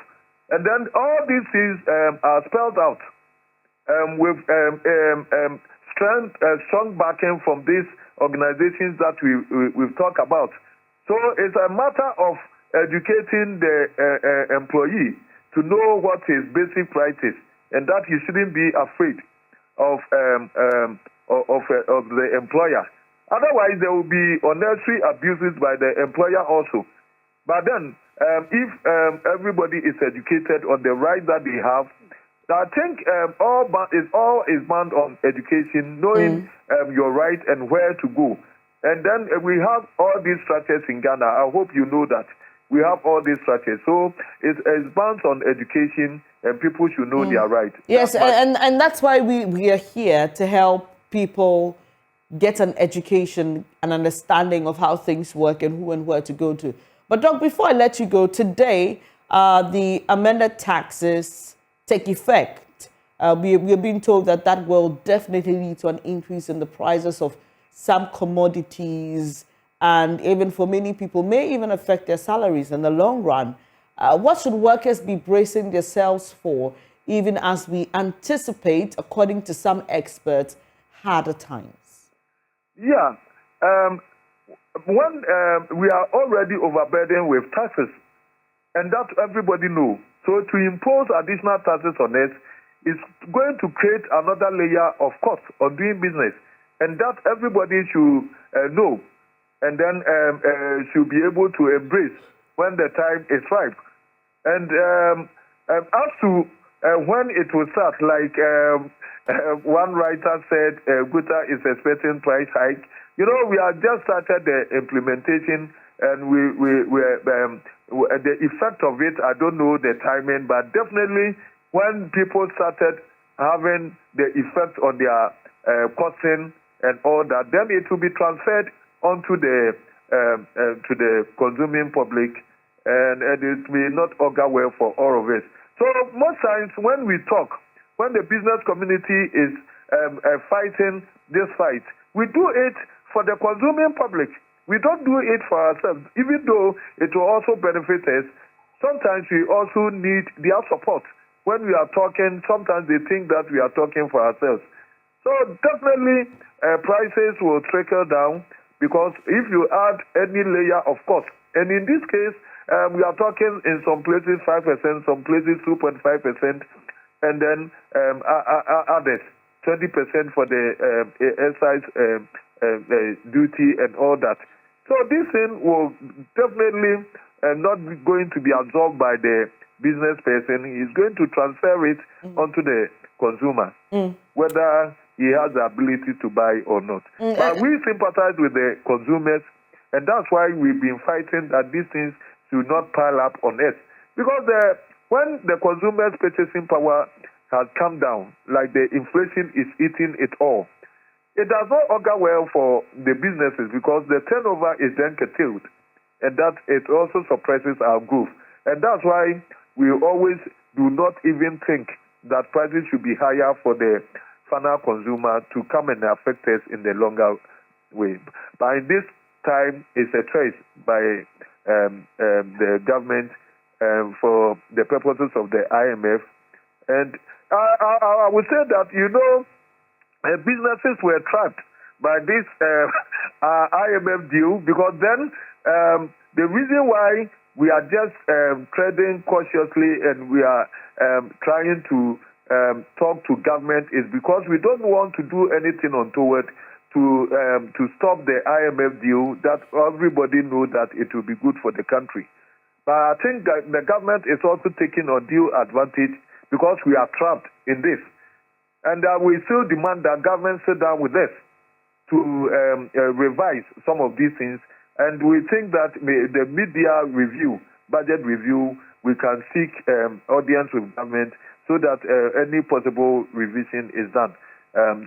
And then all these things are spelled out with strong backing from these organizations that we've talked about. So it's a matter of educating the employee to know what his basic right is, and that he shouldn't be afraid of the employer. Otherwise, there will be unnecessary abuses by the employer also. But then, if everybody is educated on the rights that they have, I think all is bound on education, knowing your right and where to go. And then we have all these structures in Ghana. I hope you know that. We have all these structures. So it's bound on education, and people should know their right. Yes, and that's why we are here to help people get an education, an understanding of how things work and who and where to go to. But Doc, before I let you go, today the amended taxes take effect. We're being told that will definitely lead to an increase in the prices of some commodities and even for many people may even affect their salaries in the long run. What should workers be bracing themselves for, even as we anticipate, according to some experts, harder times? Yeah. When we are already overburdened with taxes, and that everybody knows. So to impose additional taxes on us is going to create another layer of cost on doing business, and that everybody should know, and then should be able to embrace when the time is ripe. And as to when it will start, like one writer said, Guta is expecting price hike. You know, we have just started the implementation, and the effect of it, I don't know the timing, but definitely when people started having the effect on their costing and all that, then it will be transferred onto the to the consuming public, and it may not augur well for all of us. So most times when we talk, when the business community is fighting this fight, we do it for the consuming public. We don't do it for ourselves, even though it will also benefit us. Sometimes we also need their support. When we are talking, sometimes they think that we are talking for ourselves. So definitely prices will trickle down, because if you add any layer of cost, and in this case, we are talking in some places 5%, some places 2.5%, and then others 20% for the excise duty and all that. So this thing will definitely not be going to be absorbed by the business person. He's going to transfer it onto the consumer, whether he has the ability to buy or not. But we sympathize with the consumers, and that's why we've been fighting that these things should not pile up on us. Because when the consumer's purchasing power has come down, like the inflation is eating it all, it does not augur well for the businesses, because the turnover is then curtailed, and that it also suppresses our growth. And that's why we always do not even think that prices should be higher for the final consumer to come and affect us in the longer way. By this time, it's a choice by the government for the purposes of the IMF. And I would say that, you know, businesses were trapped by this IMF deal, because then the reason why we are just treading cautiously and we are trying to talk to government is because we don't want to do anything untoward to stop the IMF deal that everybody knows that it will be good for the country. But I think that the government is also taking undue advantage, because we are trapped in this. And we still demand that government sit down with us to revise some of these things. And we think that the media review, budget review, we can seek audience with government so that any possible revision is done,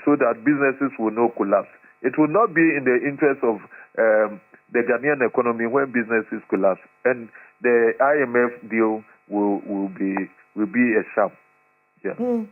so that businesses will not collapse. It will not be in the interest of the Ghanaian economy when businesses collapse, and the IMF deal will be a sham. Yeah.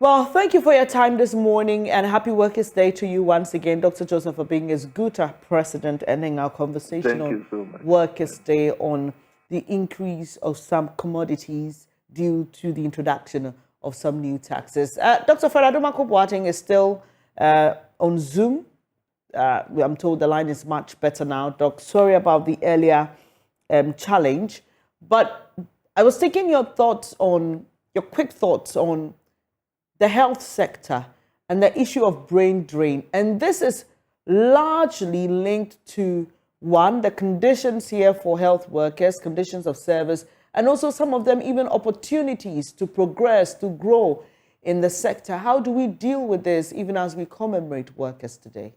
Well, thank you for your time this morning, and happy Workers' Day to you once again, Dr. Joseph Obinges Guta, President, ending our conversation on Workers' Day on the increase of some commodities due to the introduction of some new taxes. Dr. Faraduma Boateng is still on Zoom. I'm told the line is much better now. Doc, sorry about the earlier challenge, but I was taking your quick thoughts on the health sector and the issue of brain drain. And this is largely linked to, one, the conditions here for health workers, conditions of service, and also some of them even opportunities to progress, to grow in the sector. How do we deal with this even as we commemorate Workers' Today?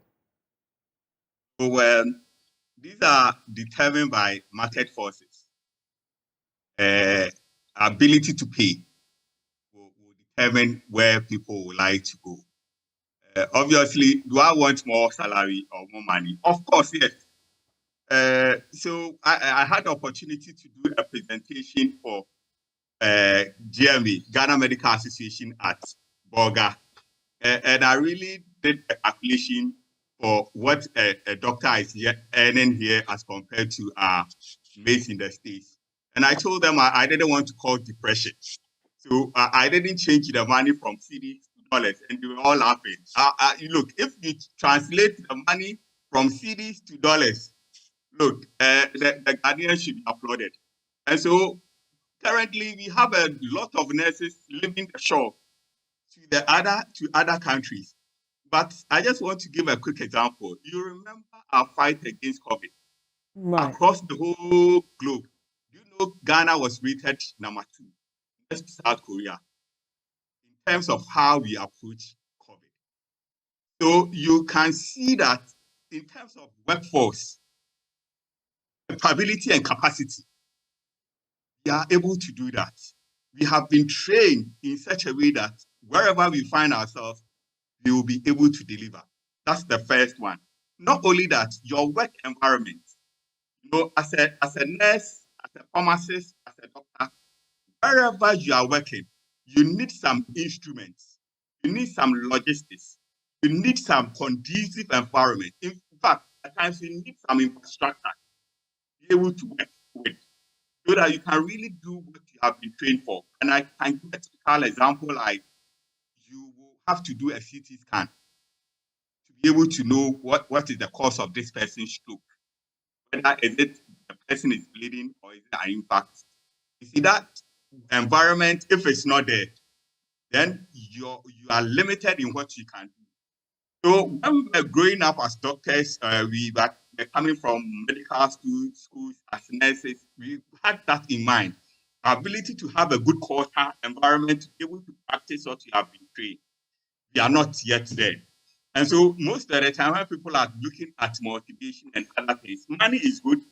Well, these are determined by market forces. Ability to pay will determine where people would like to go. Obviously, do I want more salary or more money? Of course, yes. So I had the opportunity to do a presentation for GMA, Ghana Medical Association at Bolga. And I really did a calculation for what a doctor is earning here as compared to mates in the States. And I told them I didn't want to call depression. So I didn't change the money from cedis to dollars, and they were all laughing. Look, if you translate the money from cedis to dollars, look, the Guardian should be applauded. And so currently we have a lot of nurses leaving the shore to other countries. But I just want to give a quick example. You remember our fight against COVID across the whole globe. You know, Ghana was rated number 2 next to South Korea in terms of how we approach COVID. So you can see that in terms of workforce, capability and capacity, we are able to do that. We have been trained in such a way that wherever we find ourselves, we will be able to deliver. That's the first one. Not only that, your work environment. You know, as a nurse, as a pharmacist, as a doctor, wherever you are working, you need some instruments, you need some logistics, you need some conducive environment. In fact, at times you need some infrastructure to be able to work with, so that you can really do what you have been trained for. And I can give a typical example, like you will have to do a CT scan to be able to know what is the cause of this person's stroke. Whether is it the person is bleeding or is it an impact. You see that environment, if it's not there, then you are limited in what you can do. So when we were growing up as doctors, we were coming from medical schools as nurses, we had that in mind. Our ability to have a good culture environment, to be able to practice what you have been trained. We are not yet there. And so most of the time when people are looking at motivation and other things, money is good.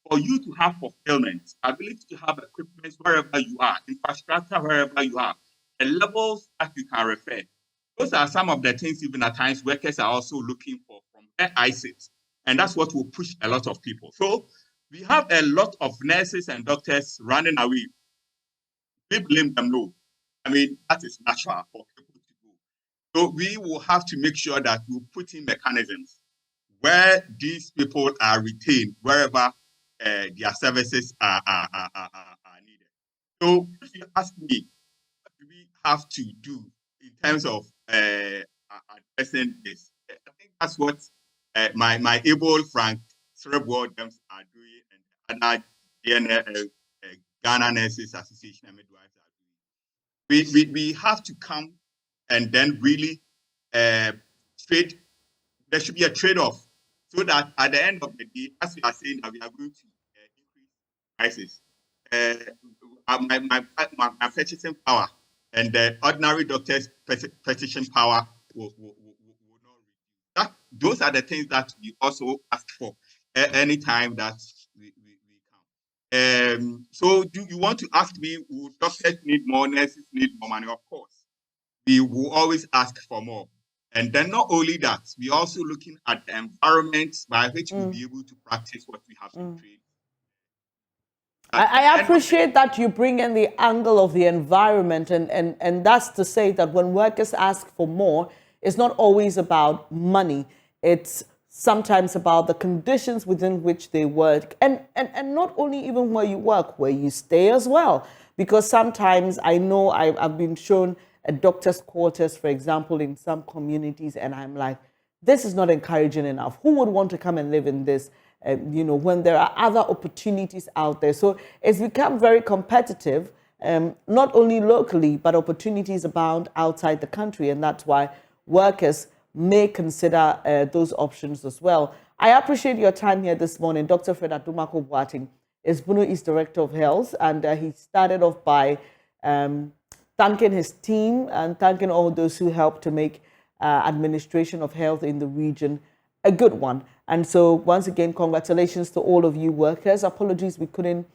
For you to have fulfillment, ability to have equipment wherever you are, infrastructure wherever you are, the levels that you can refer. Those are some of the things even at times workers are also looking for from where I sit. And that's what will push a lot of people. So we have a lot of nurses and doctors running away. We blame them, no. I mean, that is natural for people to do. So we will have to make sure that we put in mechanisms where these people are retained, wherever their services are needed. So if you ask me, what do we have to do in terms of addressing this? I think that's what my able Frank Cerebral Dems are doing, and other Ghana Nurses Association and midwives are doing. We have to come and then really trade. There should be a trade-off, so that at the end of the day, as we are saying that we are going to increase prices, my purchasing power and the ordinary doctor's purchasing power will not reduce. Those are the things that we also ask for anytime that we come. So do you want to ask me, will doctors need more, nurses need more money? Of course. We will always ask for more. And then not only that, we're also looking at the environment by which we'll be able to practice what we have been trained. I appreciate that you bring in the angle of the environment, and that's to say that when workers ask for more, it's not always about money. It's sometimes about the conditions within which they work, and not only even where you work, where you stay as well. Because sometimes I know I've been shown a doctor's quarters, for example, in some communities, and I'm like, this is not encouraging enough. Who would want to come and live in this, when there are other opportunities out there? So it's become very competitive, not only locally, but opportunities abound outside the country, and that's why workers may consider those options as well. I appreciate your time here this morning. Dr. Fred Adomako-Boateng is Bono East Director of Health, and he started off by thanking his team and thanking all those who helped to make administration of health in the region a good one. And so once again, congratulations to all of you workers. Apologies we couldn't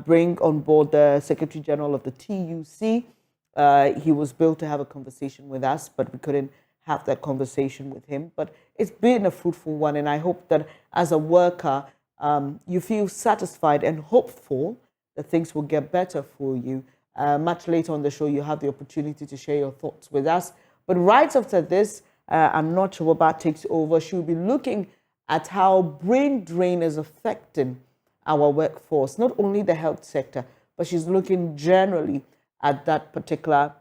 bring on board the Secretary General of the TUC. He was billed to have a conversation with us, but we couldn't have that conversation with him. But it's been a fruitful one, and I hope that as a worker, you feel satisfied and hopeful that things will get better for you. Much later on the show, you have the opportunity to share your thoughts with us. But right after this, I'm not sure what takes over. She'll be looking at how brain drain is affecting our workforce, not only the health sector, but she's looking generally at that particular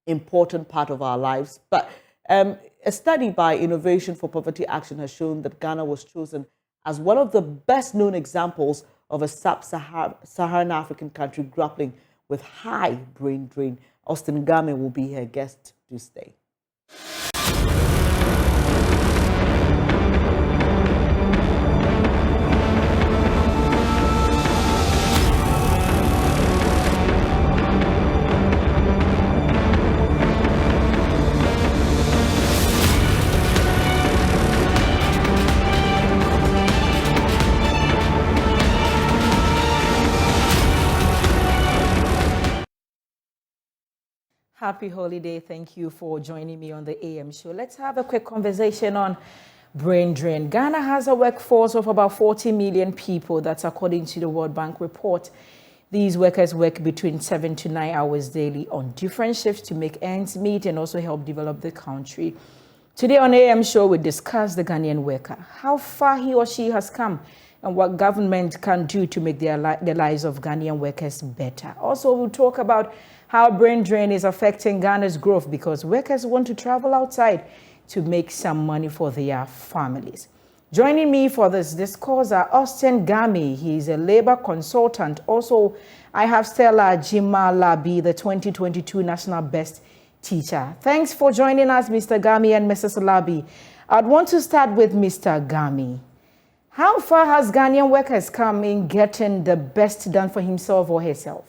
important part of our lives. But a study by Innovation for Poverty Action has shown that Ghana was chosen as one of the best known examples of a sub-Saharan African country grappling with high brain drain. Austin Game will be her guest to stay. Happy holiday. Thank you for joining me on the AM show. Let's have a quick conversation on brain drain. Ghana has a workforce of about 40 million people. That's according to the World Bank report. These workers work between 7 to 9 hours daily on different shifts to make ends meet and also help develop the country. Today on AM show, we discuss the Ghanaian worker, how far he or she has come and what government can do to make the lives of Ghanaian workers better. Also, we'll talk about how brain drain is affecting Ghana's growth because workers want to travel outside to make some money for their families. Joining me for this discourse are Austin Game. He's a labor consultant. Also, I have Stella Jima-Labi, the 2022 National Best Teacher. Thanks for joining us, Mr. Game and Mrs. Labi. I'd want to start with Mr. Game. How far has Ghanaian workers come in getting the best done for himself or herself?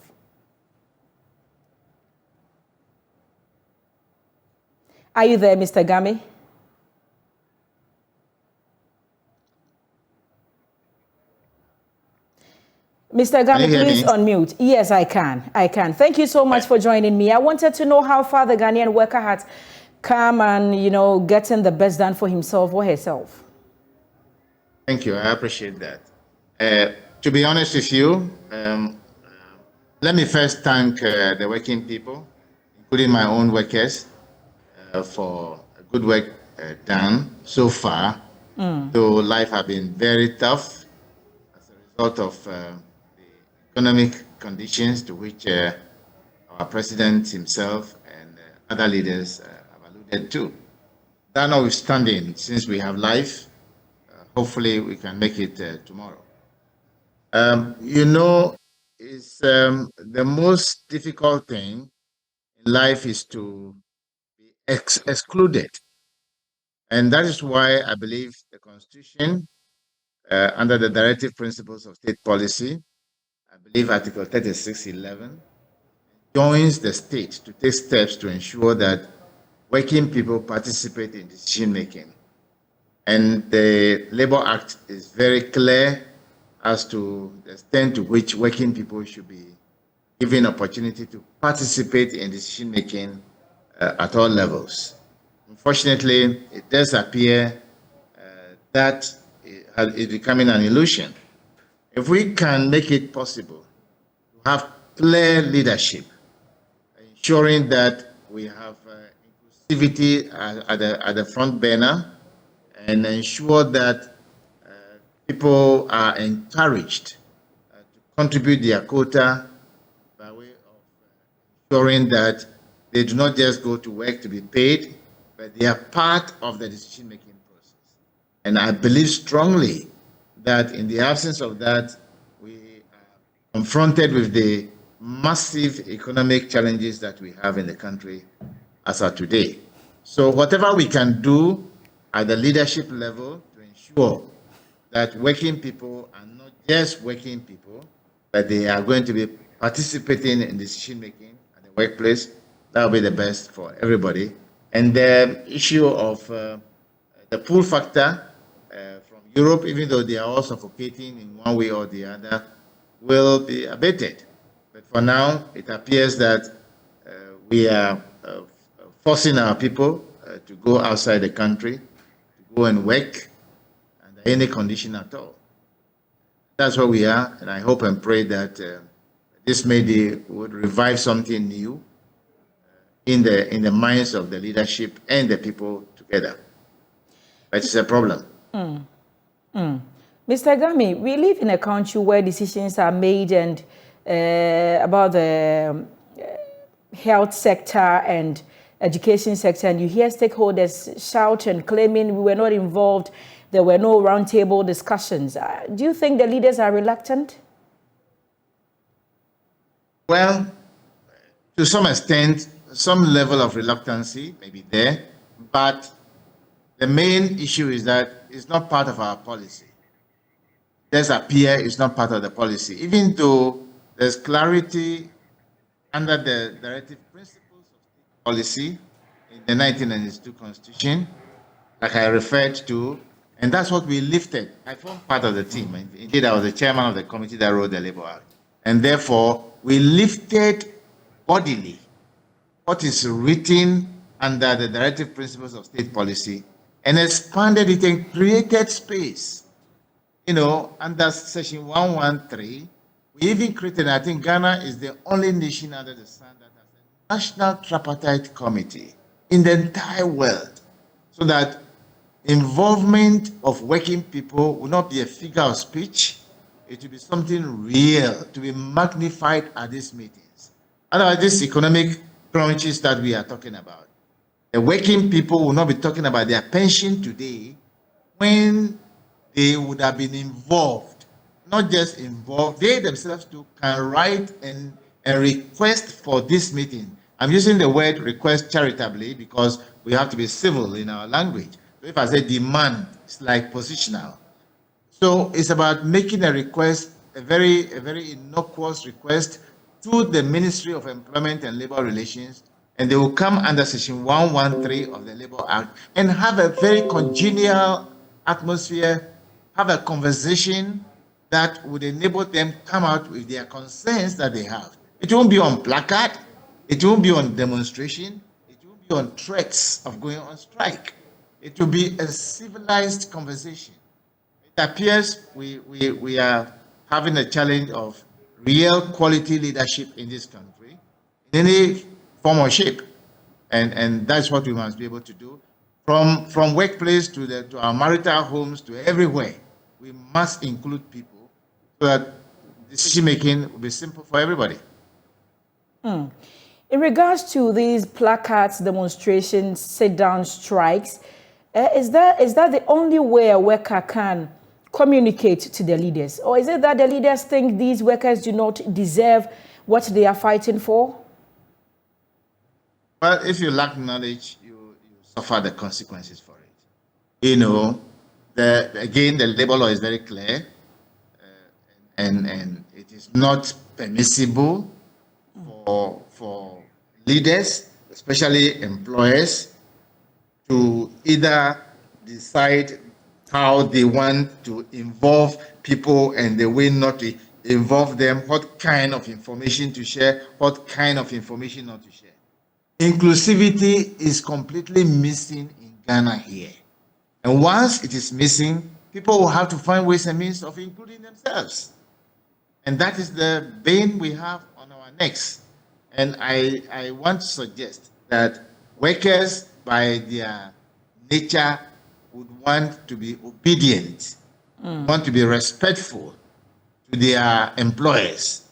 Are you there, Mr. Game? Mr. Game, please unmute. Yes, I can. Thank you so much for joining me. I wanted to know how far the Ghanaian worker has come and, getting the best done for himself or herself. Thank you. I appreciate that. To be honest with you, let me first thank the working people, including my own workers, for good work done so far. Though life has been very tough as a result of the economic conditions to which our president himself and other leaders have alluded to. That notwithstanding, since we have life, hopefully we can make it tomorrow. It's the most difficult thing in life is to excluded. And that is why I believe the Constitution, under the directive principles of state policy, I believe Article 36(11), joins the state to take steps to ensure that working people participate in decision-making. And the Labour Act is very clear as to the extent to which working people should be given opportunity to participate in decision-making at all levels. Unfortunately, it does appear that it is becoming an illusion. If we can make it possible to have clear leadership, ensuring that we have inclusivity at the front burner, and ensure that people are encouraged to contribute their quota by way of ensuring that they do not just go to work to be paid, but they are part of the decision-making process. And I believe strongly that in the absence of that, we are confronted with the massive economic challenges that we have in the country as of today. So whatever we can do at the leadership level to ensure that working people are not just working people, but they are going to be participating in decision-making at the workplace, that will be the best for everybody. And the issue of the pull factor from Europe, even though they are all suffocating in one way or the other, will be abated. But for now, it appears that we are forcing our people to go outside the country, to go and work under any condition at all. That's where we are, and I hope and pray that this maybe would revive something new in the minds of the leadership and the people to together. But it's a problem. Mr. Gami, we live in a country where decisions are made and about the health sector and education sector, and you hear stakeholders shout and claiming we were not involved, there were no roundtable discussions. Do you think the leaders are reluctant? Well, to some extent, some level of reluctancy may be there, but the main issue is that it's not part of our policy. There's appear it's not part of the policy, even though there's clarity under the directive principles of state policy in the 1992 Constitution, like I referred to, and that's what we lifted. I formed part of the team. Indeed, I was the chairman of the committee that wrote the Labour Act. And therefore, we lifted bodily what is written under the directive principles of state policy and expanded it and created space. Under section 113, we even created, I think Ghana is the only nation under the sun that has a national tripartite committee in the entire world, so that involvement of working people will not be a figure of speech. It will be something real to be magnified at these meetings. Otherwise, these economic crunches that we are talking about, the working people will not be talking about their pension today when they would have been involved. Not just involved, they themselves too can write and request for this meeting. I'm using the word request charitably because we have to be civil in our language. So if I say demand, it's like positional. So it's about making a request, a very innocuous request to the Ministry of Employment and Labor Relations, and they will come under section 113 of the Labour Act and have a very congenial atmosphere, have a conversation that would enable them come out with their concerns that they have. It won't be on placard, it won't be on demonstration, it won't be on threats of going on strike. It will be a civilized conversation. It appears we are having a challenge of real quality leadership in this country, in any form or shape. And that's what we must be able to do. From workplace to our marital homes to everywhere, we must include people so that decision-making will be simple for everybody. In regards to these placards, demonstrations, sit-down strikes, is that the only way a worker can communicate to the leaders? Or is it that the leaders think these workers do not deserve what they are fighting for? Well, if you lack knowledge, you suffer the consequences for it. Again, the labor law is very clear, and it is not permissible for leaders, especially employers, to either decide how they want to involve people and the way not to involve them, what kind of information to share, what kind of information not to share. Inclusivity is completely missing in Ghana here. And once it is missing, people will have to find ways and means of including themselves. And that is the bane we have on our necks. And I want to suggest that workers, by their nature, would want to be obedient, want to be respectful to their employers.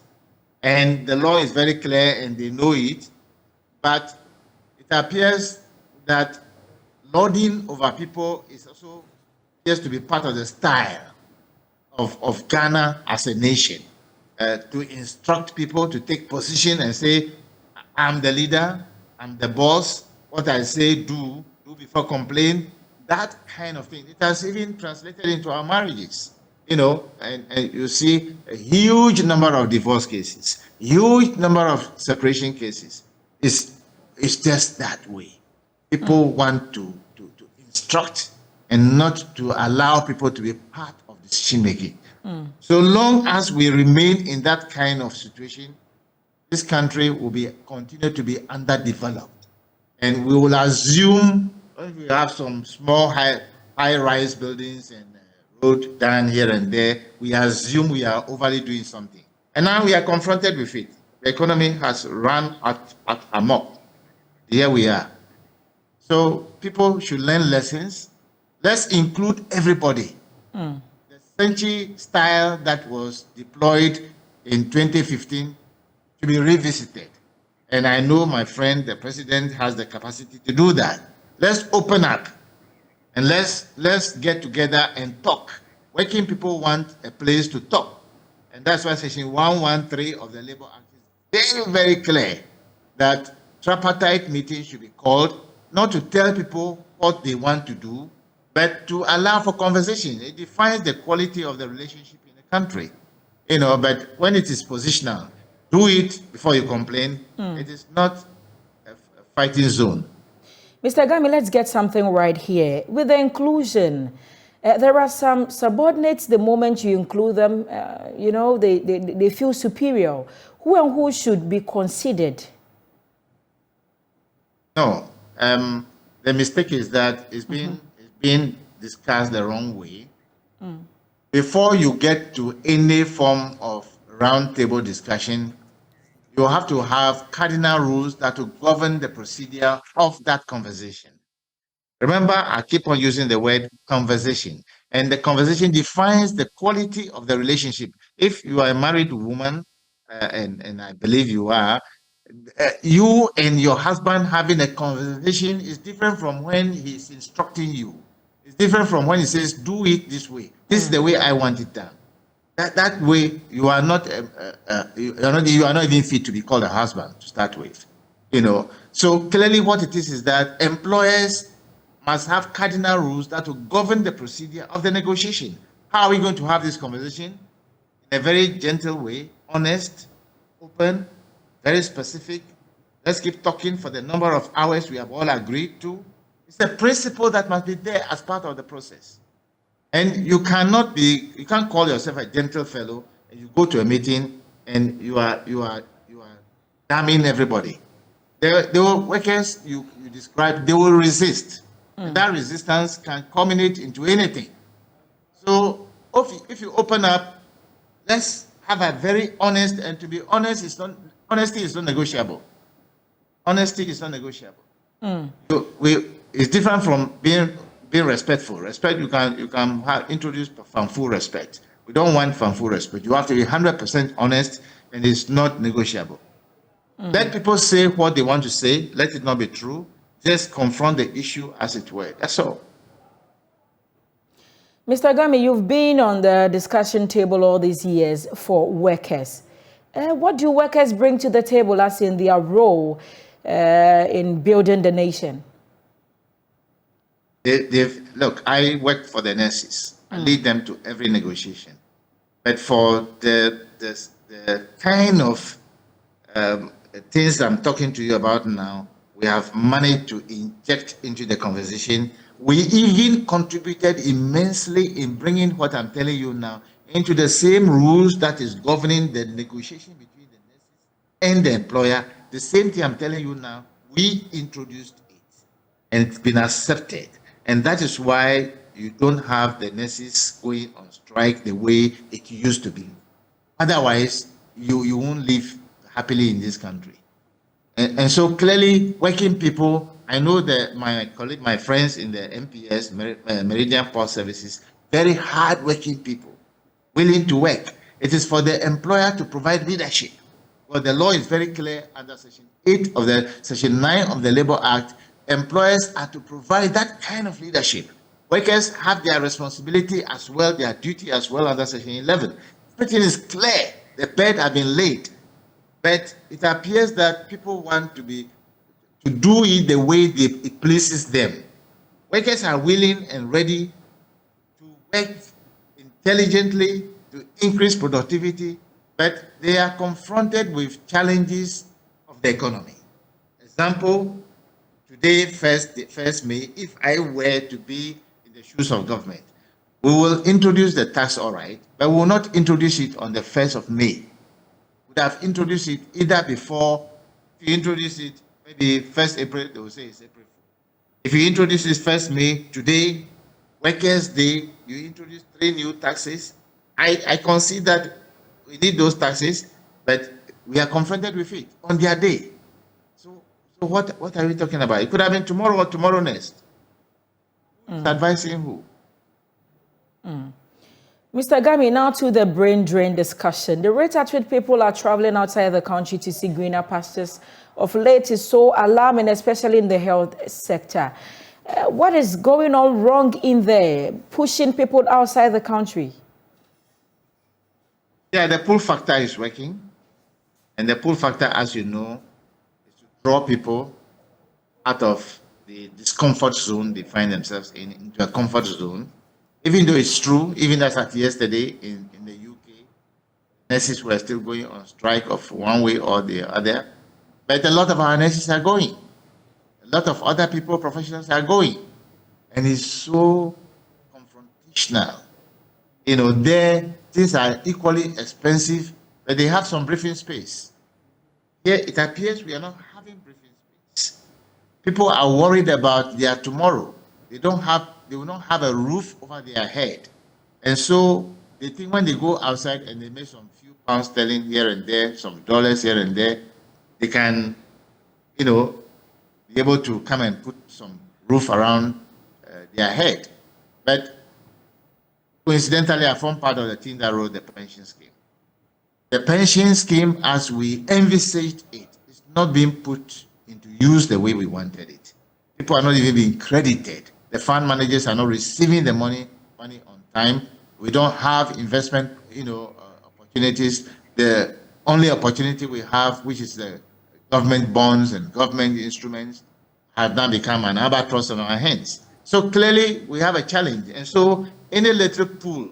And the law is very clear and they know it, but it appears that lording over people is also just to be part of the style of Ghana as a nation, to instruct people to take position and say, I'm the leader, I'm the boss, what I say, do before complain, that kind of thing. It has even translated into our marriages, and you see a huge number of divorce cases, huge number of separation cases. It's just that way. People want to instruct and not to allow people to be part of decision making. So long as we remain in that kind of situation, this country will continue to be underdeveloped. And we will assume, if we have some small high-rise buildings and road down here and there, we assume we are overly doing something. And now we are confronted with it. The economy has run at amok. Here we are. So people should learn lessons. Let's include everybody. The Senchi style that was deployed in 2015 to be revisited. And I know my friend, the president, has the capacity to do that. Let's open up and let's get together and talk. Working people want a place to talk. And that's why Section 113 of the Labour Act is very, very clear that tripartite meetings should be called, not to tell people what they want to do, but to allow for conversation. It defines the quality of the relationship in the country. But when it is positional, do it before you complain. It is not a fighting zone. Mr. Gami, let's get something right here. With the inclusion, there are some subordinates, the moment you include them, they feel superior. Who and who should be considered? No. The mistake is that it's being discussed the wrong way. Before you get to any form of roundtable discussion, you have to have cardinal rules that will govern the procedure of that conversation. Remember, I keep on using the word conversation, and the conversation defines the quality of the relationship. If you are a married woman, and I believe you are, you and your husband having a conversation is different from when he's instructing you. It's different from when he says, do it this way. This is the way I want it done. That way, you are not even fit to be called a husband to start with. So clearly what it is that employers must have cardinal rules that will govern the procedure of the negotiation. How are we going to have this conversation? In a very gentle way, honest, open, very specific. Let's keep talking for the number of hours we have all agreed to. It's a principle that must be there as part of the process. And you can't call yourself a gentle fellow and you go to a meeting and you are damning everybody. The workers you described, they will resist. And that resistance can culminate into anything. So if you open up, let's have a very honest, and to be honest, honesty is not negotiable. Honesty is not negotiable. It's different from being respectful. Respect, you can introduce fanful respect. We don't want fanful respect. You have to be 100% honest, and it's not negotiable. Let people say what they want to say. Let it not be true. Just confront the issue as it were. That's all. Mr. Gami, you've been on the discussion table all these years for workers. What do workers bring to the table as in their role in building the nation? Look, I work for the nurses. I lead them to every negotiation. But for the kind of things I'm talking to you about now, we have managed to inject into the conversation. We even contributed immensely in bringing what I'm telling you now into the same rules that is governing the negotiation between the nurses and the employer. The same thing I'm telling you now, we introduced it and it's been accepted. And that is why you don't have the nurses going on strike the way it used to be. Otherwise, you won't live happily in this country. And so clearly, working people, I know that my friends in the MPS, Meridian Port Services, very hard-working people, willing to work. It is for the employer to provide leadership. Well, the law is very clear under Section 9 of the Labour Act. Employers are to provide that kind of leadership. Workers have their responsibility as well, their duty as well under Section 11. Everything is clear. The bed has been laid. But it appears that people want to do it the way it pleases them. Workers are willing and ready to work intelligently to increase productivity, but they are confronted with challenges of the economy. Example, today, 1st May, if I were to be in the shoes of government, we will introduce the tax, all right, but we will not introduce it on the 1st of May. Would have introduced it either before. If you introduce it, maybe 1st April, they will say it's April. If you introduce it 1st May, today, Workers' Day, you introduce 3 new taxes. I concede that we need those taxes, but we are confronted with it on their day. So So what are we talking about? It could have been tomorrow or tomorrow next. Who's advising who? Mr. Gami, now to the brain drain discussion. The rate at which people are traveling outside the country to see greener pastures of late is so alarming, especially in the health sector. What is going on wrong in there, pushing people outside the country? Yeah, the pull factor is working. And the pull factor, as you know, is to draw people out of the discomfort zone they find themselves in, into a comfort zone. Even though it's true, even as at yesterday in the UK, nurses were still going on strike of one way or the other. But a lot of our nurses are going. A lot of other people, professionals are going. And it's so confrontational. You know, there, things are equally expensive, but they have some breathing space. Here, it appears we are not having breathing space. People are worried about their tomorrow. They will not have a roof over their head. And so they think when they go outside and they make some few pounds sterling here and there, some dollars here and there, they can, you know, be able to come and put some roof around their head. But coincidentally, I formed part of the team that wrote the pension scheme. The pension scheme, as we envisaged it, is not being put into use the way we wanted it. People are not even being credited. The fund managers are not receiving the money on time. We don't have investment, opportunities. The only opportunity we have, which is the government bonds and government instruments, have now become an albatross on our hands. So clearly, we have a challenge. And so any electric pool,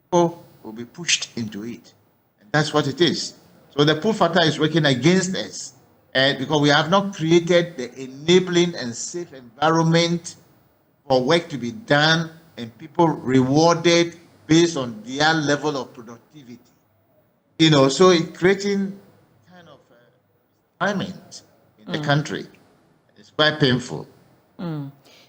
people will be pushed into it. And that's what it is. So the pull factor is working against us. And because we have not created the enabling and safe environment for work to be done and people rewarded based on their level of productivity. So it's creating kind of climate in the country. It's quite painful.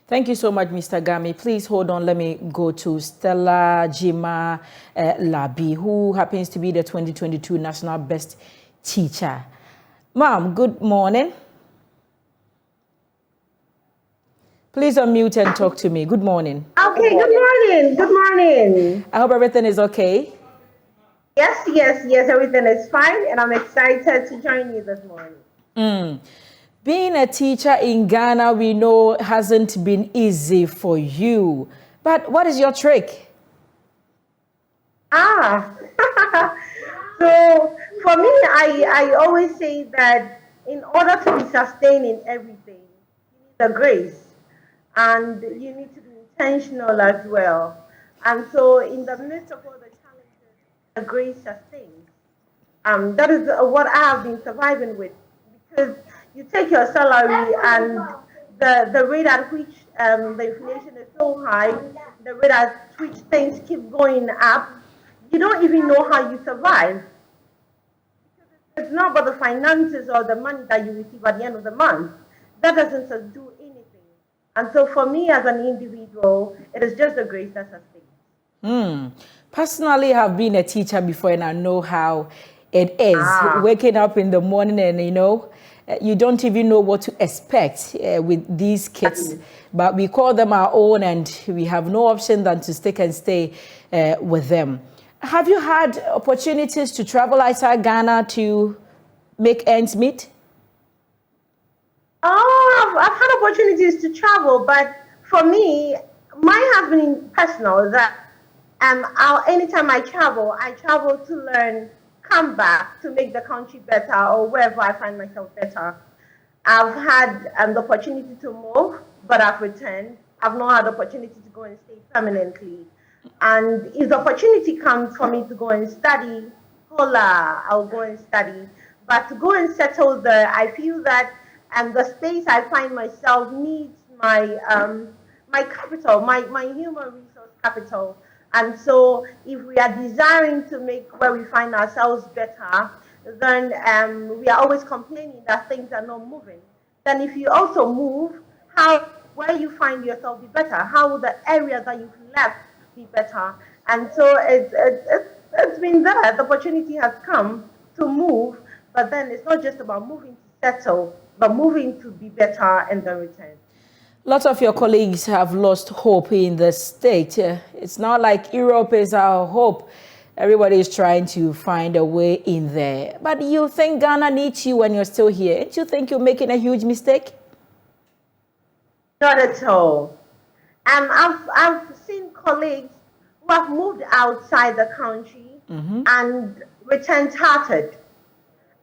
Thank you so much, Mr. Gami. Please hold on. Let me go to Stella Jima Labi, who happens to be the 2022 National Best Teacher. Ma'am, good morning. Please unmute and talk to me. Good morning. Okay, good morning. Good morning. I hope everything is okay. Yes, everything is fine, and I'm excited to join you this morning. Being a teacher in Ghana, we know hasn't been easy for you. But what is your trick? So for me, I always say that in order to be sustained in everything, you need the grace, and you need to be intentional as well. And so in the midst of all the challenges, the grace sustains. That is what I have been surviving with, because you take your salary and the rate at which the inflation is so high, the rate at which things keep going up, you don't even know how you survive. It's not about the finances or the money that you receive at the end of the month. That doesn't do anything. And so for me as an individual, it is just the grace that sustains. Personally, I've been a teacher before and I know how it is. Waking up in the morning and, you don't even know what to expect with these kids. But we call them our own and we have no option than to stick and stay with them. Have you had opportunities to travel outside Ghana to make ends meet? I've had opportunities to travel, but for me, mine has been personal. That anytime I travel to learn, come back to make the country better or wherever I find myself better. I've had the opportunity to move, but I've returned. I've not had the opportunity to go and stay permanently. And if the opportunity comes for me to go and study, I'll go and study. But to go and settle there, I feel that the space I find myself needs my my capital, my human resource capital. And so if we are desiring to make where we find ourselves better, then we are always complaining that things are not moving. Then if you also move, where you find yourself be better? How will the area that you've left be better? And so it's been there. The opportunity has come to move, but then it's not just about moving to settle, but moving to be better in the return. Lots of your colleagues have lost hope in the state. It's not like Europe is our hope. Everybody is trying to find a way in there. But you think Ghana needs you when you're still here? Don't you think you're making a huge mistake? Not at all. I've seen colleagues who have moved outside the country and returned tattered.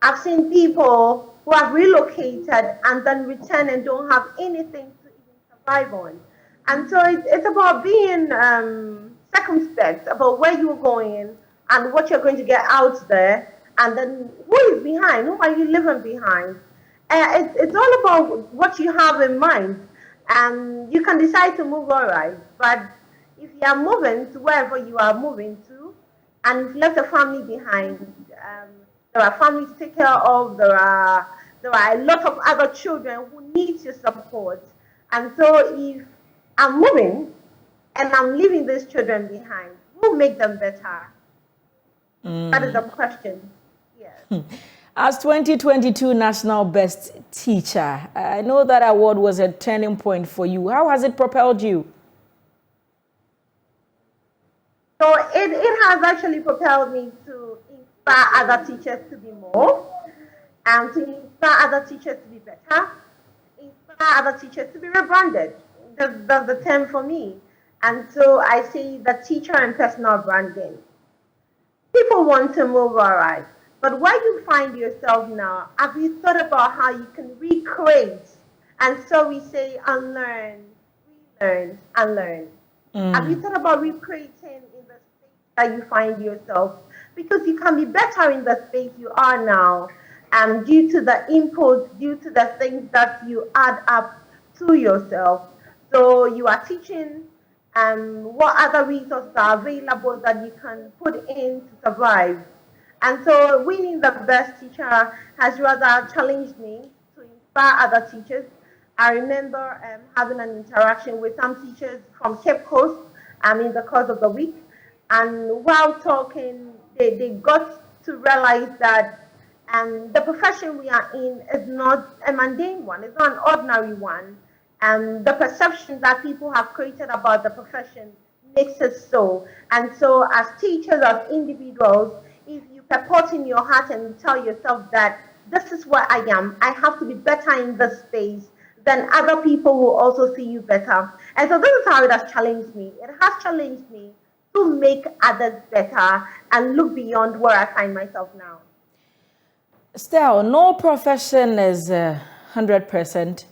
I've seen people who have relocated and then return and don't have anything to even survive on. And so it's about being circumspect about where you're going and what you're going to get out there, and then who is behind, who are you leaving behind. It's all about what you have in mind. You can decide to move, all right, but if you are moving to wherever you are moving to, and you've left a family behind, there are families to take care of, there are a lot of other children who need your support. And so if I'm moving and I'm leaving these children behind, who will make them better? That is the question. Yes. As 2022 National Best Teacher, I know that award was a turning point for you. How has it propelled you? So it has actually propelled me to inspire other teachers to be more, and to inspire other teachers to be better, inspire other teachers to be rebranded. That's the term for me. And so I see the teacher and personal branding. People want to move, all right. But where you find yourself now, have you thought about how you can recreate? And so we say unlearn, relearn, and learn. Have you thought about recreating in the space that you find yourself? Because you can be better in the space you are now, due to the inputs, due to the things that you add up to yourself. So you are teaching what other resources are available that you can put in to survive. And so winning the best teacher has rather challenged me to inspire other teachers. I remember having an interaction with some teachers from Cape Coast in the course of the week. And while talking, they got to realize that the profession we are in is not a mundane one. It's not an ordinary one. And the perception that people have created about the profession makes it so. And so as teachers, as individuals, if you purport in your heart and you tell yourself that this is where I am, I have to be better in this space, then other people will also see you better. And so this is how it has challenged me. It has challenged me to make others better and look beyond where I find myself now. Still, no profession is 100%.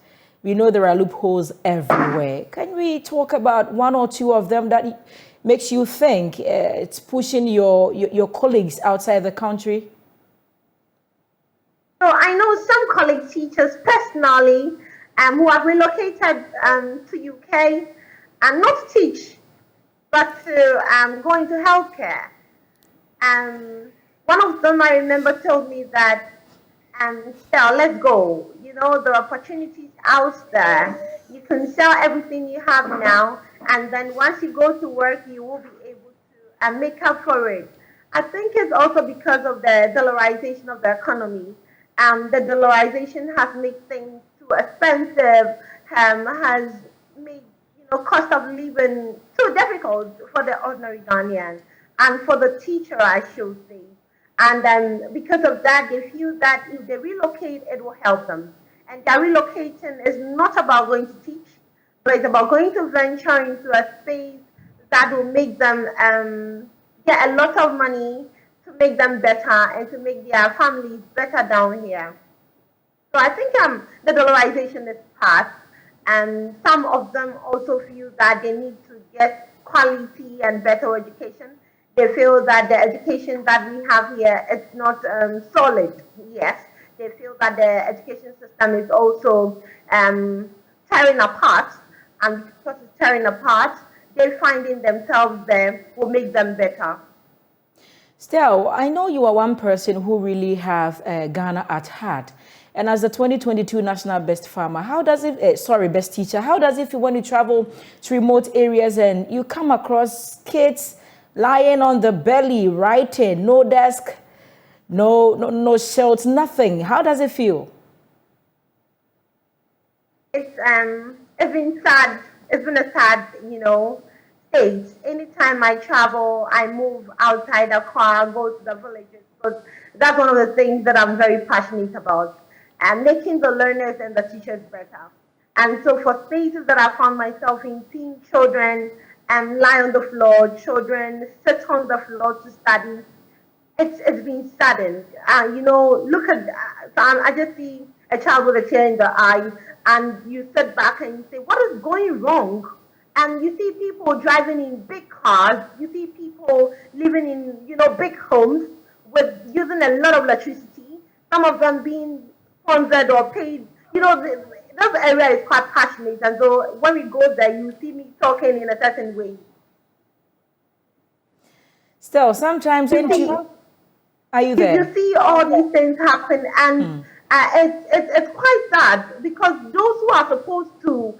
We know there are loopholes everywhere. Can we talk about one or two of them that makes you think it's pushing your colleagues outside the country? So I know some colleague teachers personally who have relocated to UK and not to teach, but to go into healthcare. One of them I remember told me that, let's go. You know, there are opportunities out there. You can sell everything you have now, and then once you go to work, you will be able to make up for it. I think it's also because of the dollarization of the economy. The dollarization has made things too expensive, has made cost of living too difficult for the ordinary Ghanaian and for the teacher, I should say. And then because of that, they feel that if they relocate, it will help them. And their relocating is not about going to teach, but it's about going to venture into a space that will make them get a lot of money to make them better and to make their families better down here. So I think the dollarization is part, and some of them also feel that they need to get quality and better education. They feel that the education that we have here is not solid. Yes, they feel that the education system is also tearing apart, and because it's tearing apart, they're finding themselves there will make them better. Still, I know you are one person who really have Ghana at heart. And as the 2022 National Best Farmer, how does it, Best Teacher, how does it feel when you travel to remote areas and you come across kids lying on the belly, writing, no desk, no shelves, nothing? How does it feel? it's been sad. It's been a sad, state. Anytime I travel, I move outside the car, go to the villages, because that's one of the things that I'm very passionate about, and making the learners and the teachers better. And so for spaces that I found myself in, seeing children lie on the floor, children sit on the floor to study, it's been saddened. Look at, I just see a child with a tear in the eye, and you sit back and you say, what is going wrong? And you see people driving in big cars, you see people living in, big homes with using a lot of electricity, some of them being sponsored or paid. That area is quite passionate, and so when we go there, you see me talking in a certain way. Still, sometimes are you there? You see all these things happen, and it's quite sad, because those who are supposed to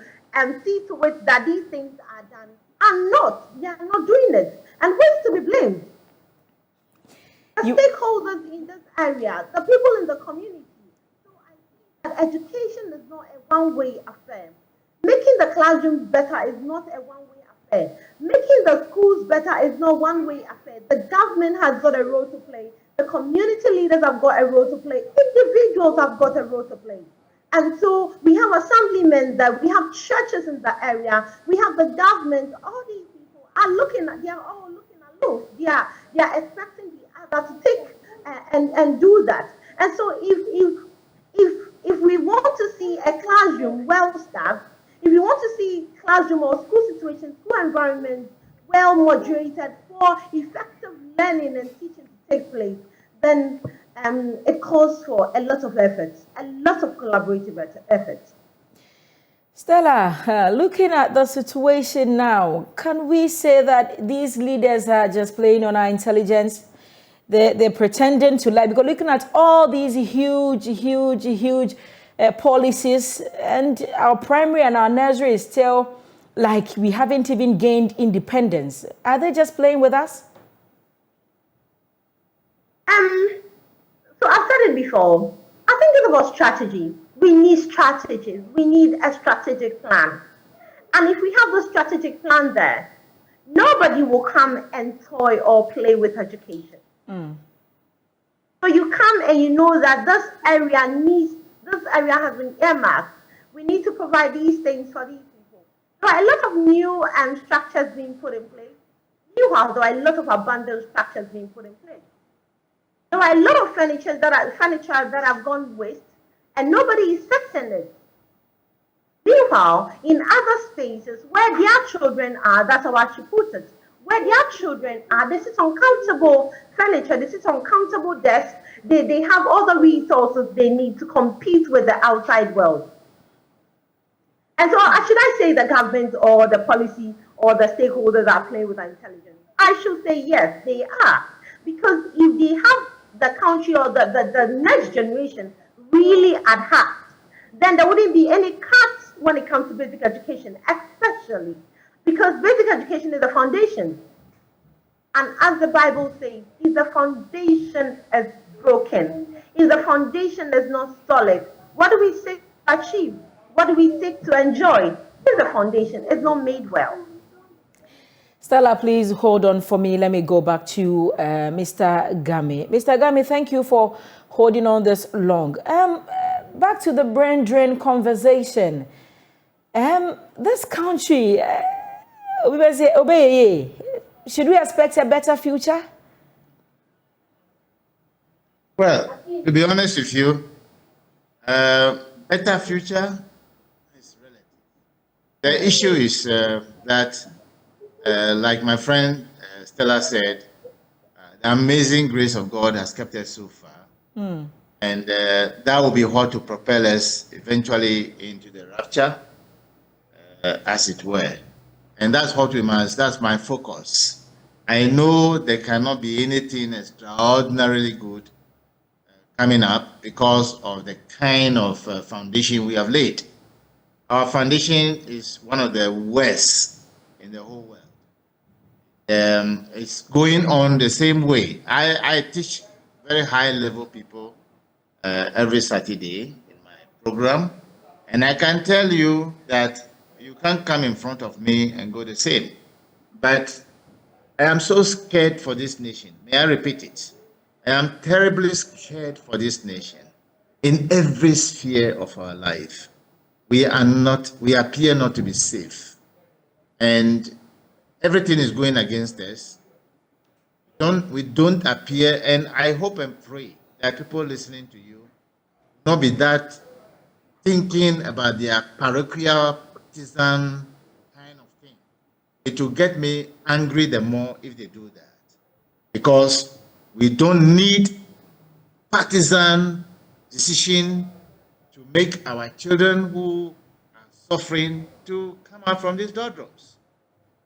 see to it that these things are done are not. They are not doing it, and who is to be blamed? The stakeholders in this area, the people in the community. So I think that education is not a one-way affair. Making the classrooms better is not a one-way affair. Making the schools better is not one-way affair. The government has got a role to play. The community leaders have got a role to play. Individuals have got a role to play. And so we have assemblymen there, we have churches in the area, we have the government. All these people are they are all looking aloof. They are expecting the other to take and do that. And so if we want to see a classroom well staffed, if we want to see classroom or school situations, school environments well moderated for effective learning and teaching to take place, then it calls for a lot of effort, a lot of collaborative effort. Stella, looking at the situation now, can we say that these leaders are just playing on our intelligence? They're pretending to lie, because looking at all these huge policies, and our primary and our nursery is still like we haven't even gained independence. Are they just playing with us? So I've said it before. I think it's about strategy. We need strategies. We need a strategic plan. And if we have the strategic plan there, nobody will come and toy or play with education. So you come and you know that this area has been earmarked. We need to provide these things for these people. There are a lot of new structures being put in place. Meanwhile, there are a lot of abandoned structures being put in place. There are a lot of furniture that have gone waste, and nobody is fixing it. Meanwhile, in other spaces where their children are, that's how I should put it, where their children are, they sit on comfortable furniture, they sit on comfortable desks, they have all the resources they need to compete with the outside world. And so, should I say the government or the policy or the stakeholders are playing with our intelligence? I should say yes, they are. Because if they have the country or the next generation really at heart, then there wouldn't be any cuts when it comes to basic education, especially because basic education is the foundation. And as the Bible says, if the foundation is broken, if the foundation is not solid, what do we seek to achieve? What do we seek to enjoy? If the foundation is not made well. Stella, please hold on for me. Let me go back to Mr. Gami. Mr. Gami, thank you for holding on this long. Back to the brain drain conversation. This country, we will say, obey. Should we expect a better future? Well, to be honest with you, better future is relative. The issue is that, like my friend Stella said, the amazing grace of God has kept us so far. And that will be what to propel us eventually into the rapture, as it were. And that's what that's my focus. I know there cannot be anything extraordinarily good coming up because of the kind of foundation we have laid. Our foundation is one of the worst in the whole world. It's going on the same way. I teach very high level people every Saturday in my program, And I can tell you that you can't come in front of me and go the same. But I am so scared for this nation. May I repeat it? I am terribly scared for this nation. In every sphere of our life, we appear not to be safe. And everything is going against us. We don't appear, and I hope and pray that people listening to you not be that thinking about their parochial partisan kind of thing. It will get me angry the more if they do that. Because we don't need partisan decision to make our children who are suffering to come out from these doldrums.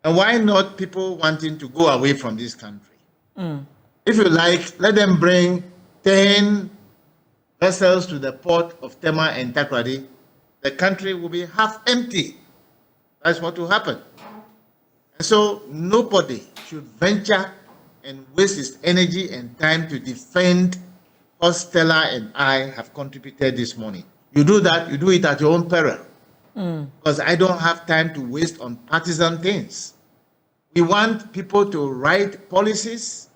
And why not people wanting to go away from this country? If you like, let them bring 10 vessels to the port of Tema and Takrady. The country will be half empty. That's what will happen. And so nobody should venture and waste his energy and time to defend what Stella and I have contributed this morning. You do that, you do it at your own peril. Because I don't have time to waste on partisan things. We want people to write policies,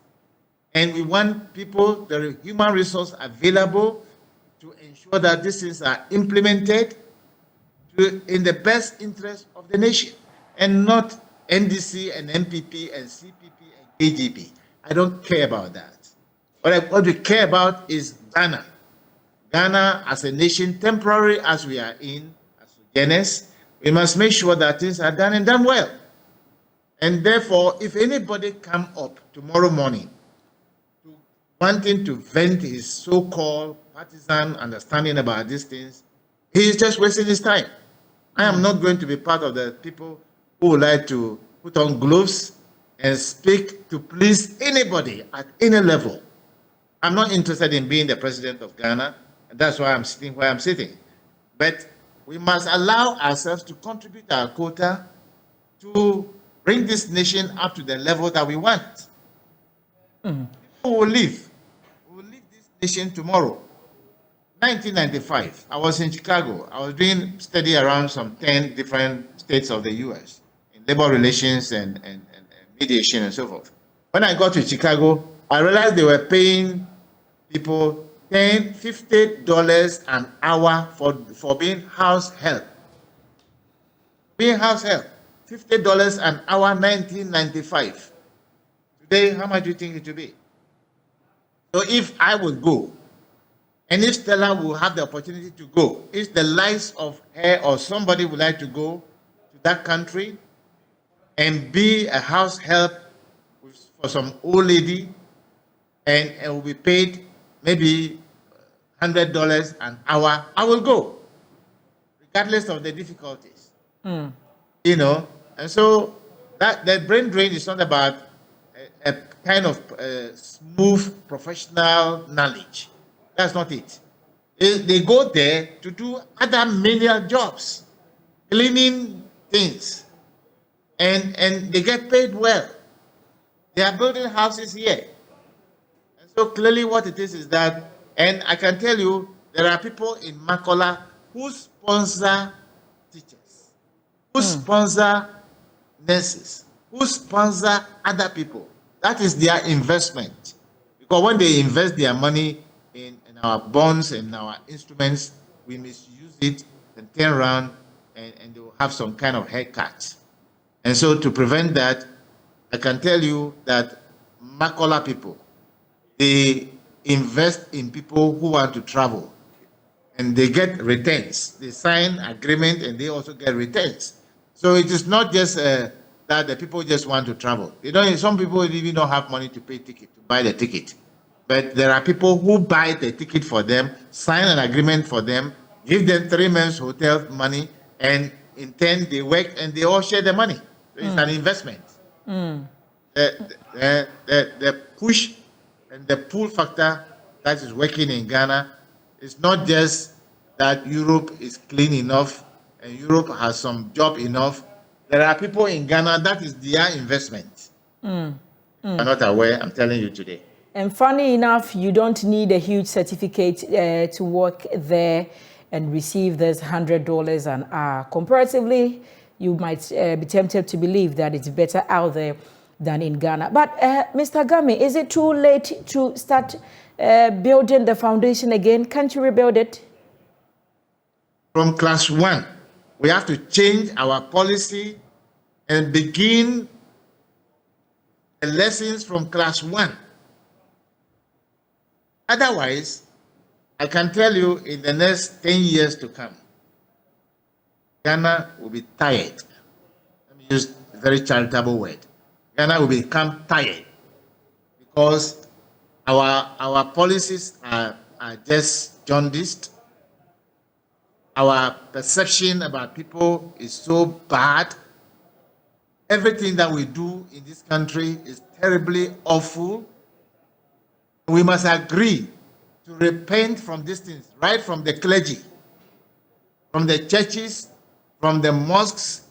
and we want people, the human resource available to ensure that these things are implemented in the best interest of the nation, and not NDC and MPP and CPP and KGP. I don't care about that. What we care about is Ghana. Ghana as a nation, temporary as we are in, as Guineas, we must make sure that things are done and done well. And therefore, if anybody come up tomorrow morning wanting to vent his so-called partisan understanding about these things, he is just wasting his time. I am not going to be part of the people who would like to put on gloves and speak to please anybody at any level. I'm not interested in being the president of Ghana, and that's why I'm sitting where I'm sitting. But we must allow ourselves to contribute our quota to bring this nation up to the level that we want. People will leave. We will leave this nation tomorrow. 1995, I was in Chicago. I was doing study around some 10 different states of the U.S. in labor relations and mediation and so forth. When I got to Chicago, I realized they were paying people $10, $50 an hour for being house help. Being house help. $50 an hour, 1995. Today, how much do you think it will be? So if I would go, and if Stella will have the opportunity to go, if the likes of her or somebody would like to go to that country and be a house help for some old lady, and will be paid maybe $100 an hour, I will go, regardless of the difficulties. You know, and so that the brain drain is not about a kind of smooth professional knowledge. That's not it. They go there to do other menial jobs, cleaning things, and they get paid well. They are building houses here. And so clearly what it is that, and I can tell you, there are people in Makola who sponsor teachers, who sponsor nurses, who sponsor other people. That is their investment. Because when they invest their money in our bonds and our instruments, we misuse it and turn around and they will have some kind of haircut. And so to prevent that, I can tell you that Makola people, they invest in people who want to travel and they get returns. They sign agreement and they also get returns. So it is not just that the people just want to travel. They don't. Some people even don't have money to pay ticket, to buy the ticket. But there are people who buy the ticket for them, sign an agreement for them, give them 3 months hotel money, and in turn they work and they all share the money. So it's an investment. The push and the pull factor that is working in Ghana is not just that Europe is clean enough and Europe has some job enough. There are people in Ghana that is their investment. I'm not aware, I'm telling you today. And funny enough, you don't need a huge certificate to work there. and receive this $100 an hour. Comparatively, you might be tempted to believe that it's better out there than in Ghana. But Mr. Game, is it too late to start building the foundation again? Can't you rebuild it? From class 1, we have to change our policy and begin the lessons from class 1. Otherwise, I can tell you in the next 10 years to come, Ghana will be tired. Let me use a very charitable word. Ghana will become tired because our policies are just jaundiced. Our perception about people is so bad. Everything that we do in this country is terribly awful. We must agree to repent from these things, right from the clergy, from the churches, from the mosques,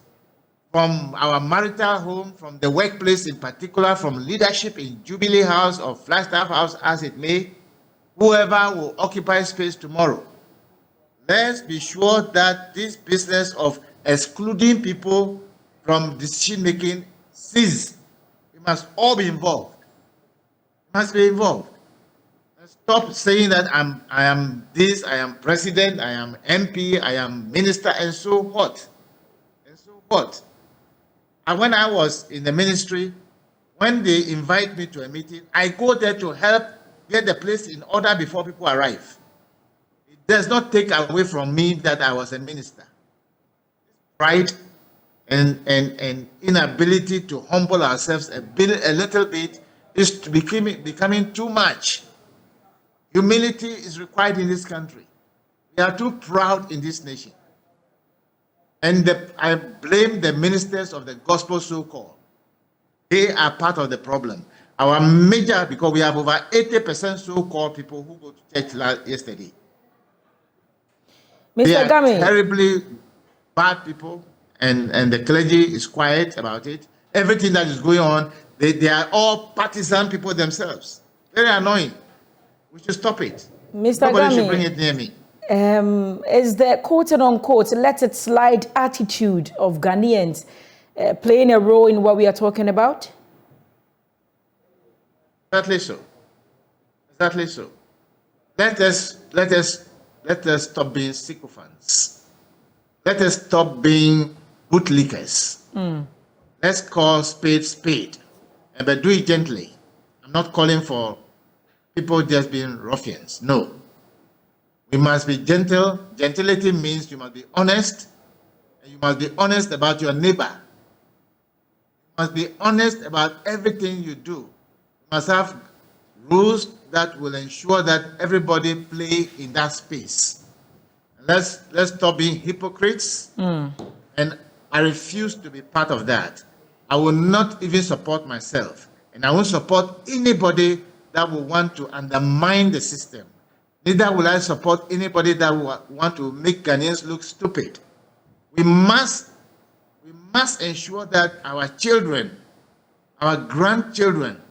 from our marital home, from the workplace in particular, from leadership in Jubilee House or Flagstaff House as it may, whoever will occupy space tomorrow. Let's be sure that this business of excluding people from decision-making ceases. We must all be involved. We must be involved. Stop saying that I am this, I am president, I am MP, I am minister, and so what? And so what? And when I was in the ministry, when they invite me to a meeting, I go there to help get the place in order before people arrive. It does not take away from me that I was a minister. Pride and inability to humble ourselves a little bit is becoming too much. Humility is required in this country. We are too proud in this nation. And I blame the ministers of the gospel so-called. They are part of the problem. Our major, because we have over 80% so-called people who go to church yesterday. Mr. They are Game. terribly bad people, and the clergy is quiet about it. Everything that is going on, they are all partisan people themselves. Very annoying. We should stop it. Mr. Nobody Game, should bring it near me. Is the quote-unquote let it slide attitude of Ghanaians playing a role in what we are talking about? Exactly so. Exactly so. Let us stop being sycophants. Let us stop being bootlickers. Let's call spade spade, but do it gently. I'm not calling for people just being ruffians. No. We must be gentle. Gentility means you must be honest, and you must be honest about your neighbor. You must be honest about everything you do. You must have rules that will ensure that everybody play in that space. Let's stop being hypocrites. And I refuse to be part of that. I will not even support myself, and I won't support anybody that will want to undermine the system. Neither will I support anybody that will want to make Ghanaians look stupid. We must ensure that our children, our grandchildren,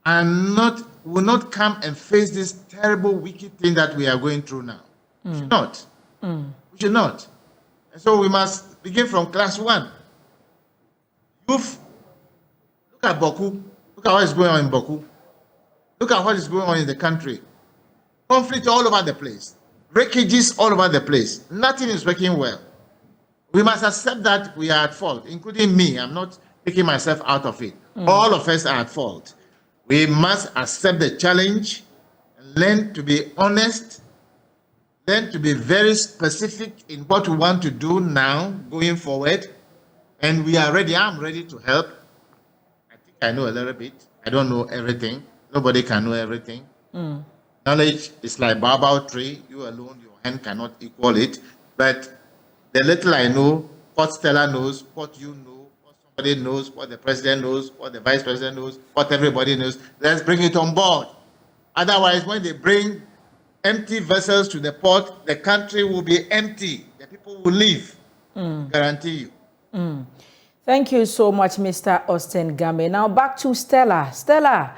will not come and face this terrible, wicked thing that we are going through now. We should not. We should not. And so we must begin from class 1. Youth, look at Boku. Look at what is going on in Boku. Look at what is going on in the country. Conflict all over the place. Breakages all over the place. Nothing is working well. We must accept that we are at fault, including me. I'm not taking myself out of it. All of us are at fault. We must accept the challenge, and learn to be honest, learn to be very specific in what we want to do now, going forward. And we are ready. I'm ready to help. I think I know a little bit. I don't know everything. Nobody can know everything. Knowledge is like baobab tree. You alone, your hand cannot equal it. But the little I know, what Stella knows, what you know, what somebody knows, what the president knows, what the vice president knows, what everybody knows, let's bring it on board. Otherwise, when they bring empty vessels to the port, the country will be empty. The people will leave. Guarantee you. Thank you so much, Mr. Austin Game. Now back to Stella. Stella,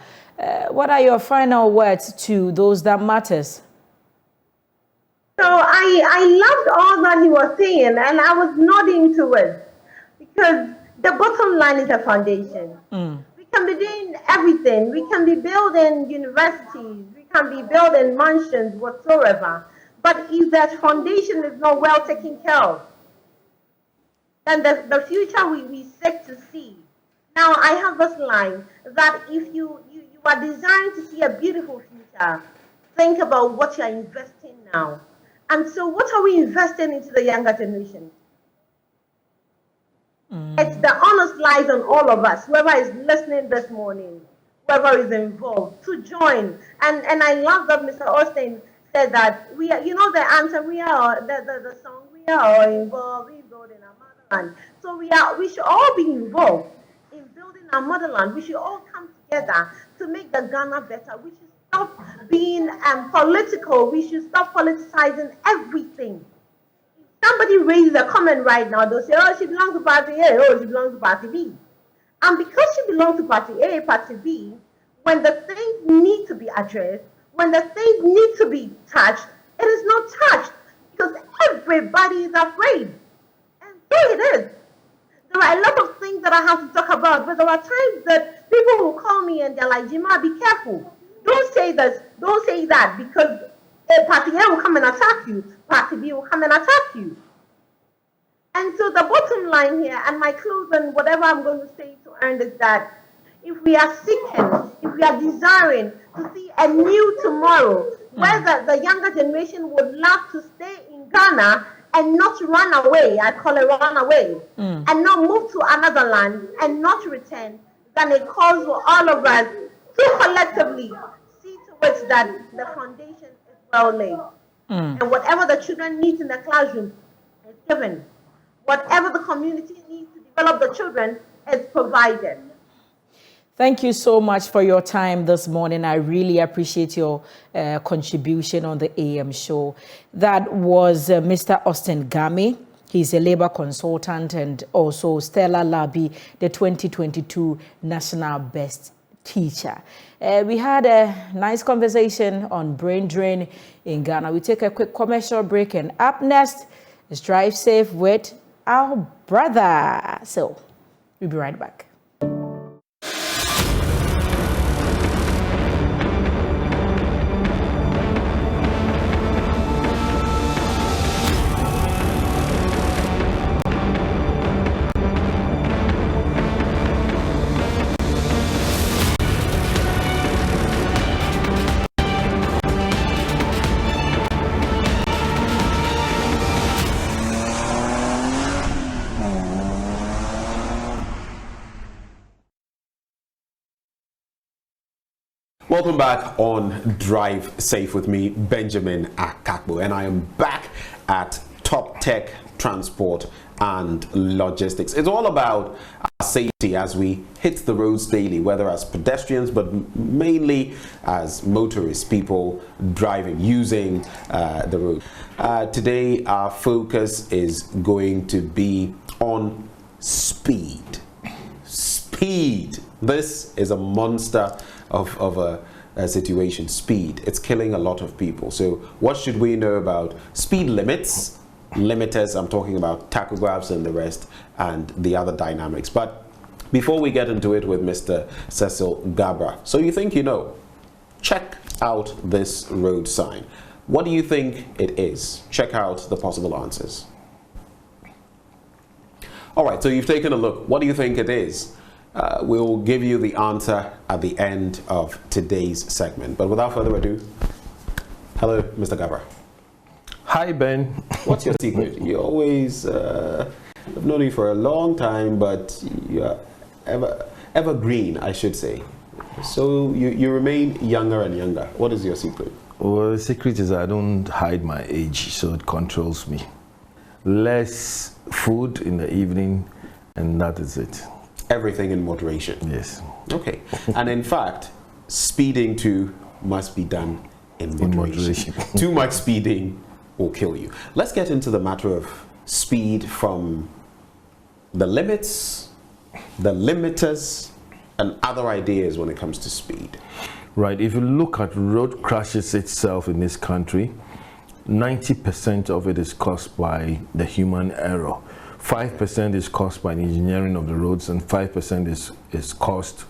what are your final words to those that matters? So I loved all that he was saying, and I was nodding to it, because the bottom line is a foundation. We can be doing everything. We can be building universities. We can be building mansions, whatsoever. But if that foundation is not well taken care of, then the future we seek to see. Now, I have this line that if you are designed to see a beautiful future, think about what you are investing now. And so what are we investing into the younger generation? It's the honest lies on all of us, whoever is listening this morning, whoever is involved, to join. And I love that Mr. Austin said that we are, the anthem, we are, the song, we are all involved, we build in our motherland. So we should all be involved in building our motherland. We should all come together to make the Ghana better. We should stop being political. We should stop politicizing everything. Somebody raises a comment right now, they'll say, oh, she belongs to party A, oh, she belongs to party B. And because she belongs to party A, party B, when the things need to be addressed, when the things need to be touched, it is not touched, because everybody is afraid. And so it is. There are a lot of things that I have to talk about, but there are times that people will call me and they're like, Jima, be careful. Don't say this, don't say that, because party A will come and attack you, party B will come and attack you. And so the bottom line here, and my closing, whatever I'm going to say to end, is that if we are seeking, if we are desiring to see a new tomorrow, where the younger generation would love to stay in Ghana and not run away, I call it run away, and not move to another land and not return, then it calls for all of us to collectively see to it that the foundation is well laid. And whatever the children need in the classroom is given. Whatever the community needs to develop the children is provided. Thank you so much for your time this morning. I really appreciate your contribution on the AM show. That was Mr. Austin Game. He's a labor consultant, and also Stella Labi, the 2022 National Best Teacher. We had a nice conversation on brain drain in Ghana. We take a quick commercial break, and up next is Drive Safe with our brother. So we'll be right back. Welcome back on Drive Safe with me, Benjamin Akakbo, and I am back at Top Tech Transport and Logistics. It's all about our safety as we hit the roads daily, whether as pedestrians, but mainly as motorists, people driving, using the road. Today, our focus is going to be on speed. Speed. This is a monster of a situation. Speed. It's killing a lot of people. So what should we know about speed limits, limiters? I'm talking about tachographs and the rest, and the other dynamics. But before we get into it with Mr. Cecil Gabra, so you think you know, check out this road sign. What do you think it is? Check out the possible answers. All right, so you've taken a look. What do you think it is? We'll give you the answer at the end of today's segment. But without further ado, hello, Mr. Gabra. Hi, Ben. What's your secret? You always, I've known you for a long time, but you're evergreen, I should say. So you remain younger and younger. What is your secret? Well, the secret is I don't hide my age, so it controls me. Less food in the evening, and that is it. Everything in moderation. Yes. Okay. And in fact, speeding too must be done in moderation. Too much speeding will kill you. Let's get into the matter of speed from the limits, the limiters, and other ideas when it comes to speed. Right. If you look at road crashes itself in this country, 90% of it is caused by the human error. 5% is caused by the engineering of the roads, and 5% is caused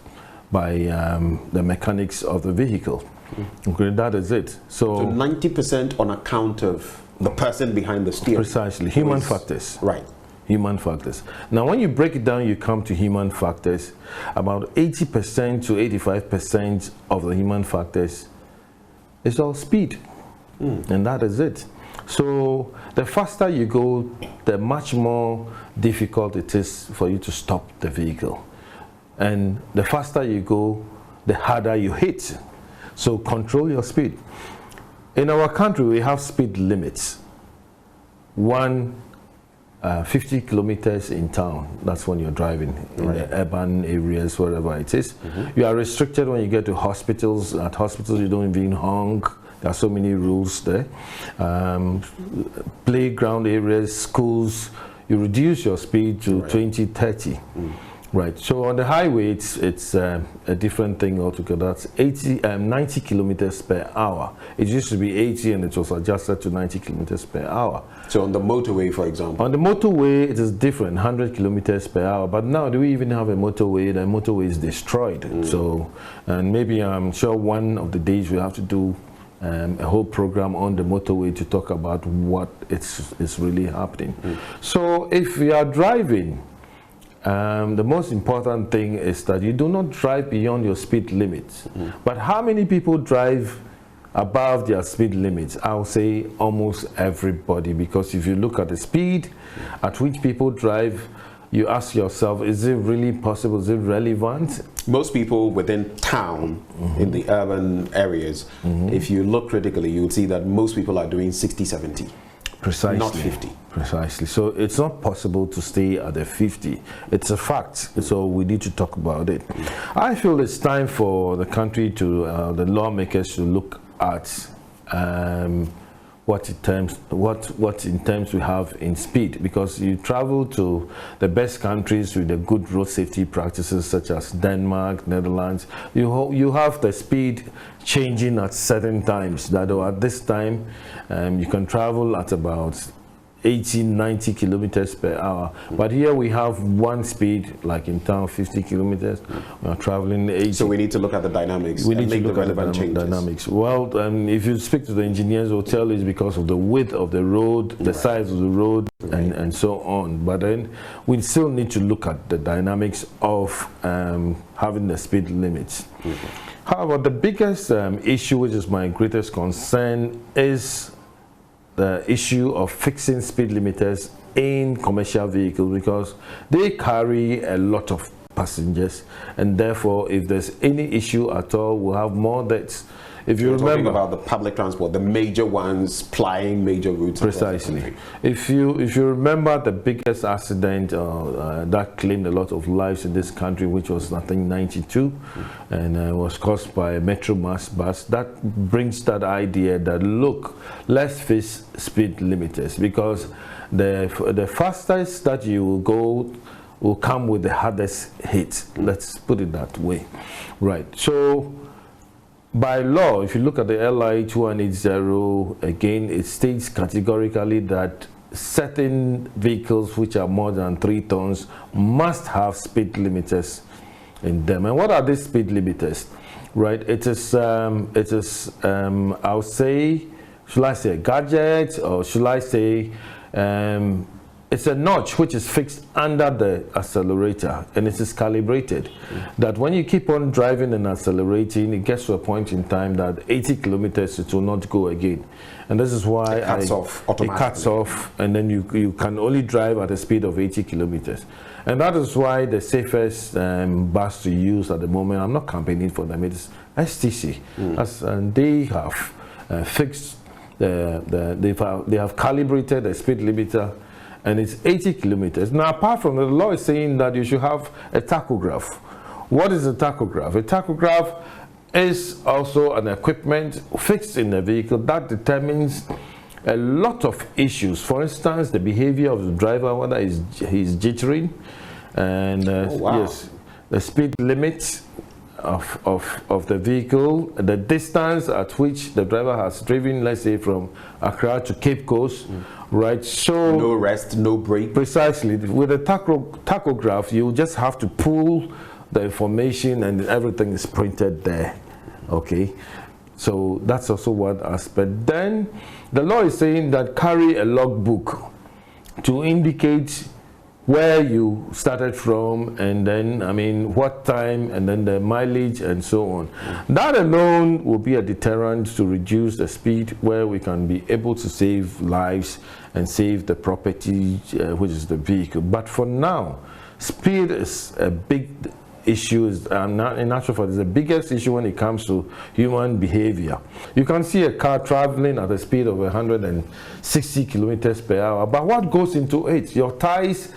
by the mechanics of the vehicle. Okay, that is it. So 90% on account of the person behind the steering. Precisely, human factors. Right. Human factors. Now, when you break it down, you come to human factors. About 80% to 85% of the human factors is all speed, and that is it. So the faster you go, the much more difficult it is for you to stop the vehicle. And the faster you go, the harder you hit. So control your speed. In our country, we have speed limits. 50 kilometers in town, that's when you're driving in the urban areas, wherever it is. You are restricted when you get to hospitals. At hospitals, you don't even honk. There are so many rules there. Playground areas, schools, you reduce your speed to 20, 30. Right, so on the highway, it's a different thing altogether. That's 90 kilometers per hour. It used to be 80 and it was adjusted to 90 kilometers per hour. So on the motorway, for example? On the motorway, it is different, 100 kilometers per hour. But now, do we even have a motorway? The motorway is destroyed. So, and maybe I'm sure one of the days we have to do a whole program on the motorway to talk about what is really happening. So if we are driving, the most important thing is that you do not drive beyond your speed limits. But how many people drive above their speed limits? I'll say almost everybody, because if you look at the speed at which people drive, you ask yourself, is it really possible? Is it relevant? Most people within town, in the urban areas, if you look critically, you'll see that most people are doing 60, 70. Precisely. Not 50. Precisely. So it's not possible to stay at the 50. It's a fact. So we need to talk about it. I feel it's time for the country to, the lawmakers to look at what in terms we have in speed, because you travel to the best countries with the good road safety practices, such as Denmark, Netherlands. You have the speed changing at certain times. That at this time you can travel at about 80, 90 kilometers per hour. But here we have one speed, like in town, 50 kilometers. We are traveling 80. So we need to look at the dynamics. We need and to make look the at the relevant dynamics. Well, if you speak to the engineers, they'll tell you it's because of the width of the road, the size of the road, and so on. But then we still need to look at the dynamics of having the speed limits. However, the biggest issue, which is my greatest concern, is the issue of fixing speed limiters in commercial vehicles, because they carry a lot of passengers, and therefore if there's any issue at all, we'll have more deaths. If you remember talking about the public transport, the major ones plying major routes. Precisely. If you remember the biggest accident that claimed a lot of lives in this country, which was I think 92, and was caused by a Metro Mass bus, that brings that idea that look, let's fix speed limiters, because the fastest that you will go will come with the hardest hit. Let's put it that way, right? So by law, if you look at the LI 2180, again, it states categorically that certain vehicles which are more than 3 tons must have speed limiters in them. And what are these speed limiters? Right, it is I'll say, should I say a gadget, or should I say it's a notch which is fixed under the accelerator, and it is calibrated that when you keep on driving and accelerating, it gets to a point in time that 80 kilometers it will not go again. And this is why it cuts off, and then you can only drive at a speed of 80 kilometers. And that is why the safest bus to use at the moment, I'm not campaigning for them, it is STC. And they have fixed, they have calibrated the speed limiter, and it's 80 kilometers. Now, apart from that, the law is saying that you should have a tachograph. What is a tachograph? A tachograph is also an equipment fixed in the vehicle that determines a lot of issues. For instance, the behavior of the driver, whether he's jittering, and yes, the speed limit, of the vehicle, the distance at which the driver has driven, let's say from Accra to Cape Coast, right? So no rest, no break. Precisely. With a tachograph, you just have to pull the information and everything is printed there. Okay, so that's also one aspect. Then the law is saying that carry a logbook to indicate where you started from, and then, I mean, what time, and then the mileage, and so on. That alone will be a deterrent to reduce the speed, where we can be able to save lives and save the property, which is the vehicle. But for now, speed is a big issue. In actual fact, it's the biggest issue when it comes to human behavior. You can see a car traveling at a speed of 160 kilometers per hour, but what goes into it? Your tires,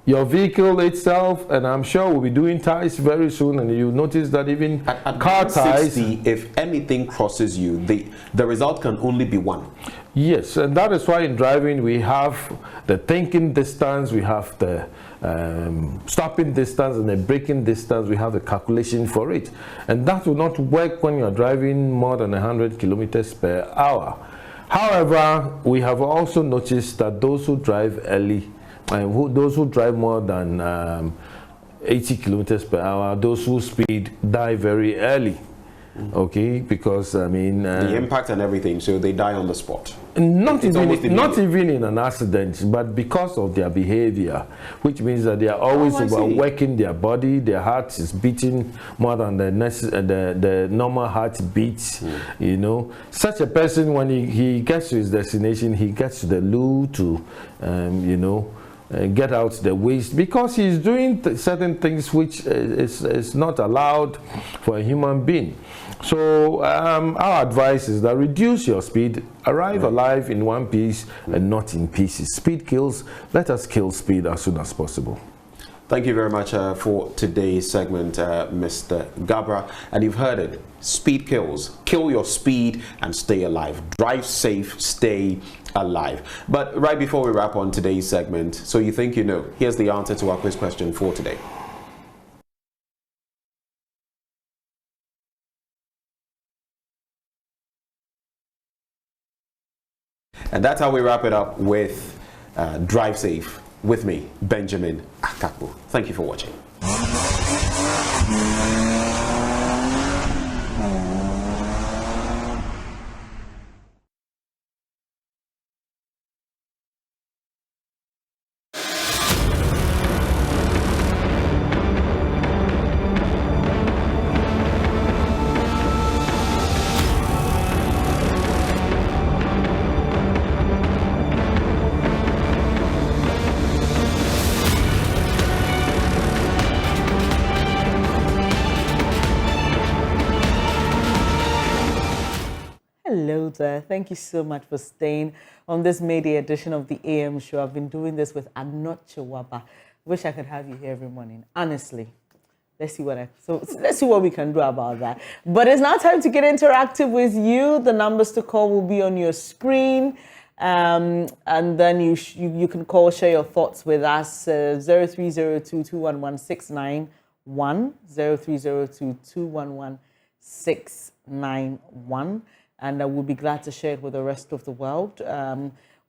your vehicle itself, and I'm sure we'll be doing tires very soon, and you notice that even at car tires, if anything crosses you, the result can only be one. Yes, and that is why in driving we have the thinking distance, we have the stopping distance, and the braking distance. We have the calculation for it, and that will not work when you are driving more than 100 kilometers per hour. However, we have also noticed that those who drive early, those who drive more than 80 kilometers per hour, those who speed die very early. Okay, because I mean the impact and everything, so they die on the spot. Not even in an accident, but because of their behavior, which means that they are always overworking their body. Their heart is beating more than the normal heartbeat. You know, such a person, when he gets to his destination, he gets to the loo to you know, get out the waste, because he's doing certain things which is not allowed for a human being. So our advice is that reduce your speed, arrive alive in one piece and not in pieces. Speed kills. Let us kill speed as soon as possible. Thank you very much for today's segment, Mr. Gabra. And you've heard it. Speed kills. Kill your speed and stay alive. Drive safe, stay alive. But right before we wrap on today's segment, so you think you know, here's the answer to our quiz question for today. And that's how we wrap it up with Drive Safe with me, Benjamin Akakpo. Thank you for watching. Hello there. Thank you so much for staying on this May Day edition of the AM show. I've been doing this with Anot Chewaba. Wish I could have you here every morning. Honestly. Let's see what we can do about that. But it's now time to get interactive with you. The numbers to call will be on your screen. And then you can call, share your thoughts with us. 0302-211-691. 0302-211-691. And I will be glad to share it with the rest of the world.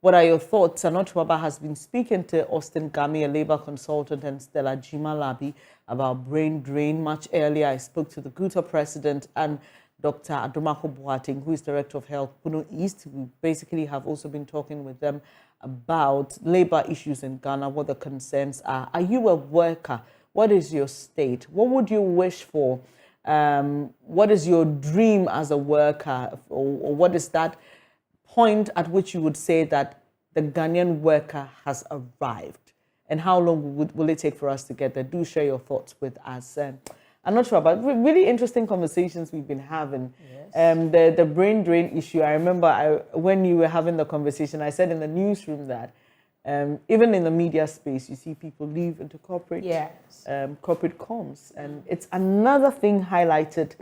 What are your thoughts? Anot Chewaba has been speaking to Austin Gami, a labor consultant, and Stella Jimalabi about brain drain. Much earlier, I spoke to the GUTA president and Dr. Adomako Boateng, who is Director of Health, Puno East. We basically have also been talking with them about labor issues in Ghana, what the concerns are. Are you a worker? What is your state? What would you wish for? What is your dream as a worker? Or what is that point at which you would say that the Ghanaian worker has arrived? And how long will it take for us to get there? Do share your thoughts with us. I'm not sure, but really interesting conversations we've been having. Yes. The brain drain issue, I remember when you were having the conversation, I said in the newsroom that even in the media space, you see people leave into corporate, corporate comms. And it's another thing highlighted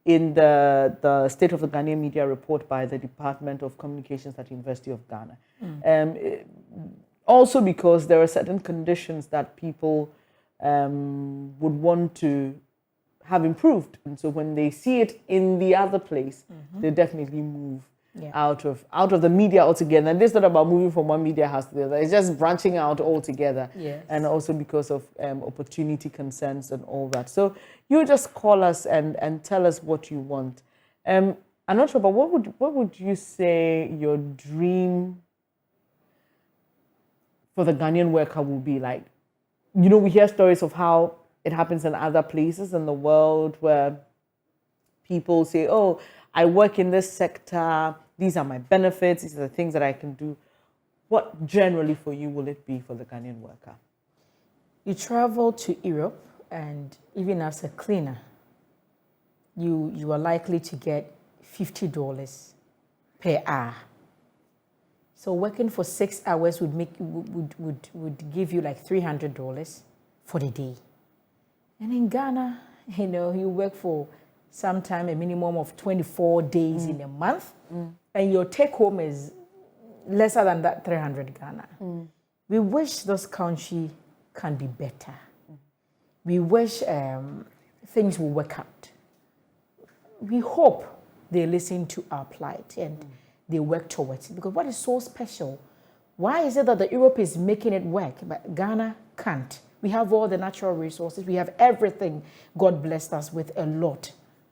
in the State of the Ghanaian Media report by the Department of Communications at the University of Ghana. Also because there are certain conditions that people would want to have improved. And so when they see it in the other place, they definitely move out of the media altogether. And this is not about moving from one media house to the other. It's just branching out altogether. Yes. And also because of opportunity concerns and all that. So you just call us and tell us what you want. I'm not sure, but what would you say your dream for the Ghanaian worker will be like? You know, we hear stories of how it happens in other places in the world where people say, oh, I work in this sector, these are my benefits, these are the things that I can do. What generally for you will it be for the Ghanaian worker? You travel to Europe, and even as a cleaner, you are likely to get $50 per hour. So working for 6 hours would give you like $300 for the day. And in Ghana, you know, you work for sometime a minimum of 24 days in a month, and your take home is lesser than that 300 Ghana. We wish this country can be better. We wish things will work out. We hope they listen to our plight and they work towards it. Because what is so special? Why is it that the Europe is making it work, but Ghana can't? We have all the natural resources. We have everything. God blessed us with a lot,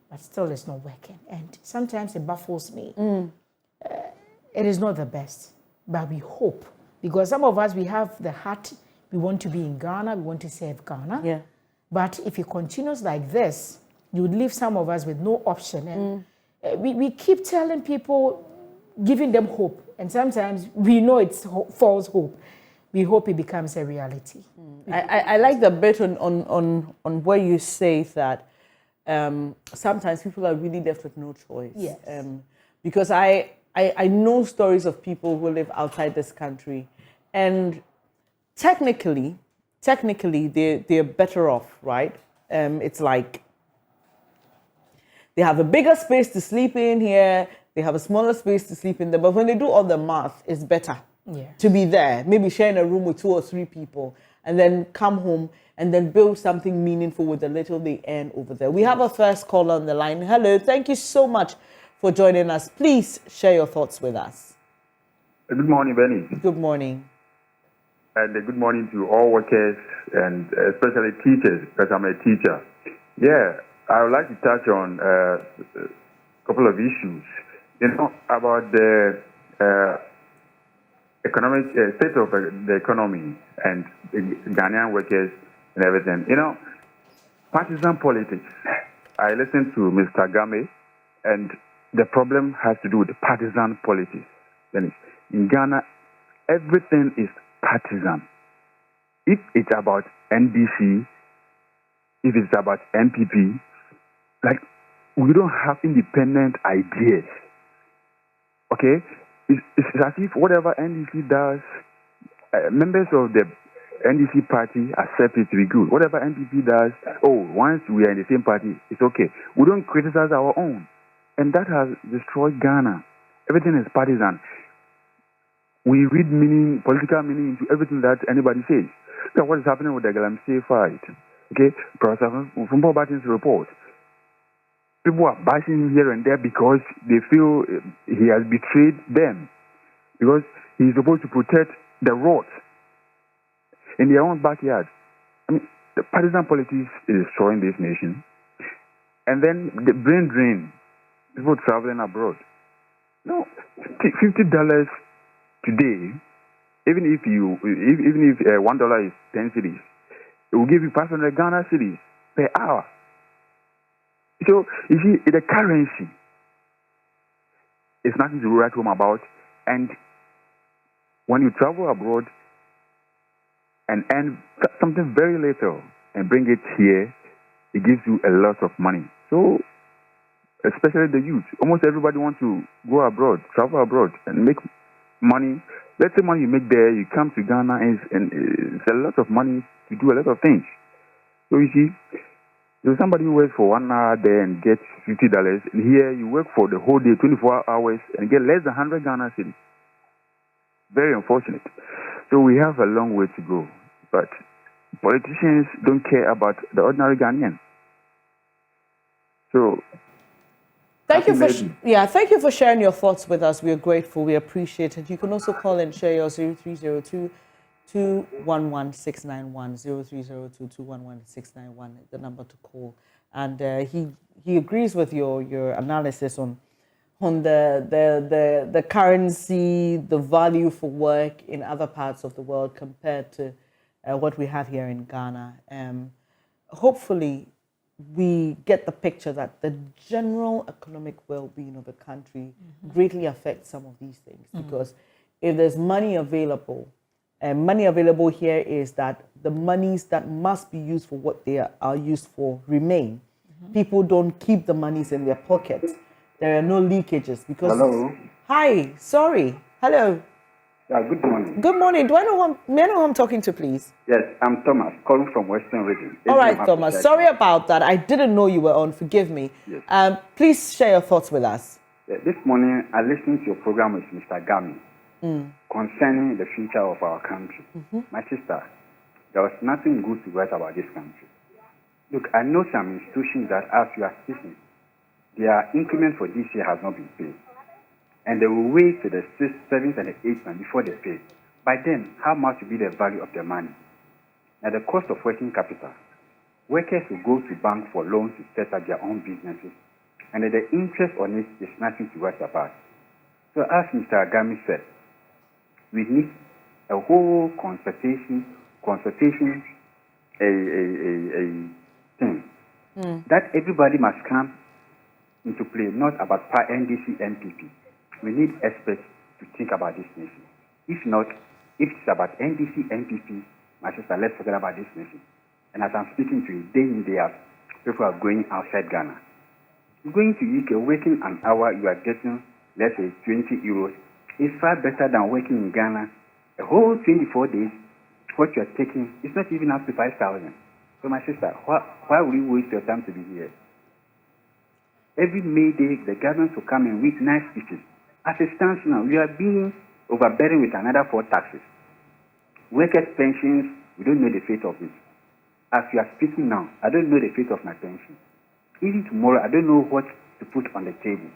but still it's not working. And sometimes it baffles me. It is not the best, but we hope. Because some of us, we have the heart. We want to be in Ghana. We want to serve Ghana. Yeah. But if it continues like this, you would leave some of us with no option. And we keep telling people, giving them hope. And sometimes we know it's false hope. We hope it becomes a reality. I like the bit on where you say that sometimes people are really left with no choice. Yes. Because I know stories of people who live outside this country, and technically they're better off, right? It's like they have a bigger space to sleep in here, they have a smaller space to sleep in there, but when they do all the math, it's better to be there, maybe sharing a room with 2 or 3 people, and then come home and then build something meaningful with the little they earn over there. We have a first caller on the line. Hello, thank you so much for joining us. Please share your thoughts with us. Good morning, Bernice. Good morning. And good morning to all workers and especially teachers, because I'm a teacher. Yeah, I would like to touch on a couple of issues. You know, about the economic state of the economy and the Ghanaian workers and everything. You know, partisan politics. I listened to Mr. Game, and the problem has to do with partisan politics. In Ghana, everything is partisan. If it's about NDC, if it's about MPP, like, we don't have independent ideas. Okay? It's as if whatever NDC does, members of the NDC party accept it to be good. Whatever MPP does, once we are in the same party, it's okay. We don't criticize our own. And that has destroyed Ghana. Everything is partisan. We read meaning, political meaning into everything that anybody says. Look at what is happening with the Galamsey fight. Okay? Professor Fumbo Barton's report. People are bashing him here and there because they feel he has betrayed them. Because he's supposed to protect the roads in their own backyard. I mean, the partisan politics is destroying this nation. And then the brain drain, people traveling abroad. No, $50 today, even if $1 is 10 cedis, it will give you 500 Ghana cedis per hour. So, you see, the currency is nothing to write home about. And when you travel abroad and earn something very little and bring it here, it gives you a lot of money. So, especially the youth, almost everybody wants to go abroad, travel abroad, and make money. Let's say money you make there, you come to Ghana, and it's a lot of money to do a lot of things. So, you see, there's somebody who works for 1 hour there and gets $50, and here you work for the whole day, 24 hours, and get less than 100 Ghana cedis. Very unfortunate. So we have a long way to go. But politicians don't care about the ordinary Ghanaian. So, thank you for sharing your thoughts with us. We are grateful. We appreciate it. You can also call and share your 0302 211 691 0302 211 691, the number to call. And he agrees with your analysis on the currency, the value for work in other parts of the world compared to what we have here in Ghana. Hopefully, we get the picture that the general economic well-being of the country greatly affects some of these things. Because if there's money available, and money available here is that the monies that must be used for what they are used for remain. People don't keep the monies in their pockets. There are no leakages because... Hello. Hi, sorry. Hello. Yeah, good morning. Good morning. May I know who I'm talking to, please? Yes, I'm Thomas, calling from Western Region. All right, Thomas. Sorry about that. I didn't know you were on. Forgive me. Yes. Please share your thoughts with us. This morning, I listened to your program with Mr. Gami concerning the future of our country. My sister, there was nothing good to write about this country. Look, I know some institutions that, as you are speaking, their increment for this year has not been paid. And they will wait to the 6th, 7th, and the 8th month before they pay. By then, how much will be the value of their money? Now, the cost of working capital. Workers will go to bank for loans to set up their own businesses, and the interest on it is nothing to write about. So, as Mr. Agami said, we need a whole consultation thing that everybody must come into play, not about NDC, NPP. We need experts to think about this nation. If not, if it's about NDC, NPP, my sister, let's forget about this nation. And as I'm speaking to you, day in, day out, people are going outside Ghana. Going to UK, working an hour, you are getting, let's say, 20 euros. It's far better than working in Ghana a whole 24 days. What you are taking is not even up to 5,000. So, my sister, why will you waste your time to be here? Every May Day, the government will come in with nice speeches. As it stands now, we are being overburdened with another 4 taxes. Workers' pensions, we don't know the fate of it. As you are speaking now, I don't know the fate of my pension. Even tomorrow, I don't know what to put on the table.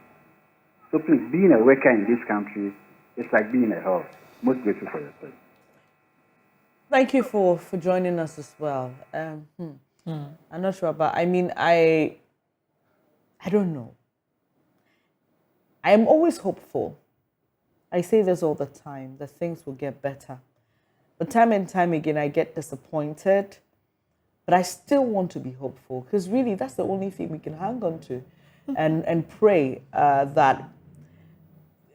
So please, being a worker in this country, it's like being a hell. Most grateful for your time. Thank you for joining us as well. I'm not sure about, I don't know. I am always hopeful. I say this all the time, that things will get better. But time and time again, I get disappointed. But I still want to be hopeful, because really, that's the only thing we can hang on to and pray that.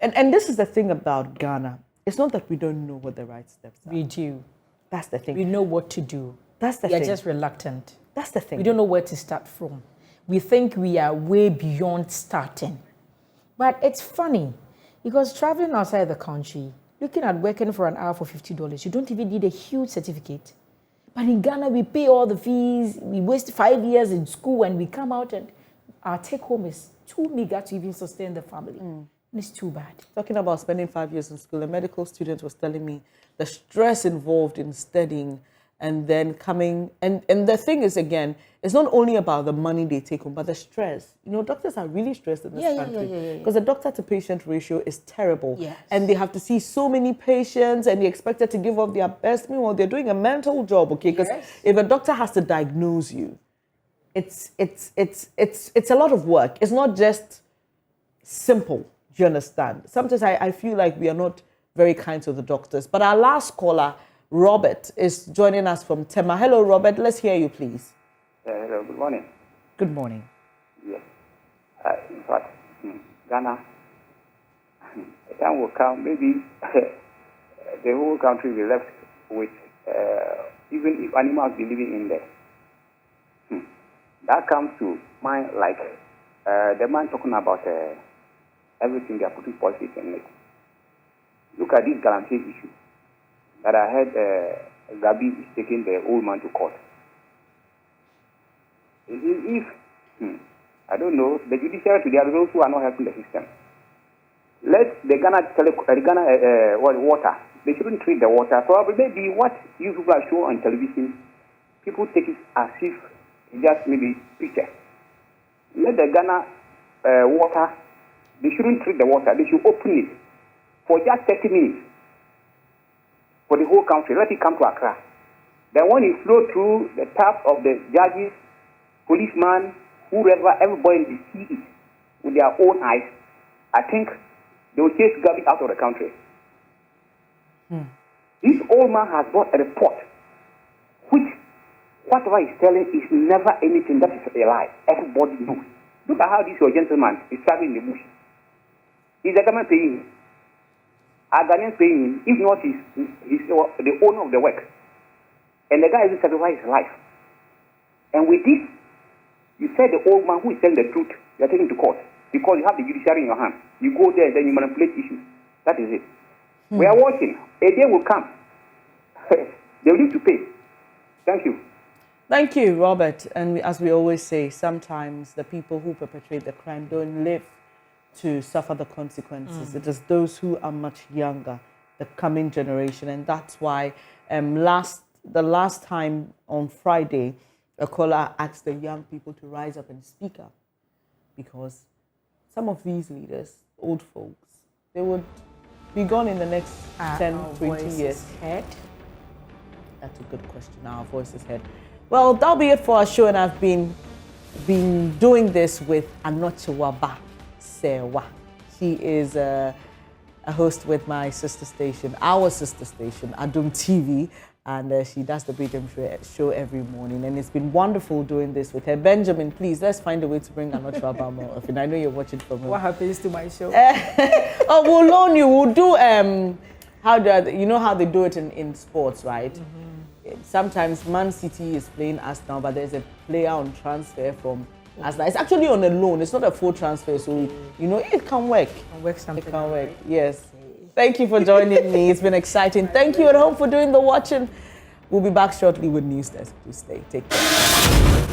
And this is the thing about Ghana. It's not that we don't know what the right steps are. We do. That's the thing. We know what to do. That's the thing. We are thing. just reluctant. That's the thing. We don't know where to start from. We think we are way beyond starting. But it's funny, because traveling outside the country, looking at working for an hour for $50, you don't even need a huge certificate. But in Ghana, we pay all the fees, we waste 5 years in school, and we come out and our take home is too meager to even sustain the family. And it's too bad. Talking about spending 5 years in school, a medical student was telling me the stress involved in studying and then coming, and the thing is, again, it's not only about the money they take home, but the stress. You know, doctors are really stressed in this country because the doctor-to-patient ratio is terrible. Yes. And they have to see so many patients and they're expected to give up their best. Meanwhile, they're doing a mental job, okay? Because if a doctor has to diagnose you, it's a lot of work. It's not just simple, do you understand? Sometimes I feel like we are not very kind to the doctors. But our last caller, Robert, is joining us from Tema. Hello, Robert. Let's hear you, please. Hello, good morning. Good morning. Yes. In fact, Ghana, the time will come, maybe the whole country will be left with, even if animals be living in there. That comes to mind like the man talking about everything they are putting politics in it. Look at this guarantee issue that I heard Gabi is taking the old man to court. If I don't know, the judiciary today are those who are not helping the system. Let the Ghana water, they shouldn't treat the water. Probably maybe what you people are showing on television, people take it as if it's just maybe picture. Let treat the Ghana water, they shouldn't treat the water. They should open it for just 30 minutes for the whole country. Let it come to Accra. Then when it flow through the tap of the judges, policeman, whoever, everybody will see it with their own eyes. I think they will chase garbage out of the country. This old man has brought a report which whatever he's telling is never anything that is a lie. Everybody knows. Look at how this your gentleman is serving in the bush. Is the government paying him? Are Ghanaians paying him? If not, he's the owner of the work. And the guy is sacrificing his life. And with this, you said the old man who is telling the truth, you are taking to court. Because you have the judiciary in your hand. You go there and then you manipulate issues. That is it. We are watching. A day will come. They will need to pay. Thank you. Thank you, Robert. And as we always say, sometimes the people who perpetrate the crime don't live to suffer the consequences. It is those who are much younger, the coming generation. And that's why the last time on Friday, a caller asked the young people to rise up and speak up. Because some of these leaders, old folks, they would be gone in the next 10, 20 years. That's a good question. Our voice is heard. Well, that'll be it for our show, and I've been doing this with Anochewaba Sewa. She is a host with my sister station, our sister station, Adum TV, and she does the Brigham show every morning, and it's been wonderful doing this with her. Benjamin, please, let's find a way to bring Anochewaba more often. I know you're watching from home. What happens to my show? Oh, we'll loan you. We'll do, you know how they do it in sports, right? Sometimes Man City is playing Arsenal, but there's a player on transfer from Arsenal. It's actually on a loan. It's not a full transfer, so you know it can work. It can work. Yes. Thank you for joining me. It's been exciting. Thank you at home for doing the watching. We'll be back shortly with News Desk. Please stay. Take care.